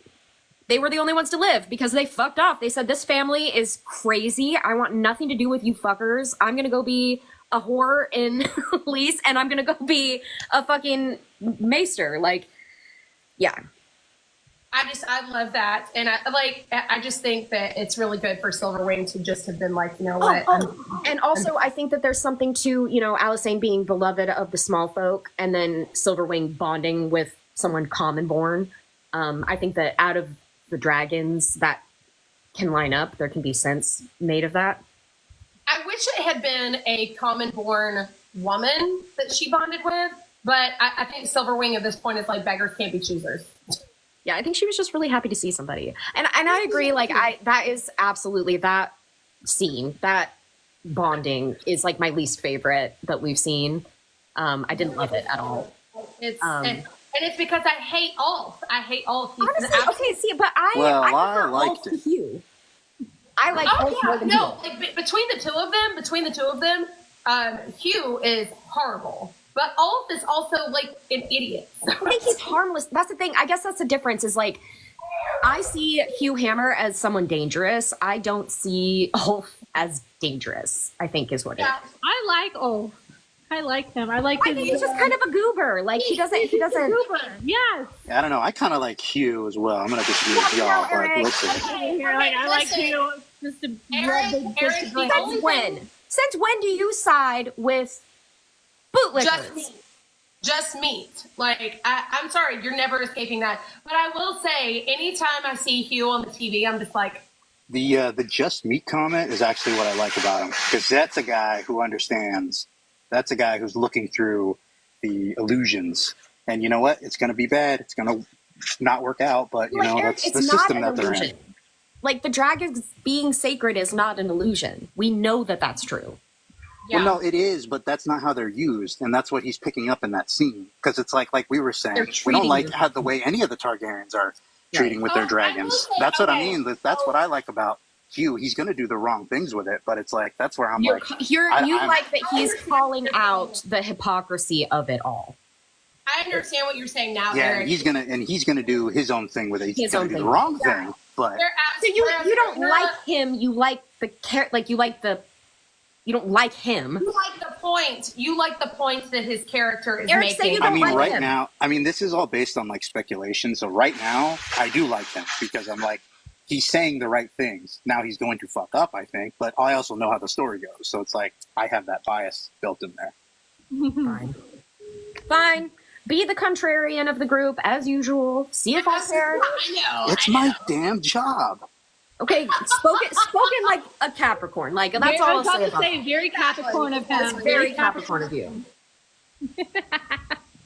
they were the only ones to live because they fucked off. They said, this family is crazy. I want nothing to do with you fuckers. I'm going to go be a whore in Lys, and I'm going to go be a fucking maester. Like, yeah. I love that. And I just think that it's really good for Silverwing to just have been like, you know what? And also, I think that there's something to, Alysanne being beloved of the small folk and then Silverwing bonding with someone common born. I think that out of the dragons that can line up, there can be sense made of that. I wish it had been a common born woman that she bonded with, but I think Silverwing at this point is like beggars can't be choosers. Yeah, I think she was just really happy to see somebody. And I agree, that is absolutely, that scene, that bonding is like my least favorite that we've seen. I didn't love it at all. And it's because I hate Ulf. I hate Ulf. Honestly, okay, see, but I liked it. Hugh. I like Ulf more than Hugh. Like, between the two of them, Hugh is horrible. But Ulf is also like an idiot. I think he's harmless. That's the thing. I guess that's the difference is like, I see Hugh Hammer as someone dangerous. I don't see Ulf as dangerous, I think is what it is. I like Ulf. I like him. I think he's just kind of a goober. Like he doesn't. Goober. Yes. I don't know. I kind of like Hugh as well. I'm gonna disagree with y'all, but we'll see. I like Hugh. Just to Since when do you side with bootlickers? Just meat. Like I'm sorry, you're never escaping that. But I will say, anytime I see Hugh on the TV, I'm just like. The just meat comment is actually what I like about him because that's a guy who understands. That's a guy who's looking through the illusions. And you know what? It's going to be bad. It's going to not work out. But, Eric, that's the system that they're in. Like, the dragons being sacred is not an illusion. We know that that's true. Yeah. Well, no, it is, but that's not how they're used. And that's what he's picking up in that scene. Because it's like we were saying, we don't like how the way any of the Targaryens are treating with their dragons. That's what I mean. That's what I like about Hugh. He's going to do the wrong things with it, but it's like that's where you like that he's calling out the hypocrisy of it all. I understand what you're saying now. Yeah, Eric. and he's gonna do his own thing with it. He's gonna do the wrong thing, but so you don't like him. You like the you don't like him. You like the point. You like the point that his character is Eric, making. say you don't like him. Now, this is all based on like speculation. So right now, I do like him because I'm like. He's saying the right things. Now he's going to fuck up, I think, but I also know how the story goes. So it's like I have that bias built in there. Fine. Be the contrarian of the group as usual. See if I'm fair. It's my damn job. Okay, spoken like a Capricorn. Like that's all I'll say about it. Very Capricorn of him. It's very Capricorn of you.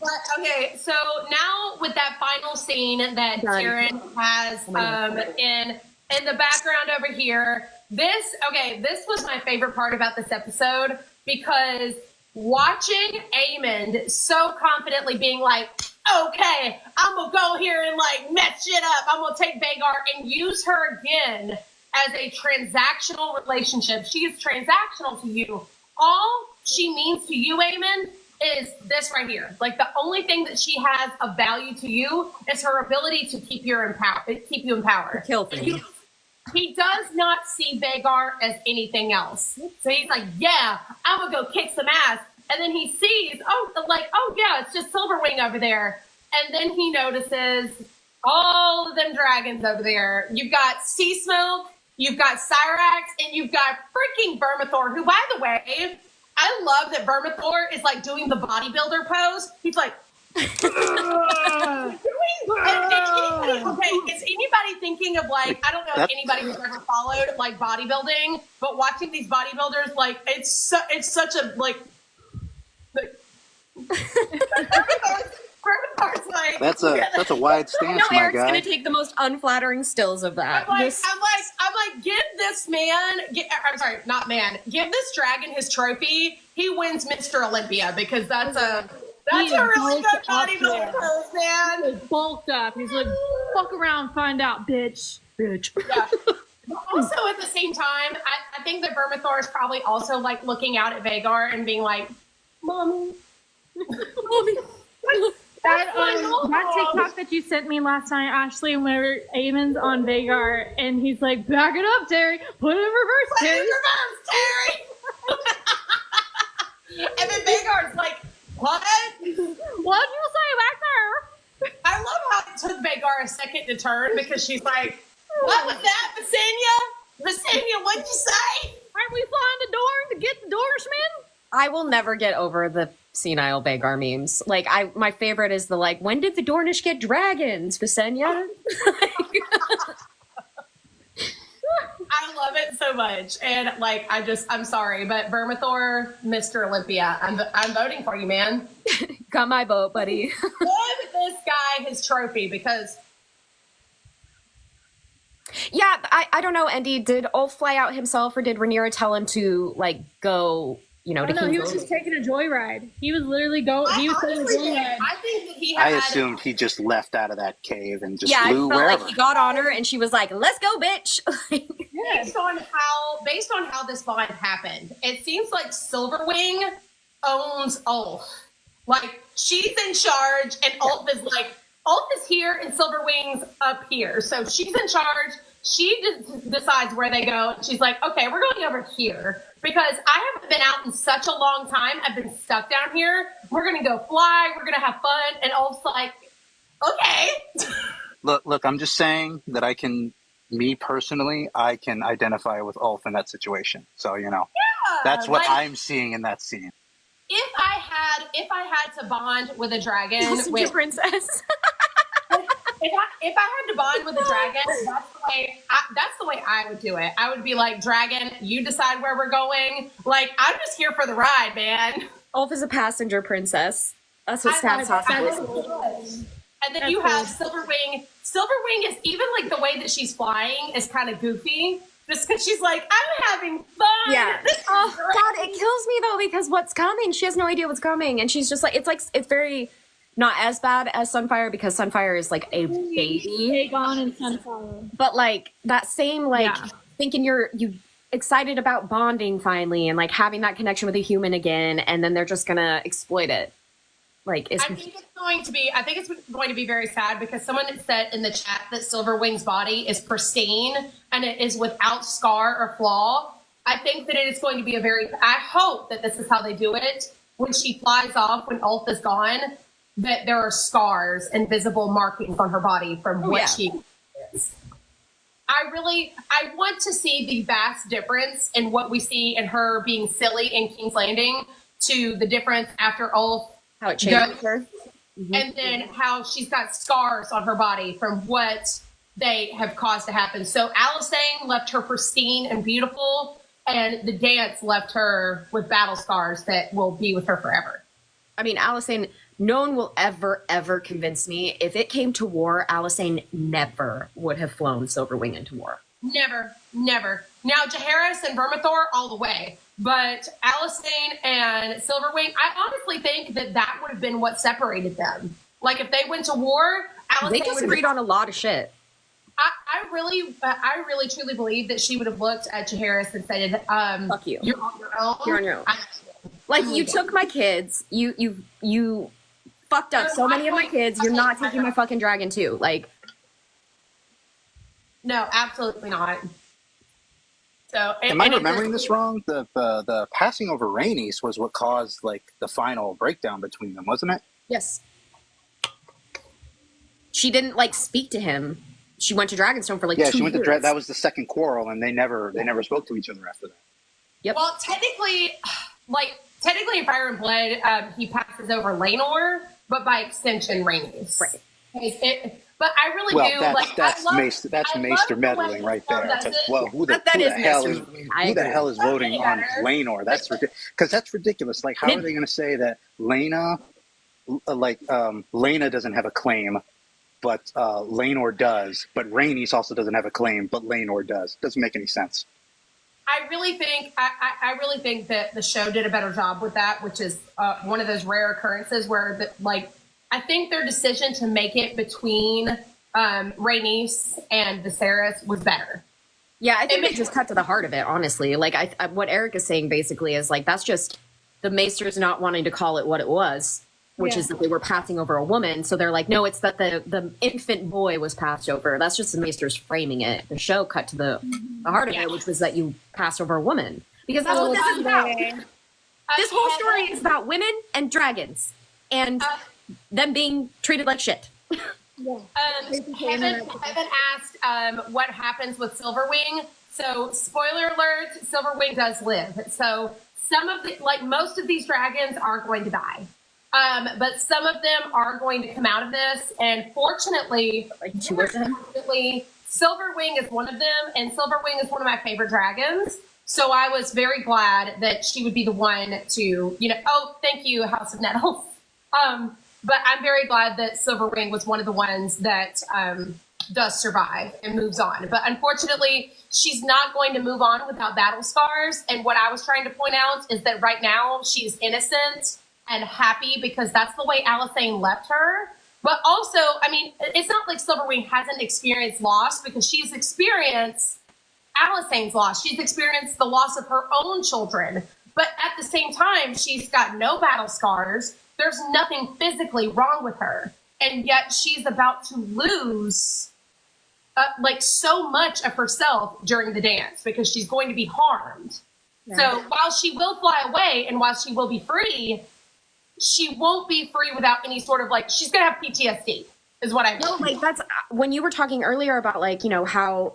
But, okay, so now with that final scene that Tyrion has in the background over here, this was my favorite part about this episode because watching Aemond so confidently being like, okay, I'm gonna go here and like mess shit up. I'm gonna take Vhagar and use her again as a transactional relationship. She is transactional to you. All she means to you, Aemond, is this right here. Like the only thing that she has of value to you is her ability to keep you in power. Kill things. He does not see Vhagar as anything else. So he's like, yeah, I'm gonna go kick some ass. And then he sees, oh yeah, it's just Silverwing over there. And then he notices all of them dragons over there. You've got Sea Smoke, you've got Cyrax, and you've got freaking Vermithor, who, by the way, I love that Vermithor is like doing the bodybuilder pose. He's like, is anybody thinking of like, I don't know if anybody who's ever followed like bodybuilding, but watching these bodybuilders, like it's such a like Vermithor's like, That's a wide stance, No, my Eric's guy. gonna take the most unflattering stills of that. I'm like, give this man, I'm sorry, not man, give this dragon his trophy. He wins Mr. Olympia because that's a really good bodybuilder pose, man. He's bulked up. He's like, fuck around, find out, bitch. Bitch. Yeah. Also, at the same time, I think that Vermithor is probably also like looking out at Vagar and being like, "Mommy, Mommy. That TikTok that you sent me last night, Ashley, where Eamon's on Vagar, and he's like, back it up, Terry. Put it in reverse, put it Terry. in reverse, Terry." And then Vagar's like, "What? What'd you say back there? I love how it took Vagar a second to turn because she's like, "What was that, Visenya? Visenya, what'd you say?" Aren't we flying the door to get the Dorshman? I will never get over the senile Vagar memes. Like, my favorite is the like, when did the Dornish get dragons, Visenya? I love it so much, and like, I'm sorry, but Vermithor, Mr. Olympia, I'm voting for you, man. Got my vote, buddy. Give this guy his trophy because. Yeah, I don't know, Andy. Did Ulf fly out himself, or did Rhaenyra tell him to like go? You know, to No, he was King's just taking a joyride. He was literally I think that he I had. assumed he just left out of that cave and just Yeah, I flew felt wherever. like he got on her, and she was like, "Let's go, bitch." Based on how this bond happened, it seems like Silverwing owns Ulf. Like, she's in charge, and Ulf is here, and Silverwing's up here. So she's in charge. She decides where they go. She's like, "Okay, we're going over here because I haven't been out in such a long time. I've been stuck down here. We're going to go fly. We're going to have fun." And Ulf's like, "Okay." Look, I'm just saying that me personally, I can identify with Ulf in that situation. So, that's what I'm seeing in that scene. If I had to bond with a dragon, With princess. if I had to bond with a dragon, that's the way I would do it. I would be like, "Dragon, you decide where we're going. Like, I'm just here for the ride, man." Ulf is a passenger princess. That's what Stab Sausage is. And then you have Silverwing. Silverwing is even like the way that she's flying is kind of goofy. Just because she's like, "I'm having fun." Yeah. This is Oh great." God, it kills me though because what's coming? She has no idea what's coming, and she's just like, it's very not as bad as Sunfire because Sunfire is like a baby. Aegon and Sunfire. But like that same thinking you excited about bonding finally and like having that connection with a human again, and then they're just gonna exploit it. Like, I think it's going to be very sad because someone had said in the chat that Silverwing's body is pristine and it is without scar or flaw. I think that it is going to be I hope that this is how they do it. When she flies off, when Ulf is gone, that there are scars and visible markings on her body from what she is. I want to see the vast difference in what we see in her being silly in King's Landing to the difference after Ulf. how it changed her. And then how she's got scars on her body from what they have caused to happen. So Alysanne left her pristine and beautiful, and the dance left her with battle scars that will be with her forever. I mean, Alysanne, no one will ever convince me. If it came to war, Alysanne never would have flown Silverwing into war. Never. Now, Jaehaerys and Vermithor all the way. But Alysanne and Silverwing, I honestly think that would have been what separated them. Like, if they went to war, Alysanne They disagreed on a lot of shit. I really truly believe that she would have looked at Jaehaerys and said, "Fuck you. You're on your own. You're on your own." Like, you took my kids. You fucked up so many of my kids. You're not taking my fucking dragon too. Like, no, absolutely not. So, am I remembering this wrong? The passing over Rhaenys was what caused like the final breakdown between them, wasn't it? yes. She didn't like speak to him. She went to Dragonstone for like 2 years. She went to that was the second quarrel, and they never spoke to each other after that. Yep. Well, technically in Fire and Blood, he passes over Laenor, but by extension, Rhaenys. Right. But I really do that's Maester meddling right there. Who the hell is voting on Laenor? That's ridiculous. Because that's ridiculous. Like, how are they going to say that Laena Lena doesn't have a claim, but Laenor does. But Rhaenys also doesn't have a claim, but Laenor does. Doesn't make any sense. I really think that the show did a better job with that, which is one of those rare occurrences where I think their decision to make it between Rhaenys and Viserys was better. Yeah, I think they just cut to the heart of it, honestly. Like, what Eric is saying basically is, like, that's just the Maesters not wanting to call it what it was, which is that they were passing over a woman. So they're like, no, it's that the infant boy was passed over. That's just the Maesters framing it. The show cut to the heart of it, which was that you passed over a woman. Because that's what this is about. This whole story is about women and dragons. And them being treated like shit. Kevin asked what happens with Silverwing. So, spoiler alert, Silverwing does live. So, most of these dragons are going to die. But some of them are going to come out of this. And fortunately, Silverwing is one of them. And Silverwing is one of my favorite dragons. So, I was very glad that she would be the one to, thank you, House of Nettles. But I'm very glad that Silverwing was one of the ones that does survive and moves on. But unfortunately, she's not going to move on without battle scars. And what I was trying to point out is that right now she's innocent and happy because that's the way Alysanne left her. But also, I mean, it's not like Silverwing hasn't experienced loss because she's experienced Alysanne's loss. She's experienced the loss of her own children. But at the same time, she's got no battle scars. There's nothing physically wrong with her. And yet she's about to lose so much of herself during the dance because she's going to be harmed. Yeah. So while she will fly away and while she will be free, she won't be free without any sort of she's going to have PTSD is what I mean. No, that's when you were talking earlier about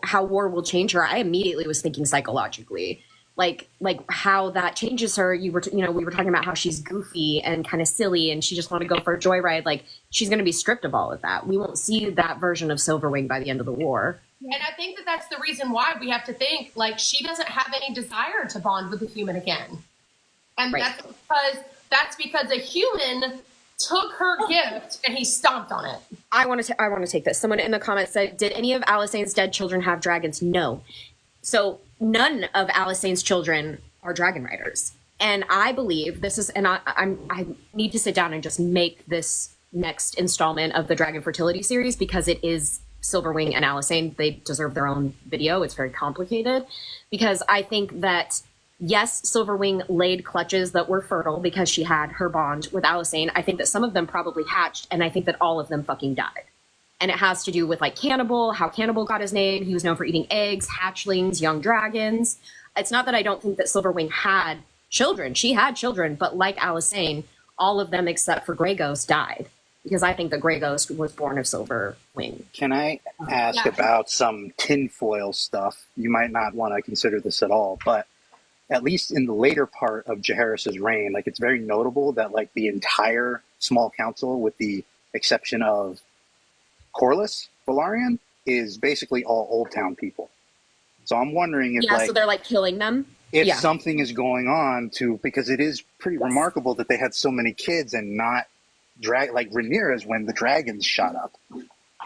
how war will change her. I immediately was thinking psychologically. Like how that changes her. We were talking about how she's goofy and kind of silly and she just want to go for a joyride. Like she's going to be stripped of all of that. We won't see that version of Silverwing by the end of the war. And I think that that's the reason why we have to think she doesn't have any desire to bond with a human again. And that's because a human took her gift and he stomped on it. I want to take this. Someone in the comments said, did any of Alysanne's dead children have dragons? No. So none of Alysanne's children are dragon riders. And I believe this is, and I need to sit down and just make this next installment of the Dragon Fertility series because it is Silverwing and Alysanne. They deserve their own video. It's very complicated because I think that, yes, Silverwing laid clutches that were fertile because she had her bond with Alysanne. I think that some of them probably hatched and I think that all of them fucking died. And it has to do with Cannibal, how Cannibal got his name. He was known for eating eggs, hatchlings, young dragons. It's not that I don't think that Silverwing had children. She had children, but like Alysanne, all of them except for Grey Ghost died. Because I think the Grey Ghost was born of Silverwing. Can I ask about some tinfoil stuff? You might not want to consider this at all, but at least in the later part of Jaehaerys' reign, it's very notable that the entire small council, with the exception of Corlys Velaryon, is basically all Old Town people. So I'm wondering if so they're killing them. If something is going on because it is pretty remarkable that they had so many kids and not Rhaenyra's when the dragons shot up.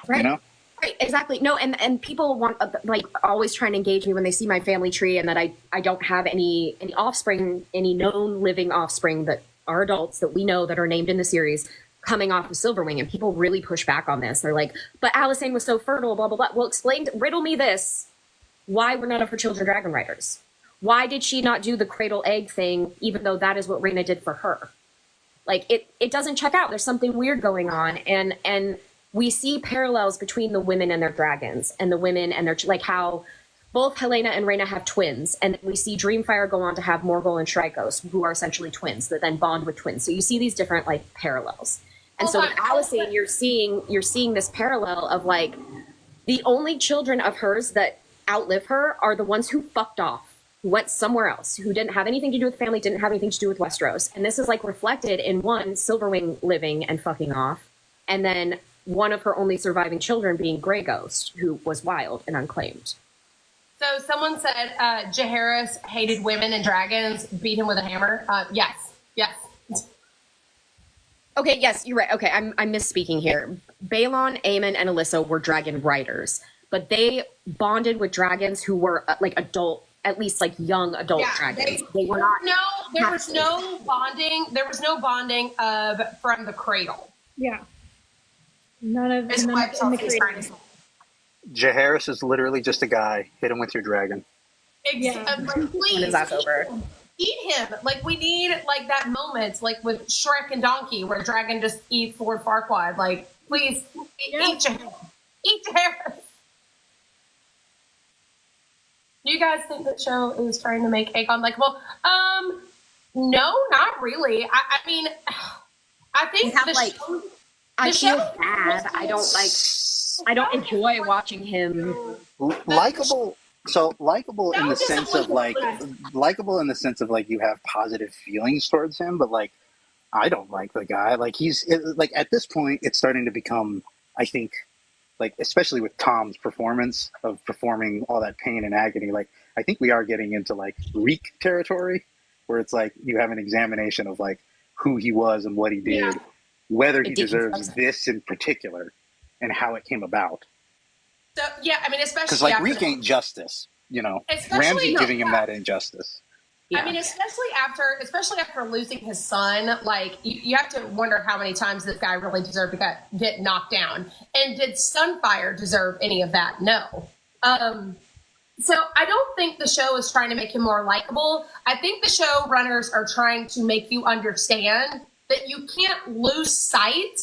Right. Right, exactly. No, and people want always trying to engage me when they see my family tree and that I don't have any offspring, any known living offspring that are adults that we know that are named in the series coming off of Silverwing, and people really push back on this. They're like, but Alysanne was so fertile, blah, blah, blah. Well, riddle me this. Why were none of her children dragon riders? Why did she not do the cradle egg thing, even though that is what Rhaena did for her? It doesn't check out. There's something weird going on. And we see parallels between the women and their dragons and the women and their, how both Helena and Rhaena have twins. And we see Dreamfire go on to have Morgul and Shrykos, who are essentially twins that then bond with twins. So you see these different parallels. And so with Alysanne, you're seeing this parallel of the only children of hers that outlive her are the ones who fucked off, who went somewhere else, who didn't have anything to do with the family, didn't have anything to do with Westeros. And this is reflected in one, Silverwing living and fucking off, and then one of her only surviving children being Grey Ghost, who was wild and unclaimed. So someone said Jaehaerys hated women and dragons, beat him with a hammer. Yes. Okay, yes, you're right. Okay, I'm misspeaking here. Balon, Aemon, and Alyssa were dragon riders, but they bonded with dragons who were like adult, at least like young adult dragons. They were not. No, there was no bonding. There was no bonding of from the cradle. Yeah. None of Is none what of in the Chelsea's trying to creators. say. Jaehaerys is literally just a guy. Hit him with your dragon. Yeah. When Please is that over? eat him. Like we need like that moment, like with Shrek and Donkey, where dragon just eats Lord Farquaad. Like, please eat Jaehaerys. Eat Jaehaerys. Do you guys think that show is trying to make Aegon likable? No, not really. I mean, I think have, the like, show. I The feel show- bad. I don't enjoy watching him. Likable. So likable in No, the just sense of like, likable in the sense of like you have positive feelings towards him, but like I don't like the guy. Like like at this point, it's starting to become, I think, like especially with Tom's performance of performing all that pain and agony. Like I think we are getting into like Reek territory, where it's like you have an examination of like who he was and what he did, whether he deserves this in particular, and how it came about. So, yeah, I mean, especially Because like after Reek ain't justice, you know. Especially- Ramsay's no, giving him yeah. that injustice. I mean, especially after losing his son, like you have to wonder how many times this guy really deserved to get knocked down. And did Sunfire deserve any of that? No. So I don't think the show is trying to make him more likable. I think the showrunners are trying to make you understand that you can't lose sight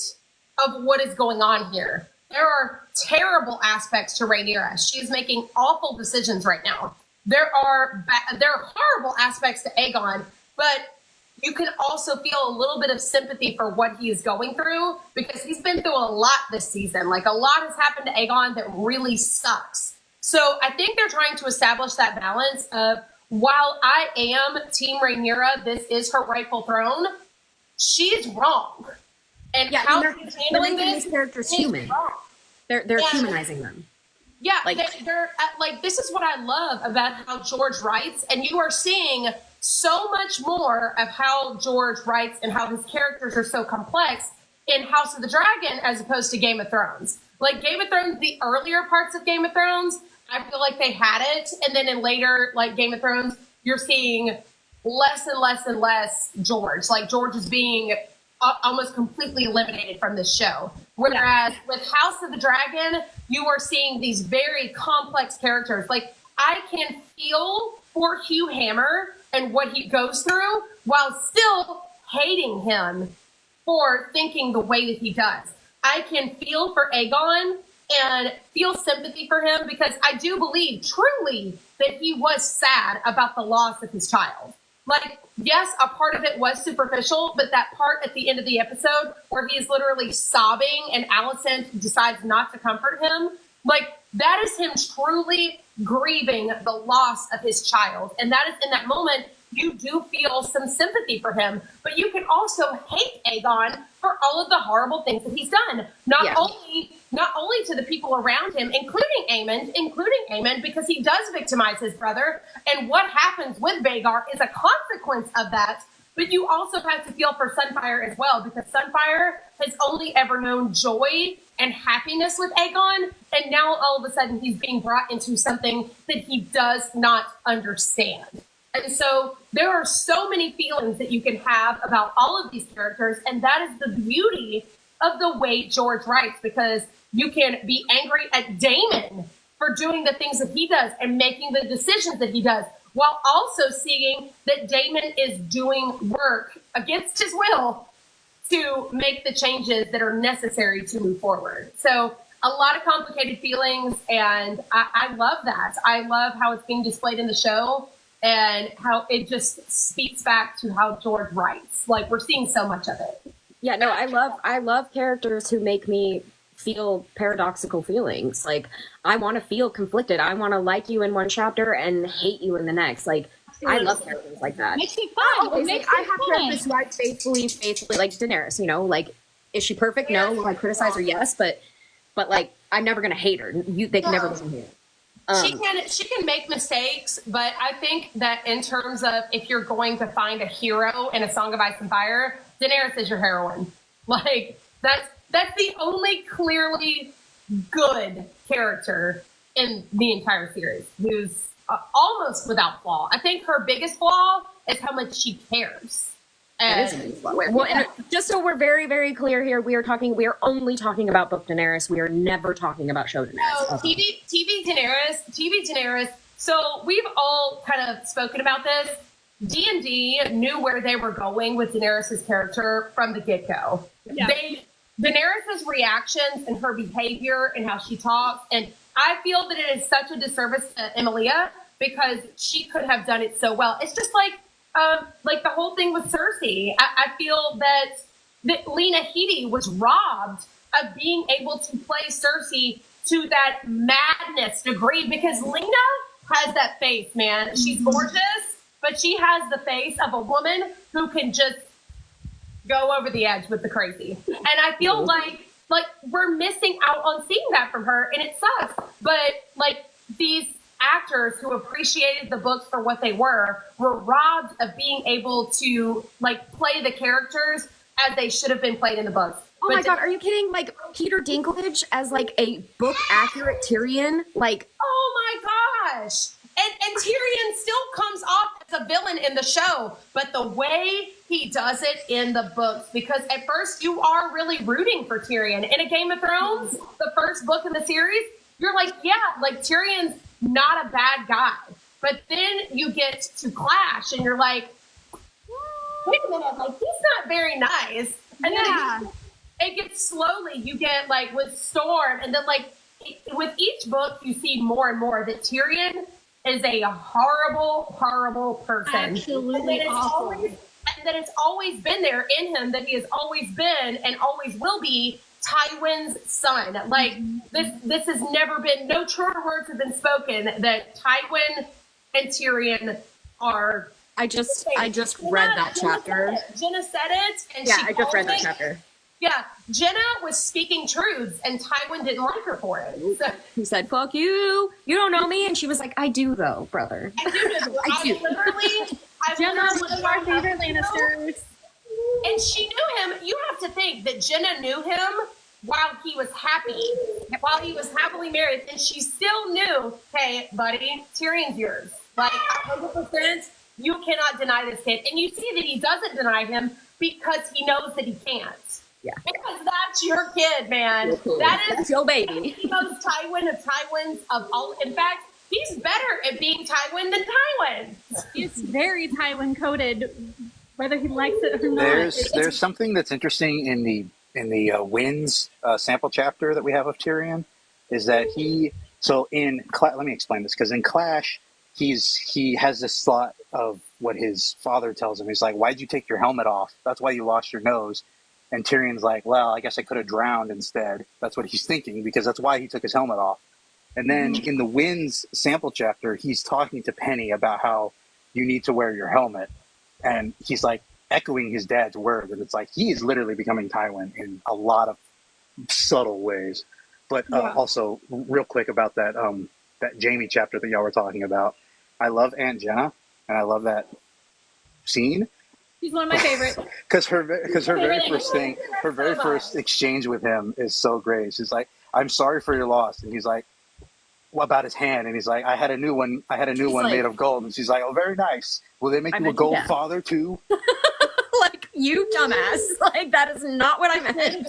of what is going on here. There are terrible aspects to Rhaenyra. She's making awful decisions right now. There are horrible aspects to Aegon, but you can also feel a little bit of sympathy for what he is going through because he's been through a lot this season. Like a lot has happened to Aegon that really sucks. So I think they're trying to establish that balance of while I am Team Rhaenyra, this is her rightful throne, she's wrong. And how she's handling these characters human. wrong. They're humanizing them. Yeah, Like- they're like, this is what I love about how George writes, and you are seeing so much more of how George writes and how his characters are so complex in House of the Dragon as opposed to Game of Thrones. Like Game of Thrones, the earlier parts of Game of Thrones, I feel like they had it, and then in later, like Game of Thrones, you're seeing less and less and less George. Like George is being almost completely eliminated from this show. Whereas with House of the Dragon, you are seeing these very complex characters. Like I can feel for Hugh Hammer and what he goes through while still hating him for thinking the way that he does. I can feel for Aegon and feel sympathy for him because I do believe truly that he was sad about the loss of his child. Like, yes, a part of it was superficial, but that part at the end of the episode where he's literally sobbing and Allison decides not to comfort him, like that is him truly grieving the loss of his child. And that is in that moment, you do feel some sympathy for him, but you can also hate Aegon for all of the horrible things that he's done. Not only to the people around him, including Aemon, because he does victimize his brother. And what happens with Vhagar is a consequence of that. But you also have to feel for Sunfire as well, because Sunfire has only ever known joy and happiness with Aegon. And now all of a sudden he's being brought into something that he does not understand. And so there are so many feelings that you can have about all of these characters. And that is the beauty of the way George writes, because you can be angry at Daemon for doing the things that he does and making the decisions that he does, while also seeing that Daemon is doing work against his will to make the changes that are necessary to move forward. So a lot of complicated feelings, and I love that. I love how it's being displayed in the show and how it just speaks back to how George writes. Like we're seeing so much of it. Yeah, no, I love characters who make me feel paradoxical feelings. Like I want to feel conflicted. I want to like you in one chapter and hate you in the next. Like I love characters like that. Makes me fun. It makes I me have fun. characters who I faithfully, like Daenerys. You know, like is she perfect? No. Will I criticize her? Yes, but like I'm never gonna hate her. They can never listen to her. She can make mistakes, but I think that in terms of if you're going to find a hero in A Song of Ice and Fire, Daenerys is your heroine. Like that's the only clearly good character in the entire series who's almost without flaw. I think her biggest flaw is how much she cares. Well, and just so we're very, very clear here, we are only talking about book Daenerys. We are never talking about show Daenerys. No, TV Daenerys. So we've all kind of spoken about this. D&D knew where they were going with Daenerys' character from the get-go. Yeah. Daenerys' reactions and her behavior and how she talks, and I feel that it is such a disservice to Emilia because she could have done it so well. It's just like the whole thing with Cersei. I feel that Lena Headey was robbed of being able to play Cersei to that madness degree because Lena has that face, man. She's gorgeous, but she has the face of a woman who can just go over the edge with the crazy. And I feel like we're missing out on seeing that from her, and it sucks. But like these actors who appreciated the books for what they were robbed of being able to like play the characters as they should have been played in the books. Oh my God, are you kidding? Like Peter Dinklage as like a book accurate Tyrion? Like, oh my gosh. And Tyrion still comes off as a villain in the show, but the way he does it in the books, because at first you are really rooting for Tyrion. In a Game of Thrones, the first book in the series, you're like, yeah, like Tyrion's not a bad guy. But then you get to Clash and you're like, wait a minute, like he's not very nice. And then it gets slowly, you get like with Storm, and then like with each book you see more and more that Tyrion is a horrible, horrible person. Absolutely awful. And that it's always been there in him, that he has always been and always will be Tywin's son. Like this has never been, no truer words have been spoken that Tywin and Tyrion are. I just read that chapter. Jenna said it, and I just read that chapter. Yeah, Jenna was speaking truths, and Tywin didn't like her for it. So, he said, "Fuck you! You don't know me." And she was like, "I do, though, brother. I do." Jenna, one of our favorite Lannisters. And she knew him. You have to think that Jenna knew him while he was happy, while he was happily married, and she still knew, hey, buddy, Tyrion's yours. Like 100%, you cannot deny this kid. And you see that he doesn't deny him because he knows that he can't. Yeah. Because that's your kid, man. That's your baby. He knows Tywin of Tywins of all. In fact, he's better at being Tywin than Tywin. He's very Tywin coded, whether he likes it or not. There's something that's interesting in the Winds sample chapter that we have of Tyrion, is that let me explain this, because in Clash he has this thought of what his father tells him. He's like, why'd you take your helmet off? That's why you lost your nose. And Tyrion's like, well, I guess I could have drowned instead. That's what he's thinking, because that's why he took his helmet off. And then in the Winds sample chapter, he's talking to Penny about how you need to wear your helmet. And he's like echoing his dad's word. And it's like, he is literally becoming Tywin in a lot of subtle ways. But also real quick about that Jaime chapter that y'all were talking about. I love Aunt Jenna, and I love that scene. She's one of my favorites. Because her very first exchange with him is so great. She's like, "I'm sorry for your loss," and he's like, "What about his hand?" And he's like, "I had a new one made of gold." And she's like, "Oh, very nice. Will they make you a gold father too?" Like, you dumbass! Like, that is not what I meant.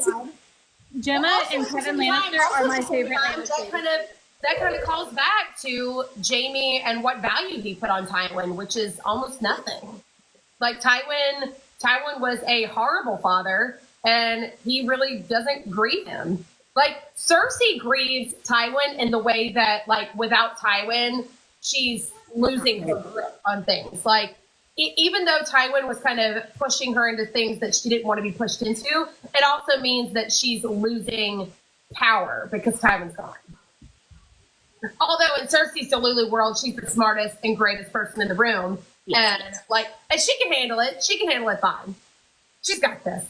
Gemma and Kevin Lannister are my favorite Lannisters. That kind of calls back to Jaime and what value he put on Tywin, which is almost nothing. Like Tywin was a horrible father, and he really doesn't grieve him. Like Cersei grieves Tywin in the way that, like, without Tywin, she's losing her grip on things. Like, even though Tywin was kind of pushing her into things that she didn't want to be pushed into, it also means that she's losing power because Tywin's gone. Although in Cersei's Delulu world, she's the smartest and greatest person in the room. Yes. And she can handle it. She can handle it fine. She's got this.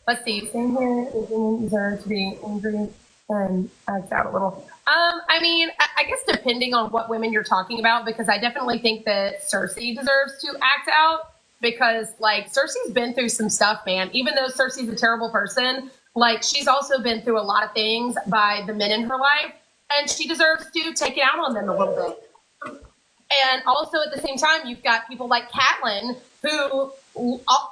Let's see. Same here. Women deserve to be angry and act out a little. I mean, I guess depending on what women you're talking about, because I definitely think that Cersei deserves to act out. because like Cersei's been through some stuff, man. Even though Cersei's a terrible person, like she's also been through a lot of things by the men in her life, and she deserves to take it out on them a little bit. And also at the same time, you've got people like Catelyn who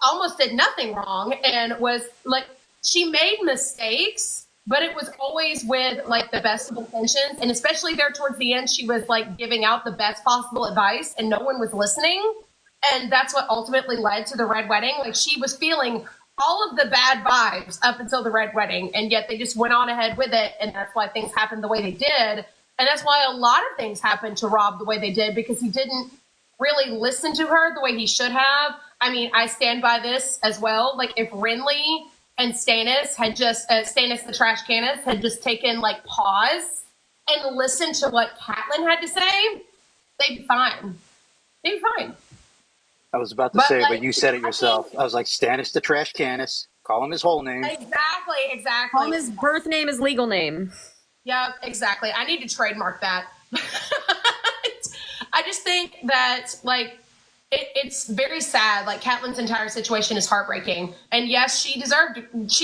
almost did nothing wrong and was like, she made mistakes, but it was always with like the best of intentions. And especially there towards the end, she was like giving out the best possible advice and no one was listening. And that's what ultimately led to the Red Wedding. Like she was feeling all of the bad vibes up until the Red Wedding. And yet they just went on ahead with it. And that's why things happened the way they did. And that's why a lot of things happened to Rob the way they did, because he didn't really listen to her the way he should have. I mean, I stand by this as well. Like if Renly and Stannis had just, Stannis the Trash Canis had just taken like pause and listened to what Catelyn had to say, they'd be fine. They'd be fine. I was about to say, but you said it yourself. I was like, Stannis the Trash Canis. Call him his whole name. Exactly. Call him his birth name, his legal name. Yeah, exactly. I need to trademark that. I just think that, like, it's very sad. Like, Catelyn's entire situation is heartbreaking. And yes, she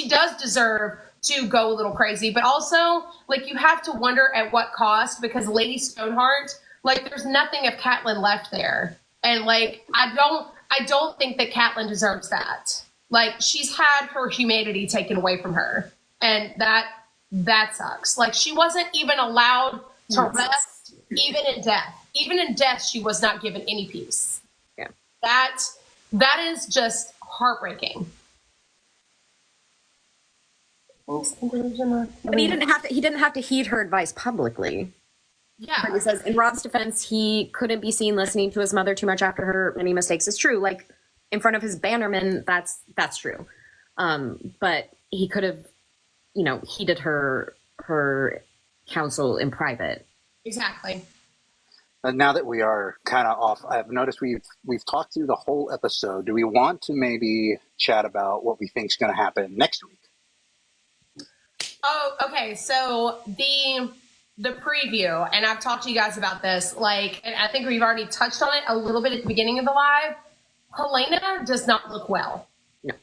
does deserve to go a little crazy. But also, like, you have to wonder at what cost, because Lady Stoneheart, like, there's nothing of Catelyn left there. And, like, I don't think that Catelyn deserves that. Like, she's had her humanity taken away from her. And that sucks. Like, she wasn't even allowed to rest, even in death. Even in death, she was not given any peace. Yeah. That is just heartbreaking. But he didn't have to heed her advice publicly. Yeah. But he says, in Rob's defense, he couldn't be seen listening to his mother too much after her many mistakes. It's true. Like, in front of his bannermen, that's true. But he could have, heeded her counsel in private. Exactly. And now that we are kind of off, I've noticed we've talked through the whole episode. Do we want to maybe chat about what we think is going to happen next week? Oh, okay. So the preview, and I've talked to you guys about this, like, and I think we've already touched on it a little bit at the beginning of the live. Helena does not look well. No.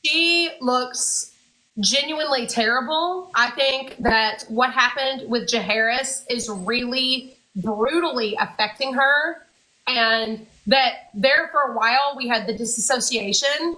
She looks genuinely terrible. I think that what happened with Jaehaerys is really brutally affecting her, and that there for a while we had the disassociation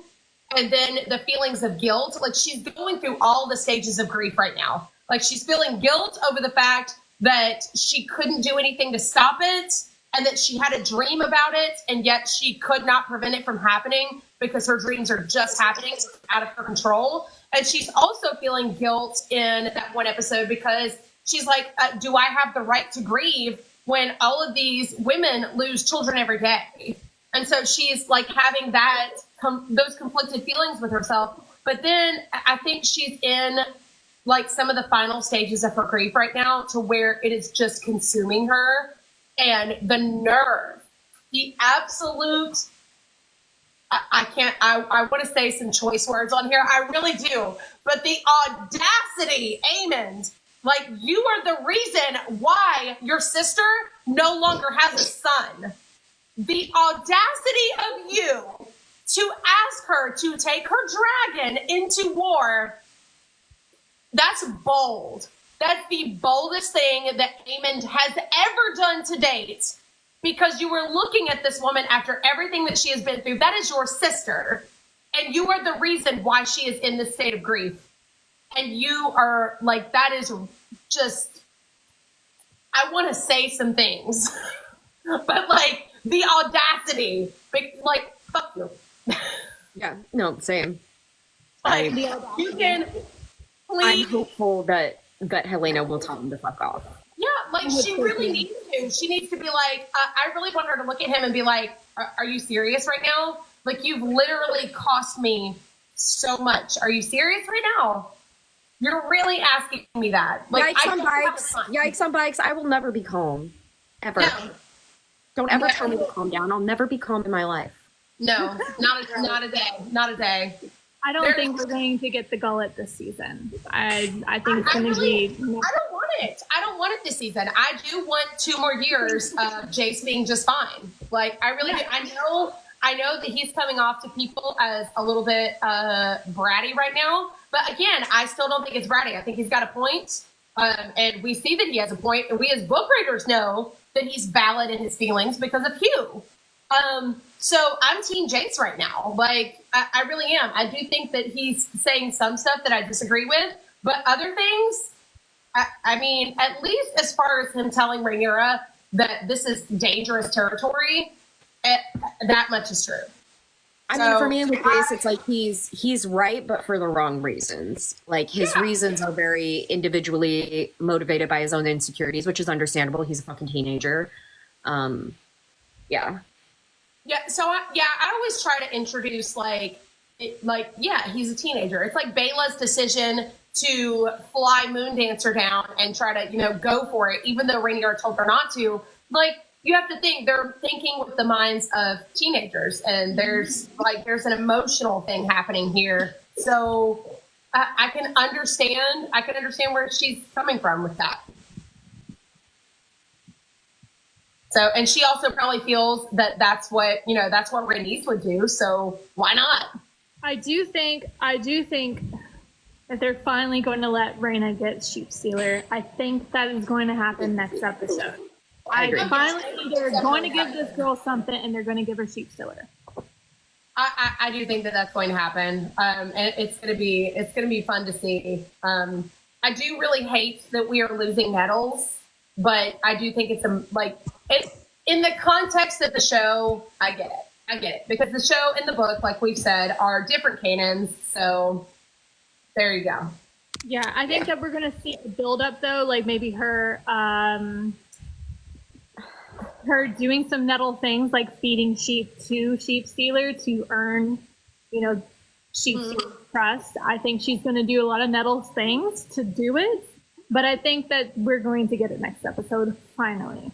and then the feelings of guilt. Like, she's going through all the stages of grief right now. Like, she's feeling guilt over the fact that she couldn't do anything to stop it, and that she had a dream about it, and yet she could not prevent it from happening because her dreams are just happening out of her control. And she's also feeling guilt in that one episode because she's like, do I have the right to grieve when all of these women lose children every day? And so she's like having those conflicted feelings with herself. But then I think she's in like some of the final stages of her grief right now, to where it is just consuming her. And the nerve, the absolute, I want to say some choice words on here. I really do. But the audacity, Aemond, like, you are the reason why your sister no longer has a son. The audacity of you to ask her to take her dragon into war, that's bold. That's the boldest thing that Aemond has ever done to date, because you were looking at this woman after everything that she has been through. That is your sister, and you are the reason why she is in this state of grief. And you are like, that is just, I want to say some things, but like the audacity, like, fuck you. Yeah, no, same. Like, you can please. I'm hopeful that Helena will tell him to fuck off. Yeah, like, she really needs to. She needs to be like, I really want her to look at him and be like, are you serious right now? Like, you've literally cost me so much. Are you serious right now? You're really asking me that. Like, yikes on bikes. Yikes on bikes. I will never be calm. Ever. No. Don't ever tell me to calm down. I'll never be calm in my life. No, not a day. Not a day. I don't think we're going to get the gullet this season. I think it's going to be. I don't want it. I don't want it this season. I do want 2 more years of Jace being just fine. Like, I really do. I know that he's coming off to people as a little bit bratty right now. But again, I still don't think it's bratty. I think he's got a point. And we see that he has a point. And we as book readers know that he's valid in his feelings because of Hugh. So I'm Team Jace right now. Like, I really am. I do think that he's saying some stuff that I disagree with. But other things, I mean, at least as far as him telling Rhaenyra that this is dangerous territory, that much is true. I mean, for me with this, it's like he's right, but for the wrong reasons. Like his reasons are very individually motivated by his own insecurities, which is understandable. He's a fucking teenager. Yeah. So I always try to introduce he's a teenager. It's like Bela's decision to fly Moondancer down and try to, go for it, even though Rhaenyra told her not to. Like, you have to think they're thinking with the minds of teenagers, and there's an emotional thing happening here. So I can understand where she's coming from with that. So, and she also probably feels that that's what Rhaenys would do. So why not? I do think that they're finally going to let Rhaena get Sheep Stealer. I think that is going to happen next episode. They're going to give this girl something, and they're going to give her Sheep Stealer. I do think that that's going to happen, and it's going to be fun to see. I do really hate that we are losing Nettles, but I do think it's in the context of the show. I get it because the show and the book, like we've said, are different canons. So there you go. Yeah, I think that we're going to see the build up though, like maybe her doing some Nettle things like feeding sheep to Sheep Stealer to earn, Sheep Stealer's trust. I think she's going to do a lot of Nettle things to do it, but I think that we're going to get it next episode, finally.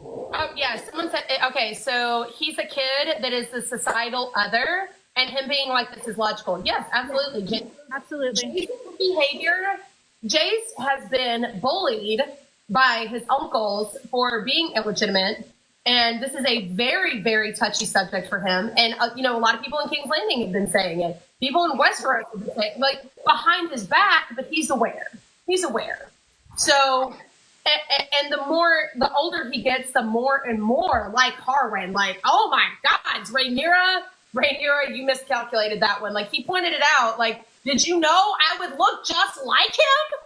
Oh, yeah, someone said, okay, so he's a kid that is the societal other, and him being like, this is logical. Yes, absolutely. Absolutely. Jace's behavior, Jace has been bullied by his uncles for being illegitimate, and this is a very, very touchy subject for him. And a lot of people in King's Landing have been saying it. People in Westeros have been saying, behind his back, but he's aware. So, and the older he gets, the more and more like Harwin, oh my God, Rhaenyra, you miscalculated that one. He pointed it out. Did you know I would look just like him?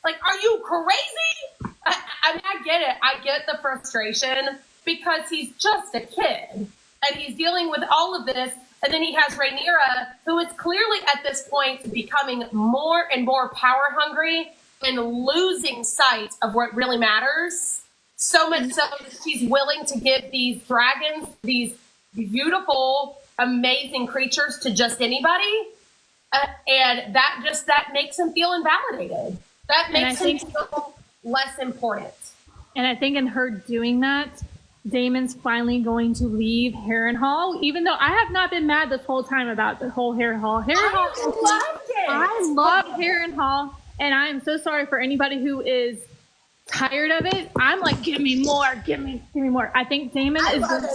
Are you crazy? I mean, I get it. I get the frustration because he's just a kid and he's dealing with all of this. And then he has Rhaenyra, who is clearly at this point becoming more and more power hungry and losing sight of what really matters. So much so that she's willing to give these dragons, these beautiful, amazing creatures to just anybody. And that makes him feel invalidated. That makes him feel less important. And I think in her doing that, Daemon's finally going to leave Harrenhal, even though I have not been mad this whole time about the whole Harrenhal. I love Harrenhal, and I am so sorry for anybody who is tired of it. I'm like, give me more, give me more. I think Daemon I love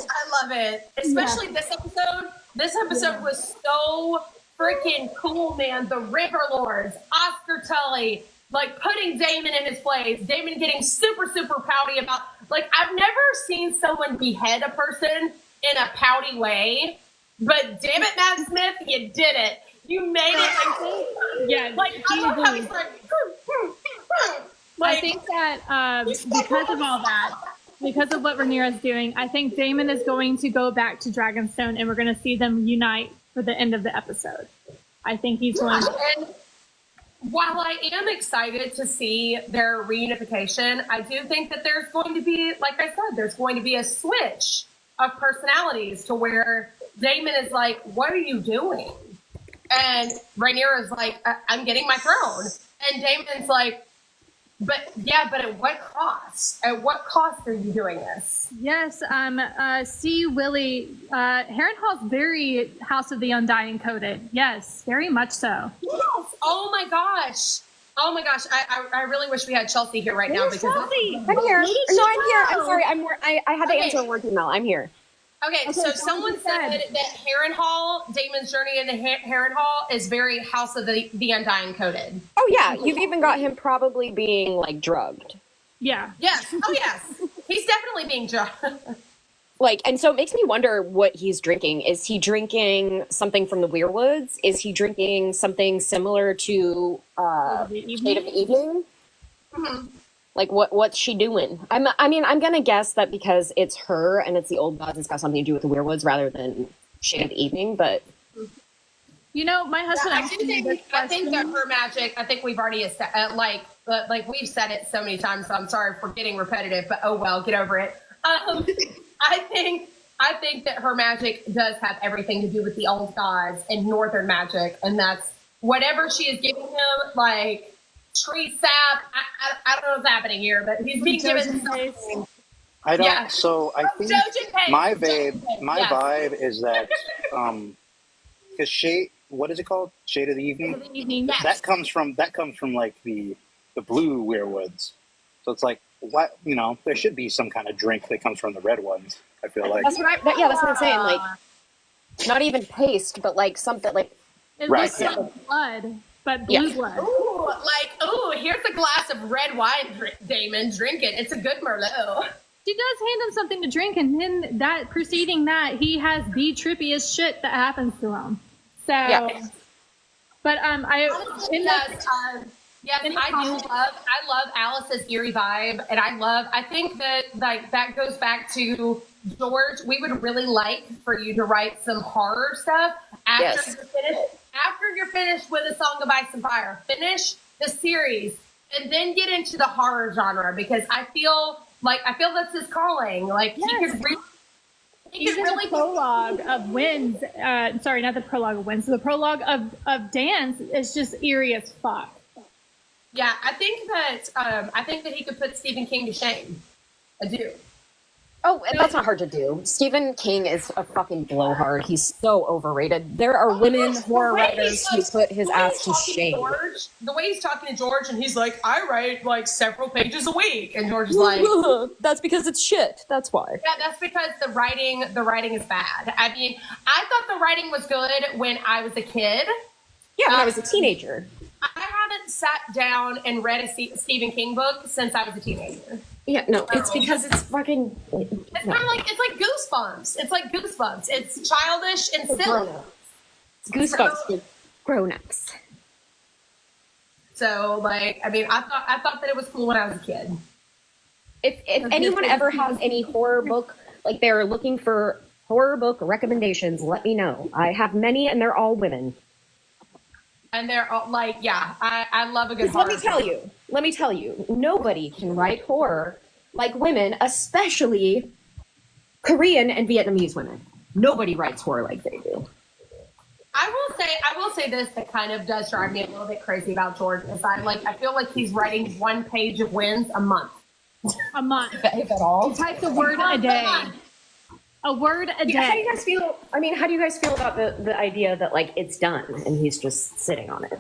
it. Especially this episode. This episode was so freaking cool, man. The River Lords, Oscar Tully, putting Daemon in his place, Daemon getting super, super pouty about, I've never seen someone behead a person in a pouty way, but damn it, Matt Smith, you did it. You made it. Yeah. I love how he's I think that because of all that, because of what Rhaenyra's doing, I think Daemon is going to go back to Dragonstone, and we're going to see them unite for the end of the episode. I think he's going to... And while I am excited to see their reunification, I do think that there's going to be, like I said, there's going to be a switch of personalities to where Daemon is like, what are you doing? And Rhaenyra is like, I'm getting my throne. And Daemon's like, but at what cost? At what cost are you doing this? Yes, see, Willie, Harrenhal's very House of the Undying coded. Yes, very much so. Yes. Oh my gosh. I really wish we had Chelsea here right now because Chelsea? I'm here. No, I'm here. I'm sorry. I had to answer a work email. I'm here. Okay, so someone said that Harrenhal, Damon's journey into Harrenhal is very House of the Undying coded. Oh yeah, you've even got him probably being like drugged. Yeah. Yes. Oh yes. He's definitely being drugged. Like, and so it makes me wonder what he's drinking. Is he drinking something from the Weirwoods? Is he drinking something similar to Shade of the Evening? Mm-hmm. Like, what's she doing? I mean, I'm gonna guess that because it's her and it's the Old Gods, it's got something to do with the Weirwoods rather than Shade of the Evening. But you know, my husband. I think that her magic. I think we've already like we've said it so many times. So I'm sorry for getting repetitive, but oh well, get over it. I think that her magic does have everything to do with the Old Gods and Northern magic, and that's whatever she is giving him, like. Tree sap. I don't know what's happening here, but he's being given something. I don't. Yeah. So I think my vibe is that because shade. What is it called? Shade of the Evening. Yes. That comes from like the blue Weirwoods. So it's like what there should be some kind of drink that comes from the red ones. I feel like. that's what I'm saying. Like, not even paste, but like something like. It Right, looks yeah. like blood, but blue blood. Ooh, here's a glass of red wine, Damon. Drink it. It's a good Merlot. She does hand him something to drink, and then preceding that, he has the trippiest shit that happens to him. So, Yeah. But I love Alice's eerie vibe, and I think that like that goes back to George. We would really like for you to write some horror stuff after you're finished with A Song of Ice and Fire. Finish the series and then get into the horror genre, because I feel that's his calling. Like yes. he could really the prologue of Winds. Sorry, not the prologue of Winds. The prologue of Dance is just eerie as fuck. Yeah, I think that he could put Stephen King to shame. I do. Oh, and that's not hard to do. Stephen King is a fucking blowhard. He's so overrated. There are women horror writers who put his ass to shame. The way he's talking to George, and he's like, I write like several pages a week. And George is like, that's because it's shit. That's why. Yeah, that's because the writing is bad. I mean, I thought the writing was good when I was a kid. Yeah, when I was a teenager. I haven't sat down and read a Stephen King book since I was a teenager. Yeah, no, it's because it's fucking. It's kind of like Goosebumps. It's like Goosebumps. It's childish and silly. It's Goosebumps for grown-ups. So, like, I mean, I thought that it was cool when I was a kid. If anyone ever has any horror book, like they're looking for horror book recommendations, let me know. I have many, and they're all women. And they're all like, yeah, I love a good horror. Let me tell you, nobody can write horror like women, especially Korean and Vietnamese women. Nobody writes horror like they do. I will say this that kind of does drive me a little bit crazy about George. Is I feel like he's writing one page of Winds a month. A month. If at all. He types a word a day. A word a day. How do you guys feel? I mean, how do you guys feel about the idea that like it's done and he's just sitting on it?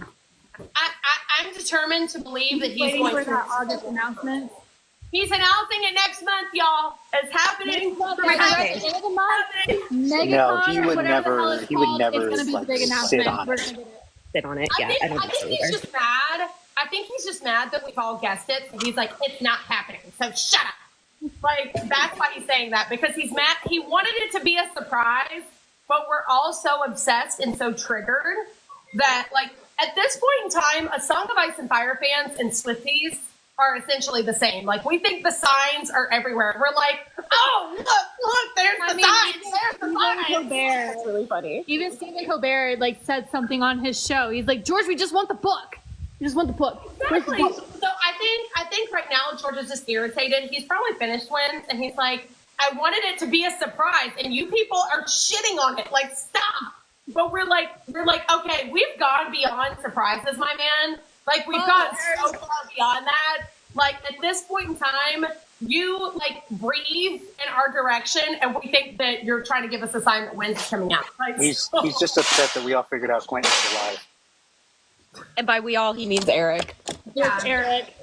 I'm determined to believe that he's waiting going for that August announcement. He's announcing it next month, y'all. It's happening. No, he would never. He would never like, sit on it. Sit on it. Yeah, I don't think so he's either. just mad. I think he's just mad that we've all guessed it. So he's like, it's not happening. So shut up. Like, that's why he's saying that, because he's mad. He wanted it to be a surprise, but we're all so obsessed and so triggered that, like, at this point in time, A Song of Ice and Fire fans and Swifties are essentially the same. Like, we think the signs are everywhere. We're like, oh, look, there's the signs. There's the signs. Colbert, That's really funny. even Stephen Colbert, like, said something on his show. He's like, George, we just want the book. We just want the book. Exactly. So I think right now George is just irritated. He's probably finished Winds, and he's like, I wanted it to be a surprise, and you people are shitting on it. Like, stop. But we're like, okay, we've gone beyond surprises, my man. Like, we've gone so far beyond that. Like, at this point in time, you like breathe in our direction, and we think that you're trying to give us a sign that Winds is coming out. Like, He's just upset that we all figured out Quentin's alive. And by we all, he means Eric. Yes, Eric.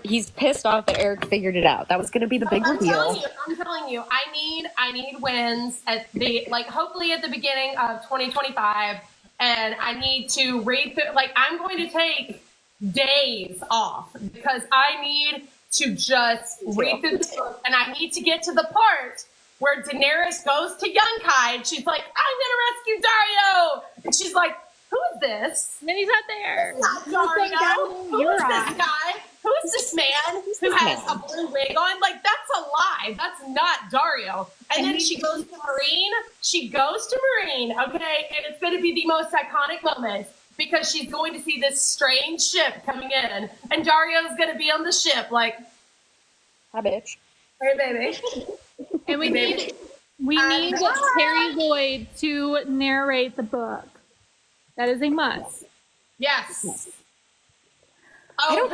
He's pissed off that Eric figured it out. That was going to be the big reveal. I'm telling you, I need wins at the hopefully at the beginning of 2025, and I need to read through. I'm going to take days off because I need to just read through the book, and I need to get to the part where Daenerys goes to Yunkai, and she's like, "I'm gonna rescue Dario," and she's like, "Who is this?" And then he's not there. Not Dario. Who is this guy? Who is this man who has a blue wig on? That's a lie. That's not Dario. And then she goes to Marine. She goes to Marine, okay? And it's going to be the most iconic moment because she's going to see this strange ship coming in. And Dario's going to be on the ship hi, bitch. Hey, baby. And we need Terry Lloyd to narrate the book. That is a must. Yes. Oh,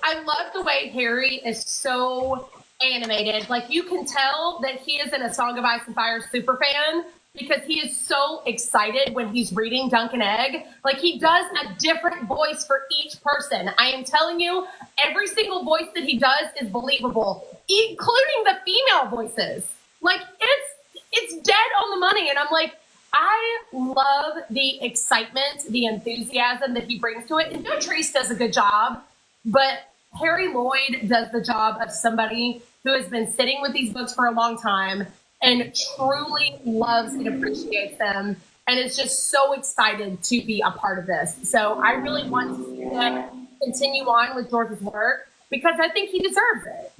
I love the way Harry is so animated. You can tell that he is a Song of Ice and Fire super fan because he is so excited when he's reading Dunk and Egg. He does a different voice for each person. I am telling you, every single voice that he does is believable, including the female voices. It's dead on the money. And I'm like, I love the excitement, the enthusiasm that he brings to it. And Joe Treese does a good job, but Harry Lloyd does the job of somebody who has been sitting with these books for a long time and truly loves and appreciates them and is just so excited to be a part of this. So I really want to see him continue on with George's work because I think he deserves it.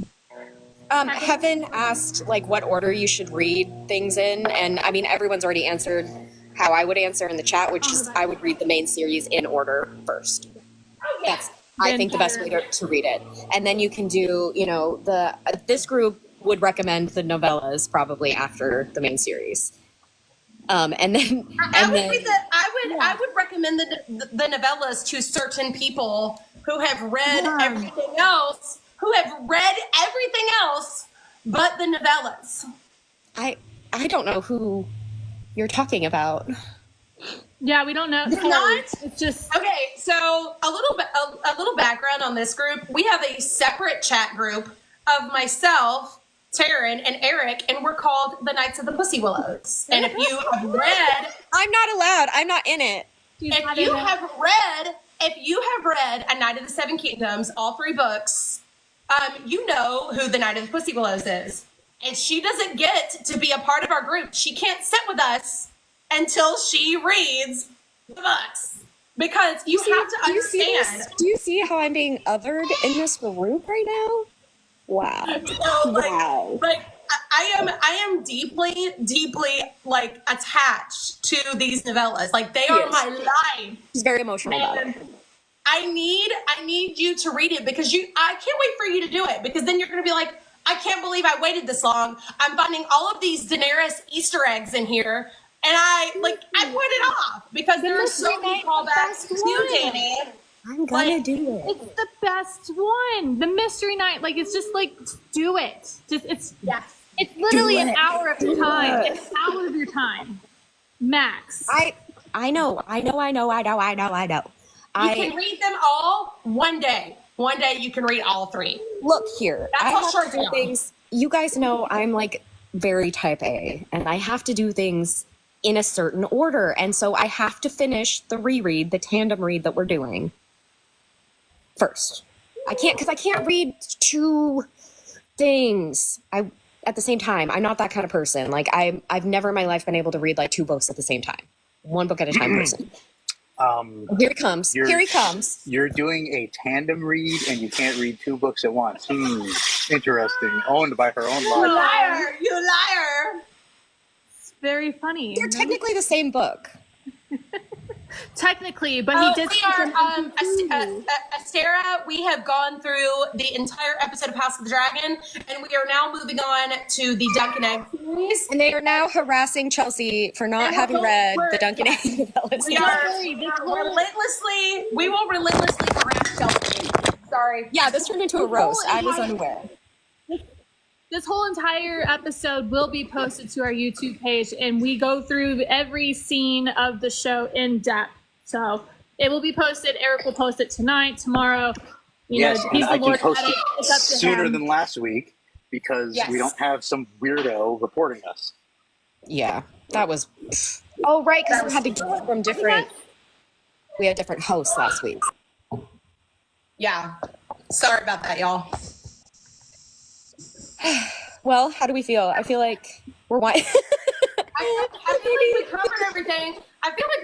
Heaven asked what order you should read things in, and I mean everyone's already answered how I would answer in the chat, which is I would read the main series in order first. That's I think the best way to read it, and then you can do this group would recommend the novellas probably after the main series, and then I would recommend the novellas to certain people who have read everything else. Who have read everything else but the novellas. I don't know who you're talking about. Yeah, we don't know. It's just okay. So a little background on this group. We have a separate chat group of myself, Taryn, and Eric, and we're called the Knights of the Pussy Willows. And if you have read, I'm not allowed. I'm not in it. If you have read A Knight of the Seven Kingdoms, all 3 books. You know who the Knight of the Pussy Willows is. And she doesn't get to be a part of our group. She can't sit with us until she reads the books. Because you have to understand. Do you see how I'm being othered in this group right now? Wow. So, I am deeply, deeply attached to these novellas. They are my life. She's very emotional about it. I need you to read it because I can't wait for you to do it because then you're going to be like, I can't believe I waited this long. I'm finding all of these Daenerys Easter eggs in here. And I put it off because there are so many callbacks to Dany. I'm going to do it. It's the best one. The Mystery Night. It's just do it. It's literally an hour of your time. An hour of your time. Max. I know. You can read them all one day. One day you can read all 3. Look here. That's how short they are. Things. You guys know I'm very type A, and I have to do things in a certain order. And so I have to finish the tandem read that we're doing first. I can't read 2 things at the same time. I'm not that kind of person. I've never in my life been able to read 2 books at the same time. 1 book at a time person. Here he comes. You're doing a tandem read and you can't read 2 books at once. Interesting. Owned by her own life. You liar. It's very funny. They're technically the same book. Technically, but he did. Astera, we have gone through the entire episode of House of the Dragon, and we are now moving on to the Dunk and Egg series. And they are now harassing Chelsea for not having read the Dunk and Egg novellas. We will relentlessly harass Chelsea. Sorry. Yeah, this turned into a roast. I was unaware. This whole entire episode will be posted to our YouTube page, and we go through every scene of the show in depth. So it will be posted. Eric will post it tonight, tomorrow. Yes, and he's the I can Lord post at it. It's up to sooner him. than last week because we don't have some weirdo reporting us. Yeah, that was. Oh, right, because we had to get from different. We had different hosts last week. Yeah. Sorry about that, y'all. Well, how do we feel? I feel like we're white. I feel like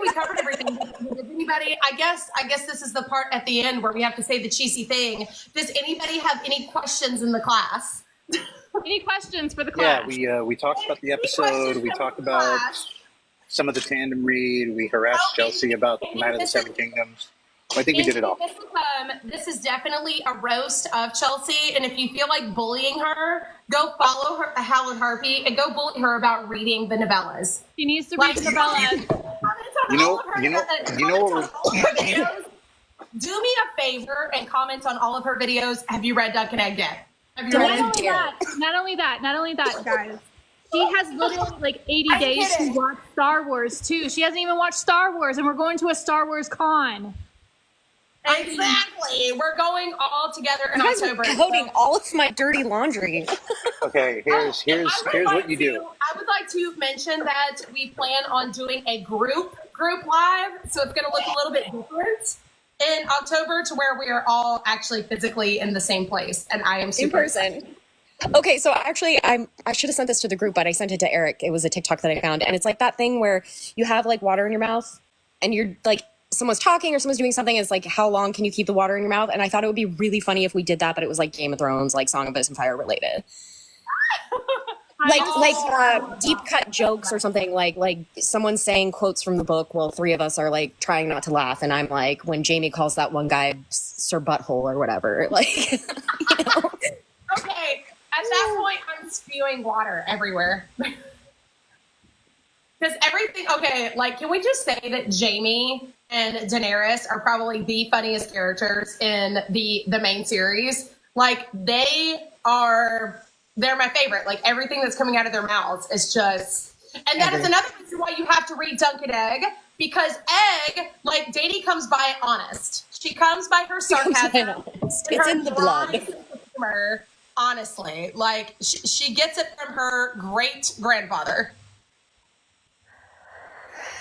we covered everything. Does anybody? I guess this is the part at the end where we have to say the cheesy thing. Does anybody have any questions in the class? Any questions for the class? Yeah, we talked about the episode. We talked about some of the tandem read. We harassed Chelsea about Night of the Seven Kingdoms. I think we did it all. This is definitely a roast of Chelsea, and if you feel like bullying her, go follow her, Howard Harpy, and go bully her about reading the novellas. She needs to read the novellas. Do me a favor and comment on all of her videos. Have you read Duck and Egg yet? Have you Not read only that, guys. She has literally like 80 days to watch Star Wars too. She hasn't even watched Star Wars, and we're going to a Star Wars con. Exactly. We're going all together in You guys October. are coding all of my dirty laundry. Okay, here's what you do. I would like to mention that we plan on doing a group live, so it's going to look a little bit different in October to where we are all actually physically in the same place, and I am super In person. Okay, so actually, I should have sent this to the group, but I sent it to Eric. It was a TikTok that I found, and it's like that thing where you have like water in your mouth, and you're like, someone's talking or someone's doing something. It's like, how long can you keep the water in your mouth? And I thought it would be really funny if we did that, but it was like Game of Thrones, like Song of Ice and Fire related. like deep cut jokes or something, like someone's saying quotes from the book while three of us are like trying not to laugh, and I'm like, when Jamie calls that one guy Sir Butthole or whatever, like, you know. Okay, at that point, I'm spewing water everywhere. Because everything, okay, like, can we just say that Jamie and Daenerys are probably the funniest characters in the main series? Like, they're my favorite. Like, everything that's coming out of their mouths is just, and that is another reason why you have to read Dunk and Egg, because Egg, like, Dany comes by it honest. She comes by her sarcasm. It's in the blood. Humor, honestly. Like, she gets it from her great-grandfather.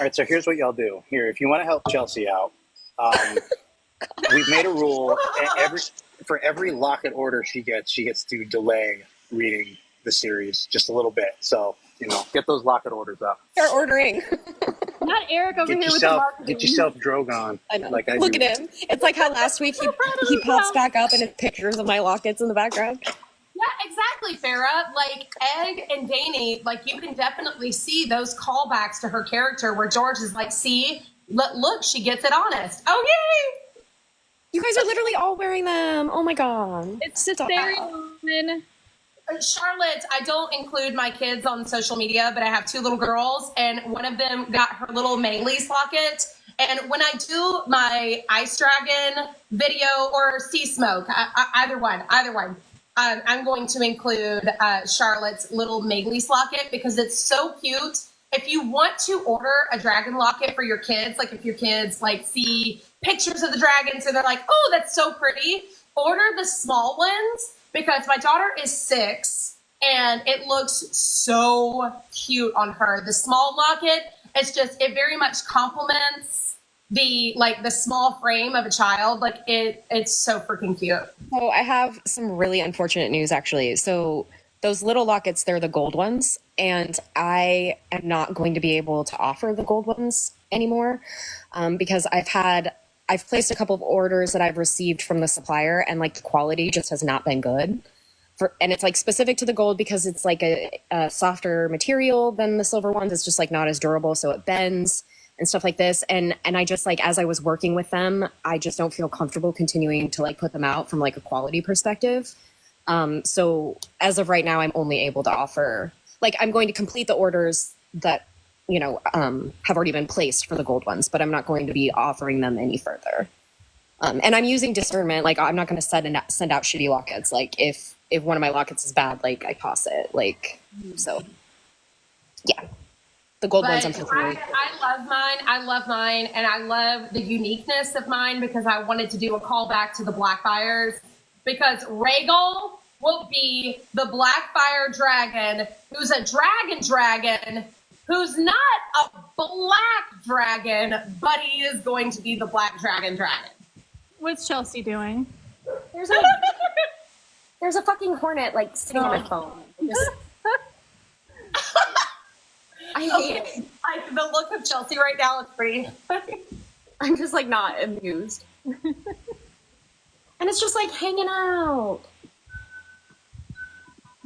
All right, so here's what y'all do. Here, if you want to help Chelsea out, we've made a rule. For every locket order she gets to delay reading the series just a little bit. So, get those locket orders up. Start ordering. Not Eric over here with the marketing. Get yourself Drogon. I know. Like I Look do. at him. It's like how last week he pops back up and it's pictures of my lockets in the background. Yeah, exactly, Farrah. Like, Egg and Dany, like, you can definitely see those callbacks to her character where George is like, see, look, she gets it honest. Oh, yay! You guys are literally all wearing them. Oh my god. It's Caesarion. Charlotte, I don't include my kids on social media, but I have two little girls, and one of them got her little Maylee's locket. And when I do my Ice Dragon video or Sea Smoke, either one, I'm going to include Charlotte's little Maylee's locket because it's so cute. If you want to order a dragon locket for your kids, like if your kids like see pictures of the dragons and they're like, oh, that's so pretty, order the small ones because my daughter is 6 and it looks so cute on her. The small locket, it very much complements the small frame of a child. Like it's so freaking cute. So I have some really unfortunate news actually. So those little lockets, they're the gold ones, and I am not going to be able to offer the gold ones anymore because I've placed a couple of orders that I've received from the supplier, and like the quality just has not been good. And it's like specific to the gold because it's like a softer material than the silver ones. It's just like not as durable, so it bends and stuff like this. And I just like, as I was working with them, I just don't feel comfortable continuing to like put them out from like a quality perspective. So as of right now, I'm only able to offer, like, I'm going to complete the orders that, have already been placed for the gold ones, but I'm not going to be offering them any further. And I'm using discernment. Like, I'm not going to send out shitty lockets. Like if one of my lockets is bad, like I toss it, like, so yeah. The gold But ones I'm thinking. I love mine, and I love the uniqueness of mine because I wanted to do a callback to the Blackfires because Rhaegal will be the Blackfire dragon, who's a dragon, who's not a black dragon, but he is going to be the black dragon. What's Chelsea doing? There's a fucking hornet like sitting on my phone. I hate it. Like the look of Chelsea right now is pretty. I'm just like not amused. And it's just like hanging out.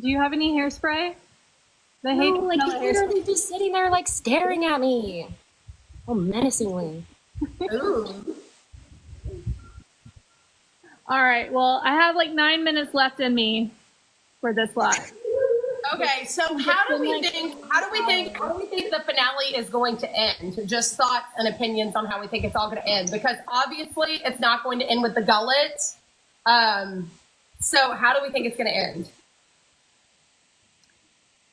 Do you have any hairspray? I hate No, like he's literally just sitting there like staring at me. Oh, menacingly. Ooh. All right. Well, I have like 9 minutes left in me for this live. Okay, so how do we think the finale is going to end? Just thoughts and opinions on how we think it's all going to end, because obviously it's not going to end with the gullet. So how do we think it's going to end?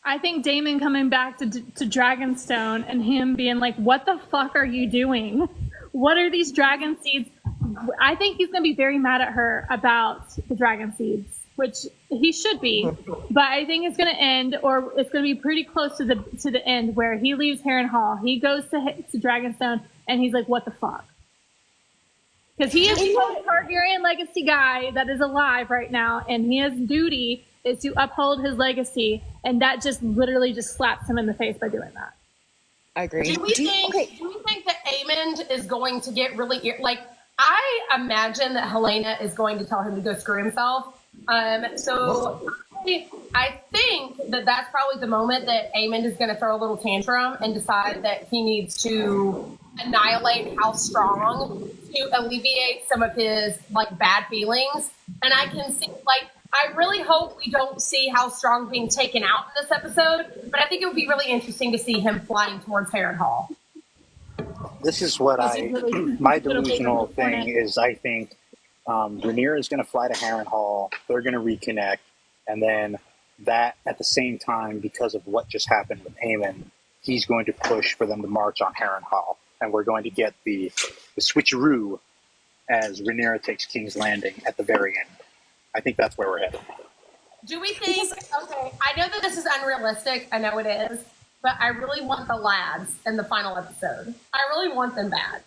I think Daemon coming back to Dragonstone and him being like, "What the fuck are you doing? What are these dragon seeds?" I think he's going to be very mad at her about the dragon seeds, which he should be. But I think it's going to end, or it's going to be pretty close to the end, where he leaves Harrenhal, he goes to Dragonstone, and he's like, "What the fuck?" Because he is the Targaryen legacy guy that is alive right now, and his duty is to uphold his legacy, and that just literally just slaps him in the face by doing that. I agree. Do we think that Aemond is going to get really like? I imagine that Helena is going to tell him to go screw himself. So I think that that's probably the moment that Aemond is going to throw a little tantrum and decide that he needs to annihilate House Strong to alleviate some of his like bad feelings. And I can see I really hope we don't see House Strong being taken out in this episode, but I think it would be really interesting to see him flying towards Harrenhal. This is what my delusional thing is. I think Rhaenyra is going to fly to Harrenhal. They're going to reconnect, and then that at the same time, because of what just happened with Aemon, he's going to push for them to march on Harrenhal, and we're going to get the switcheroo as Rhaenyra takes King's Landing at the very end. I think that's where we're headed. Do we think? Okay, I know that this is unrealistic. I know it is. But I really want the lads in the final episode. I really want them bad.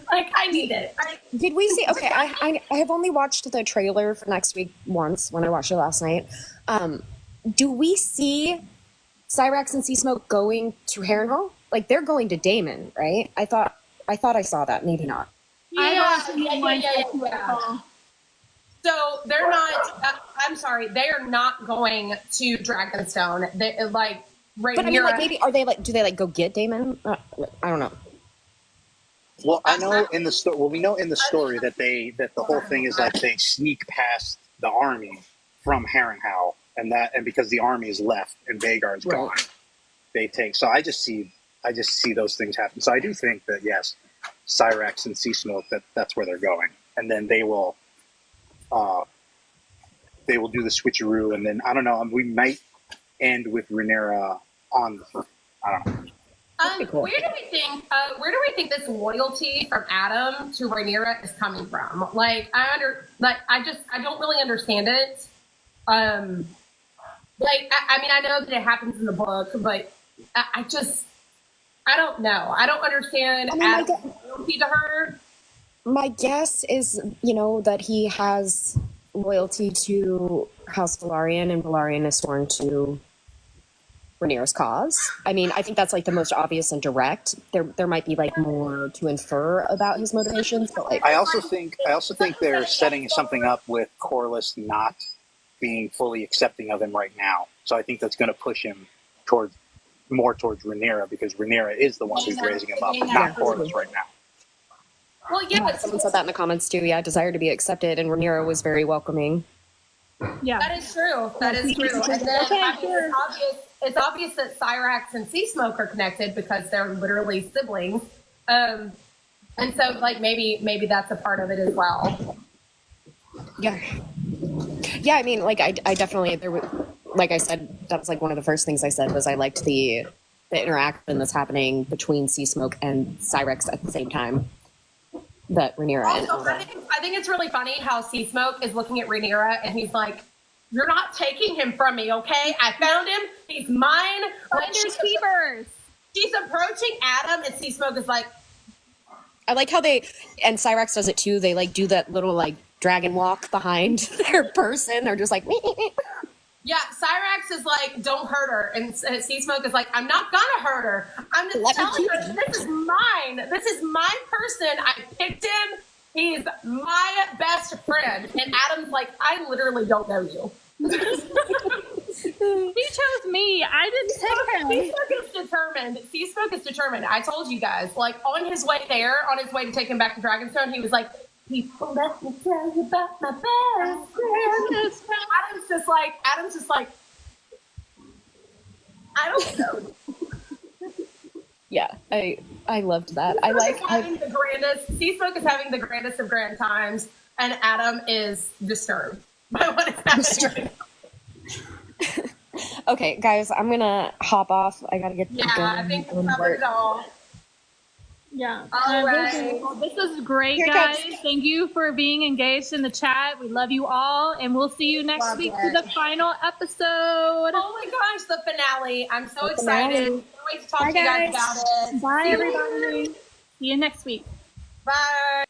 I need it. Did we see? Okay, I have only watched the trailer for next week once when I watched it last night. Do we see Syrax and Sea Smoke going to Harrenhal? Like they're going to Daemon, right? I thought I saw that. Maybe not. Yeah. So they're not. I'm sorry. They are not going to Dragonstone. They Right, but I mean, maybe are they do they go get Daemon? I don't know. Well, I know in the story. Well, we know in the story that the whole thing is they sneak past the army from Harrenhal, and because the army is left and Vhagar's gone, they take. So I just see those things happen. So I do think that yes, Syrax and Sea Smoke that's where they're going, and then they will do the switcheroo, and then I don't know. We might end with Rhaenyra on the. I don't know. Cool. Where do we think this loyalty from Adam to Rhaenyra is coming from? I don't really understand it. I mean, I know that it happens in the book, but I don't know. I don't understand Adam's loyalty to her. My guess is, that he has loyalty to House Velaryon, and Velaryon is sworn to Rhaenyra's cause. I mean, I think that's the most obvious and direct. There might be more to infer about his motivations, but I also think they're setting something up with Corlys not being fully accepting of him right now. So I think that's going to push him more towards Rhaenyra, because Rhaenyra is the one who's raising him up, not Corlys right now. Well, yeah, someone said that in the comments too. Yeah, desire to be accepted, and Rhaenyra was very welcoming. Yeah, that is true. That is true. And then it's obvious that Syrax and Sea Smoke are connected because they're literally siblings. And so maybe that's a part of it as well. Yeah. Yeah, I mean, I definitely, like I said, that was one of the first things I said was I liked the the interaction that's happening between Sea Smoke and Cyrex at the same time. That Rhaenyra and Also, I think it's really funny how Sea Smoke is looking at Rhaenyra and he's like, "You're not taking him from me, okay? I found him. He's mine." Finders keepers. She's approaching Adam, and Sea Smoke is like, I like how and Cyrex does it too. They like do that little like dragon walk behind their person. They're just like, yeah. Cyrax is like, "Don't hurt her," and Sea Smoke is like, "I'm not gonna hurt her. I'm just telling her this is mine. This is my person. I picked him. He's my best friend." And Adam's like, "I literally don't know you." He chose me. I didn't pick him. Sea Smoke is determined. Sea Smoke is determined. I told you guys, like on his way to take him back to Dragonstone, he was like, "People, let me tell you about my best friend." Adam's just like, I don't know. yeah, I loved that. I like Sea Smoke is having the grandest of grand times, and Adam is disturbed by what is happening. Okay, guys, I'm gonna hop off. I gotta get Yeah, I think we covered it all. Yeah. All right. This is great, Here guys. comes- Thank you for being engaged in the chat. We love you all, and we'll see you next Love week it. for the final episode. Oh my gosh, the finale. I'm so excited. finale. Can't wait to talk to you guys about it. Bye, everybody. See you next week. Bye.